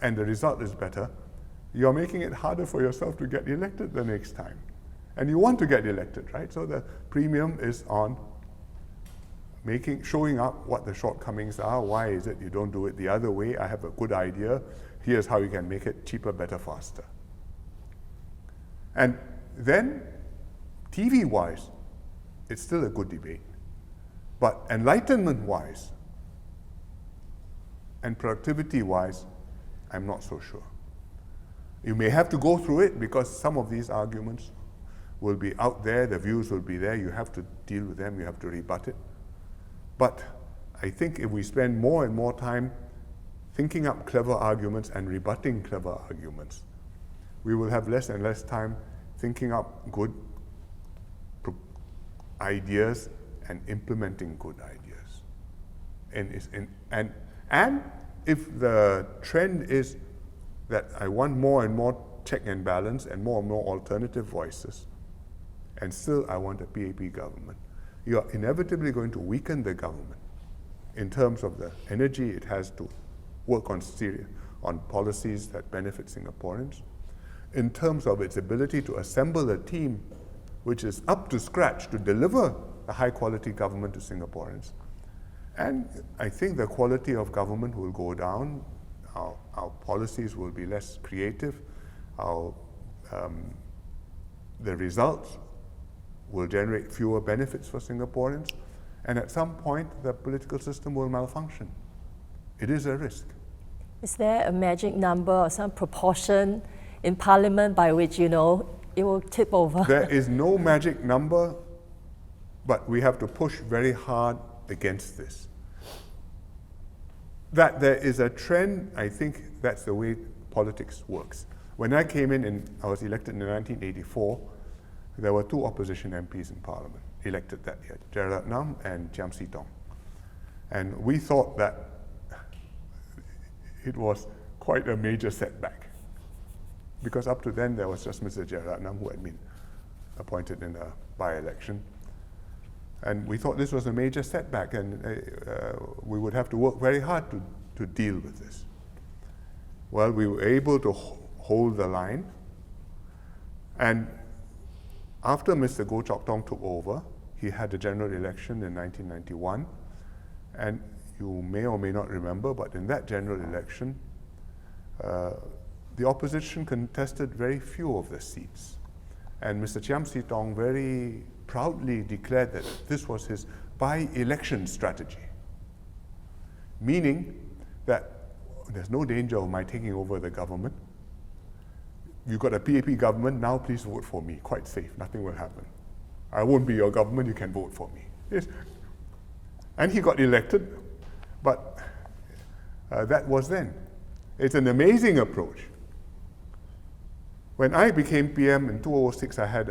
and the result is better, you're making it harder for yourself to get elected the next time. And you want to get elected, right? So the premium is on showing up what the shortcomings are. Why is it you don't do it the other way? I have a good idea. Here's how you can make it cheaper, better, faster. And then, TV-wise, it's still a good debate. But enlightenment-wise and productivity-wise, I'm not so sure. You may have to go through it because some of these arguments will be out there, the views will be there, you have to deal with them, you have to rebut it. But I think if we spend more and more time thinking up clever arguments and rebutting clever arguments, we will have less and less time thinking up good ideas and implementing good ideas. And if the trend is that I want more and more check and balance and more alternative voices, and still I want a PAP government, you are inevitably going to weaken the government in terms of the energy it has to work on policies that benefit Singaporeans. in terms of its ability to assemble a team which is up to scratch to deliver a high-quality government to Singaporeans. And I think the quality of government will go down, our policies will be less creative, the results will generate fewer benefits for Singaporeans, and at some point the political system will malfunction. It is a risk. Is there a magic number or some proportion in Parliament by which, it will tip over? There is no magic number, but we have to push very hard against this. That there is a trend, I think that's the way politics works. When I came in, I was elected in 1984, there were two opposition MPs in Parliament elected that year, Jeratnam and Chiam See Tong. And we thought that it was quite a major setback, because up to then there was just Mr. Jeratnam who had been appointed in a by-election. And we thought this was a major setback, and we would have to work very hard to deal with this. Well, we were able to hold the line, and after Mr. Goh Chok Tong took over, he had a general election in 1991, and you may or may not remember, but in that general election, the opposition contested very few of the seats. And Mr. Chiam See Tong very proudly declared that this was his by-election strategy, meaning that there's no danger of my taking over the government. You've got a PAP government, now please vote for me. Quite safe, nothing will happen. I won't be your government, you can vote for me. Yes. And he got elected, but that was then. It's an amazing approach. When I became PM in 2006, I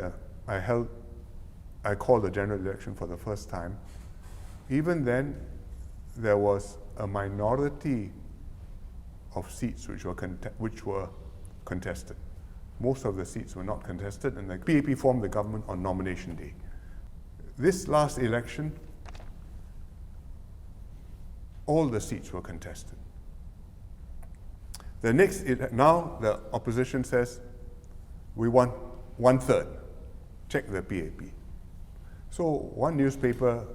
called a general election for the first time. Even then, there was a minority of seats which were contested. Most of the seats were not contested, and the PAP formed the government on nomination day. This last election, all the seats were contested. Now the opposition says, we want 1/3. Check the PAP. So one newspaper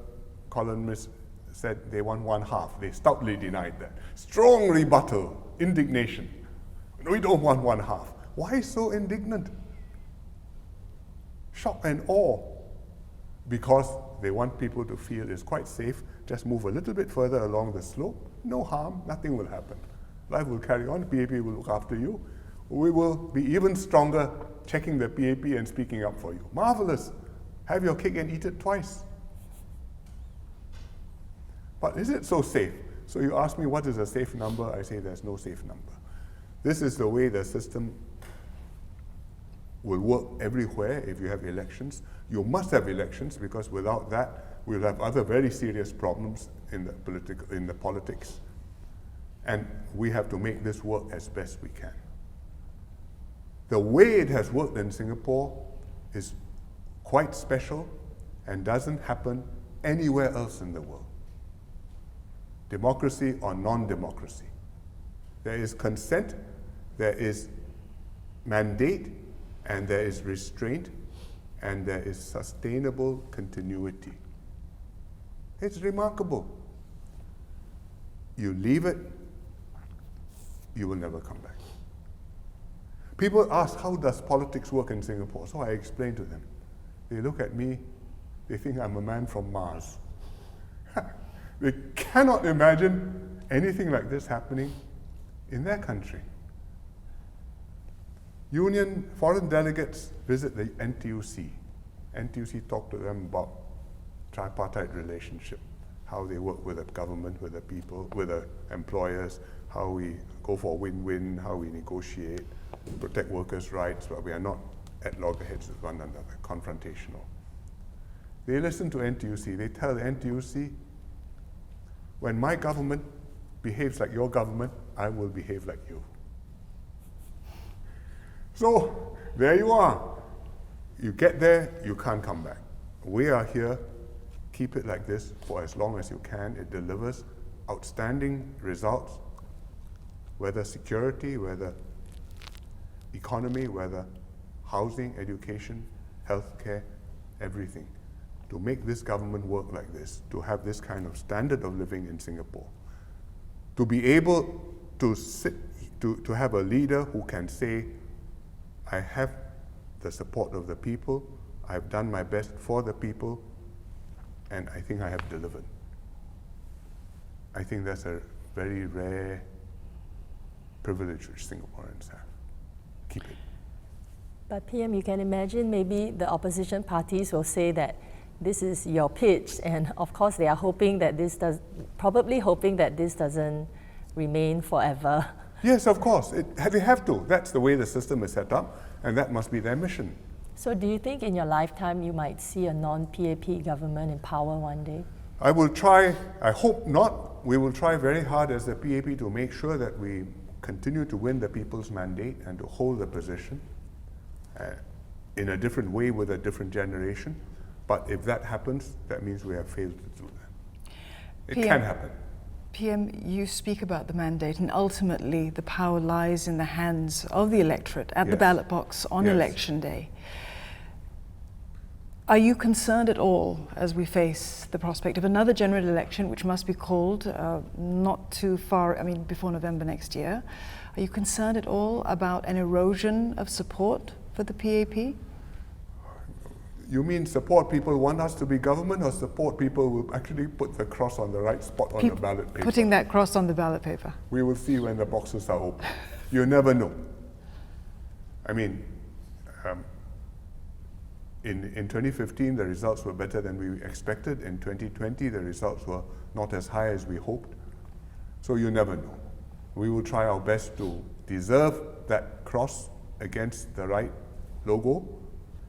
columnist said they want 1/2. They stoutly denied that. Strong rebuttal, indignation. We don't want 1/2. Why so indignant? Shock and awe. Because they want people to feel it's quite safe, just move a little bit further along the slope, no harm, nothing will happen. Life will carry on, PAP will look after you. We will be even stronger checking the PAP and speaking up for you. Marvelous. Have your cake and eat it twice. But is it so safe? So you ask me what is a safe number, I say there's no safe number. This is the way the system will work everywhere if you have elections. You must have elections, because without that, we'll have other very serious problems in the politics. And we have to make this work as best we can. The way it has worked in Singapore is quite special and doesn't happen anywhere else in the world. Democracy or non-democracy. There is consent, there is mandate, and there is restraint, and there is sustainable continuity. It's remarkable. You leave it, you will never come back. People ask, how does politics work in Singapore? So I explain to them. They look at me, they think I'm a man from Mars. They cannot imagine anything like this happening in their country. Foreign delegates visit the NTUC. NTUC talk to them about tripartite relationship, how they work with the government, with the people, with the employers, how we go for win-win, how we negotiate, protect workers' rights, but we are not at loggerheads with one another, confrontational. They listen to NTUC. They tell the NTUC, when my government behaves like your government, I will behave like you. So there you are. You get there, you can't come back. We are here. Keep it like this for as long as you can. It delivers outstanding results, whether security, whether economy, whether housing, education, healthcare, everything, to make this government work like this, to have this kind of standard of living in Singapore, to be able to to have a leader who can say, I have the support of the people, I've done my best for the people, and I think I have delivered. I think that's a very rare privilege which Singaporeans have. Keep it. But PM, you can imagine maybe the opposition parties will say that this is your pitch, and of course they are hoping that probably hoping that this doesn't remain forever. Yes, of course. They have to. That's the way the system is set up, and that must be their mission. So do you think in your lifetime you might see a non-PAP government in power one day? I will try, I hope not. We will try very hard as the PAP to make sure that we continue to win the people's mandate and to hold the position in a different way with a different generation. But if that happens, that means we have failed to do that. It can happen. PM, you speak about the mandate, and ultimately the power lies in the hands of the electorate at the ballot box on election day. Are you concerned at all as we face the prospect of another general election, which must be called not too far, before November next year? Are you concerned at all about an erosion of support for the PAP? You mean support people want us to be government, or support people will actually put the cross on the right spot on the ballot paper? Putting that cross on the ballot paper. We will see when the boxes are open. You never know. In 2015, the results were better than we expected. In 2020, the results were not as high as we hoped. So you never know. We will try our best to deserve that cross against the right logo,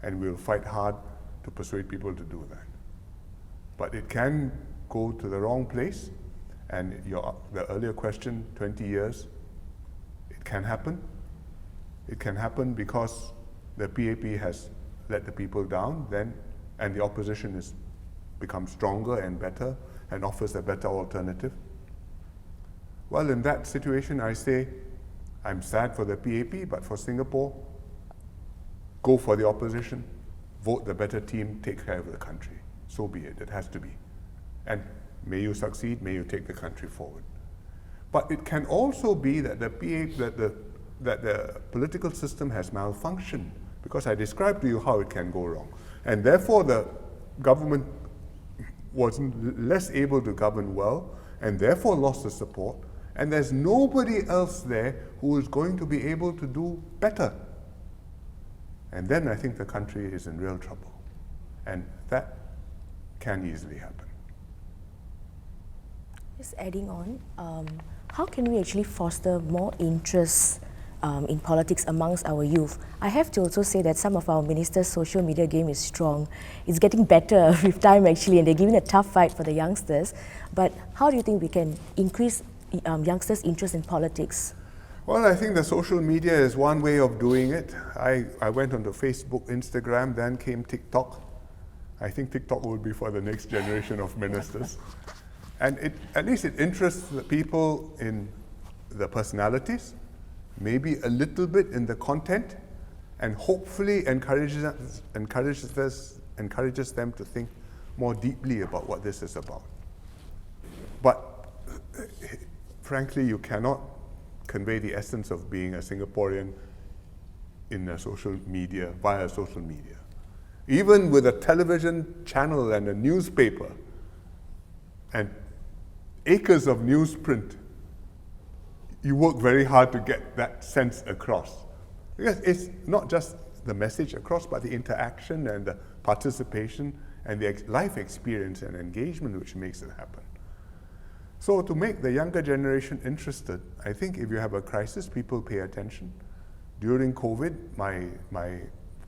and we'll fight hard to persuade people to do that. But it can go to the wrong place, and the earlier question, 20 years, it can happen. It can happen because the PAP has let the people down then, and the opposition has become stronger and better and offers a better alternative. Well, in that situation, I say, I'm sad for the PAP, but for Singapore, go for the opposition, vote the better team, take care of the country. So be it, it has to be. And may you succeed, may you take the country forward. But it can also be that the political system has malfunctioned, because I described to you how it can go wrong. And therefore the government was less able to govern well, and therefore lost the support, and there's nobody else there who is going to be able to do better. And then I think the country is in real trouble. And that can easily happen. Just adding on, how can we actually foster more interest in politics amongst our youth? I have to also say that some of our ministers' social media game is strong. It's getting better with time actually, and they're giving a tough fight for the youngsters. But how do you think we can increase youngsters' interest in politics? Well, I think the social media is one way of doing it. I went onto Facebook, Instagram, then came TikTok. I think TikTok will be for the next generation of ministers. And at least it interests the people in the personalities, maybe a little bit in the content, and hopefully encourages them to think more deeply about what this is about. But frankly, you cannot convey the essence of being a Singaporean in a social media, via social media. Even with a television channel and a newspaper and acres of newsprint, you work very hard to get that sense across. Because it's not just the message across, but the interaction and the participation and the life experience and engagement which makes it happen. So to make the younger generation interested, I think if you have a crisis, people pay attention. During COVID, my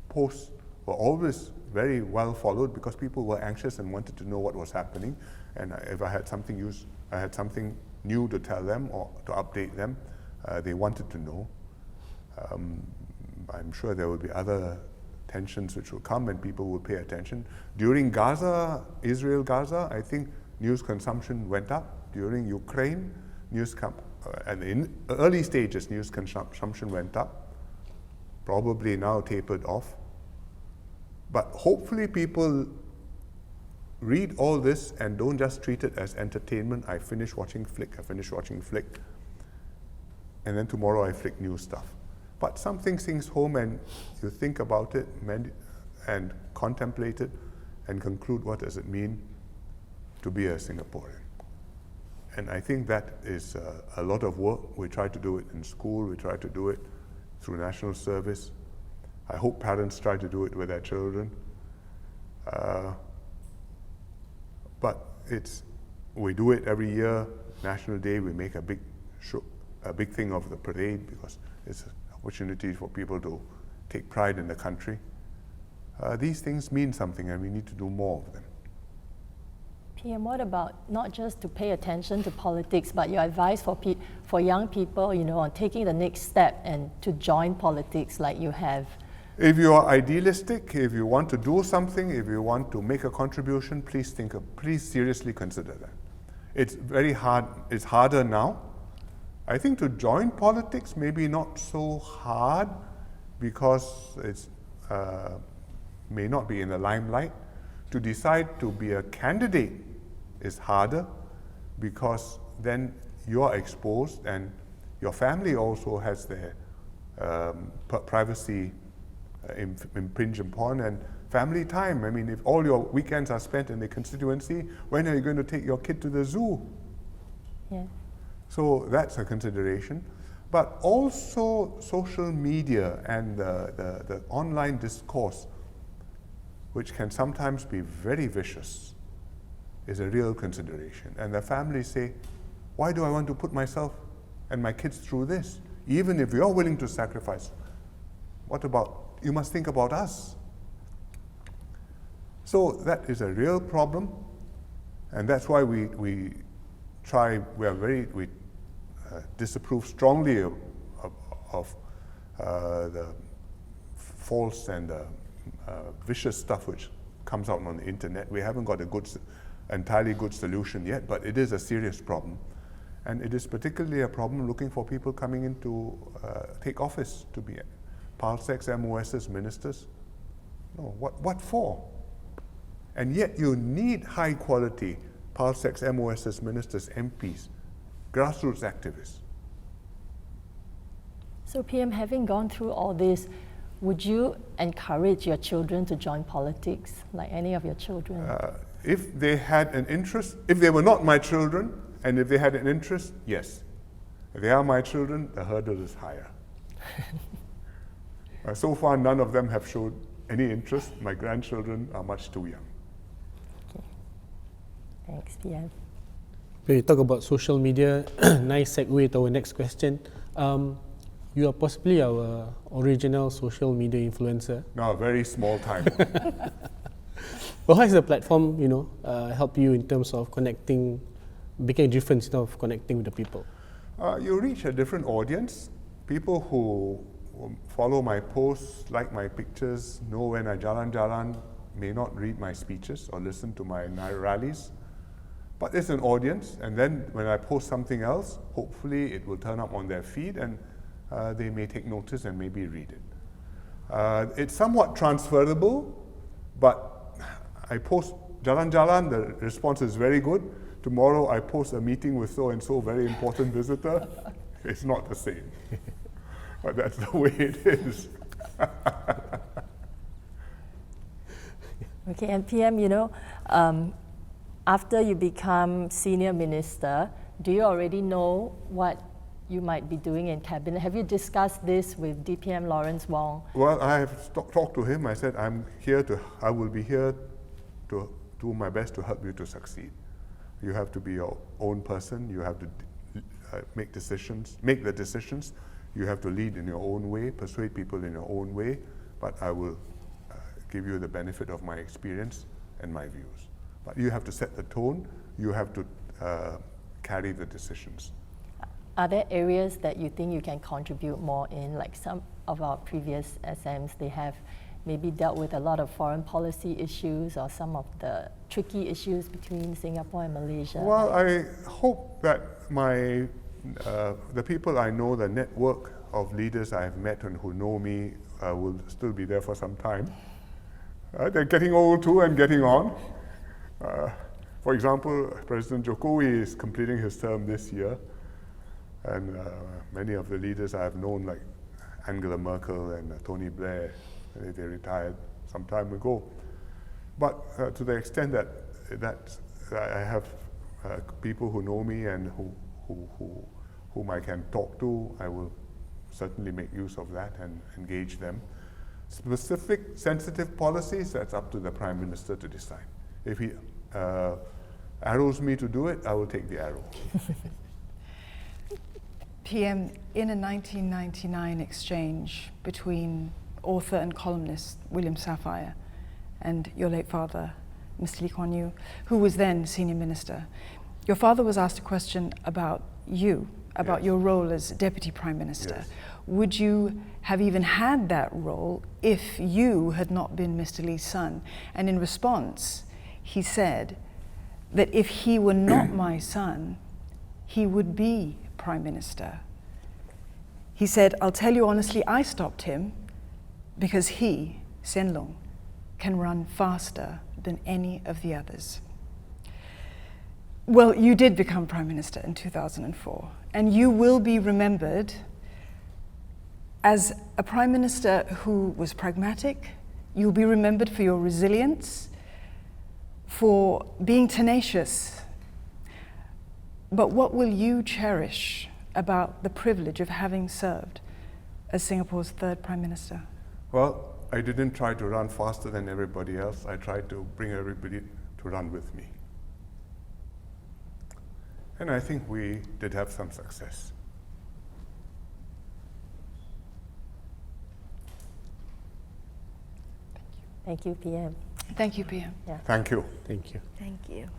posts were always very well followed because people were anxious and wanted to know what was happening. And if I had something new to tell them or to update them, they wanted to know. I'm sure there will be other tensions which will come and people will pay attention. During Israel-Gaza, I think news consumption went up. During Ukraine, and in early stages, news consumption went up. probably now tapered off. But hopefully people read all this and don't just treat it as entertainment. I finish watching flick, and then tomorrow I flick new stuff. But something sinks home and you think about it and contemplate it and conclude what does it mean to be a Singaporean. And I think that is a lot of work. We try to do it in school, we try to do it through national service. I hope parents try to do it with their children. But we do it every year. National Day, we make a big thing of the parade because it's an opportunity for people to take pride in the country. These things mean something and we need to do more of them. PM, what about not just to pay attention to politics, but your advice for young people, on taking the next step and to join politics like you have? If you are idealistic, if you want to do something, if you want to make a contribution, please seriously consider that. It's very hard, it's harder now. I think to join politics maybe not so hard because it's may not be in the limelight. To decide to be a candidate is harder because then you're exposed and your family also has their privacy impinged upon, and family time. I mean, if all your weekends are spent in the constituency, when are you going to take your kid to the zoo? Yeah. So that's a consideration. But also social media and the online discourse, which can sometimes be very vicious, is a real consideration. And the families say, why do I want to put myself and my kids through this? Even if you're willing to sacrifice, you must think about us. So that is a real problem, and that's why we disapprove strongly of the false and vicious stuff which comes out on the internet. We haven't got entirely good solution yet, but it is a serious problem. And it is particularly a problem looking for people coming in to take office, to be Palsecs, MOSs, ministers. No, what for? And yet you need high quality Palsecs, MOSs, ministers, MPs, grassroots activists. So PM, having gone through all this, would you encourage your children to join politics, like any of your children? If they had an interest, if they were not my children, and if they had an interest, yes. If they are my children, the hurdle is higher. So far, none of them have showed any interest. My grandchildren are much too young. Okay. Thanks, PM. When you talk about social media, nice segue to our next question. You are possibly our original social media influencer. No, a very small time. But how has the platform, help you in terms of making a difference of connecting with the people? You reach a different audience. People who follow my posts, like my pictures, know when I jalan-jalan, may not read my speeches or listen to my rallies. But it's an audience, and then when I post something else, hopefully it will turn up on their feed and they may take notice and maybe read it. It's somewhat transferable, but I post jalan-jalan, the response is very good. Tomorrow I post a meeting with so-and-so, very important visitor. It's not the same. But that's the way it is. Okay, and PM, after you become senior minister, do you already know what you might be doing in cabinet? Have you discussed this with DPM Lawrence Wong? Well, I have talked to him. I said, I will be here to do my best to help you to succeed. You have to be your own person. You have to make the decisions. You have to lead in your own way, persuade people in your own way, but I will give you the benefit of my experience and my views. But you have to set the tone, you have to carry the decisions. Are there areas that you think you can contribute more in, like some of our previous SMs, they have maybe dealt with a lot of foreign policy issues or some of the tricky issues between Singapore and Malaysia? Well, I hope that my the people I know, the network of leaders I've met and who know me will still be there for some time. They're getting old too and getting on. For example, President Jokowi is completing his term this year, and many of the leaders I've known, like Angela Merkel and Tony Blair, they retired some time ago. But to the extent that I have people who know me and whom I can talk to, I will certainly make use of that and engage them. Specific sensitive policies, that's up to the Prime Minister to decide. If he arrows me to do it, I will take the arrow. PM, in a 1999 exchange between author and columnist William Safire and your late father, Mr. Lee Kuan Yew, who was then senior minister, your father was asked a question about you, about Yes. your role as deputy prime minister. Yes. Would you have even had that role if you had not been Mr. Lee's son? And in response, he said that if he were not my son, he would be prime minister. He said, I'll tell you honestly, I stopped him because he, Hsien Loong, can run faster than any of the others. Well, you did become prime minister in 2004, and you will be remembered as a prime minister who was pragmatic. You'll be remembered for your resilience, for being tenacious. But what will you cherish about the privilege of having served as Singapore's third prime minister? Well, I didn't try to run faster than everybody else. I tried to bring everybody to run with me. And I think we did have some success. Thank you, PM. Thank you, PM. Thank you. Thank you. Thank you.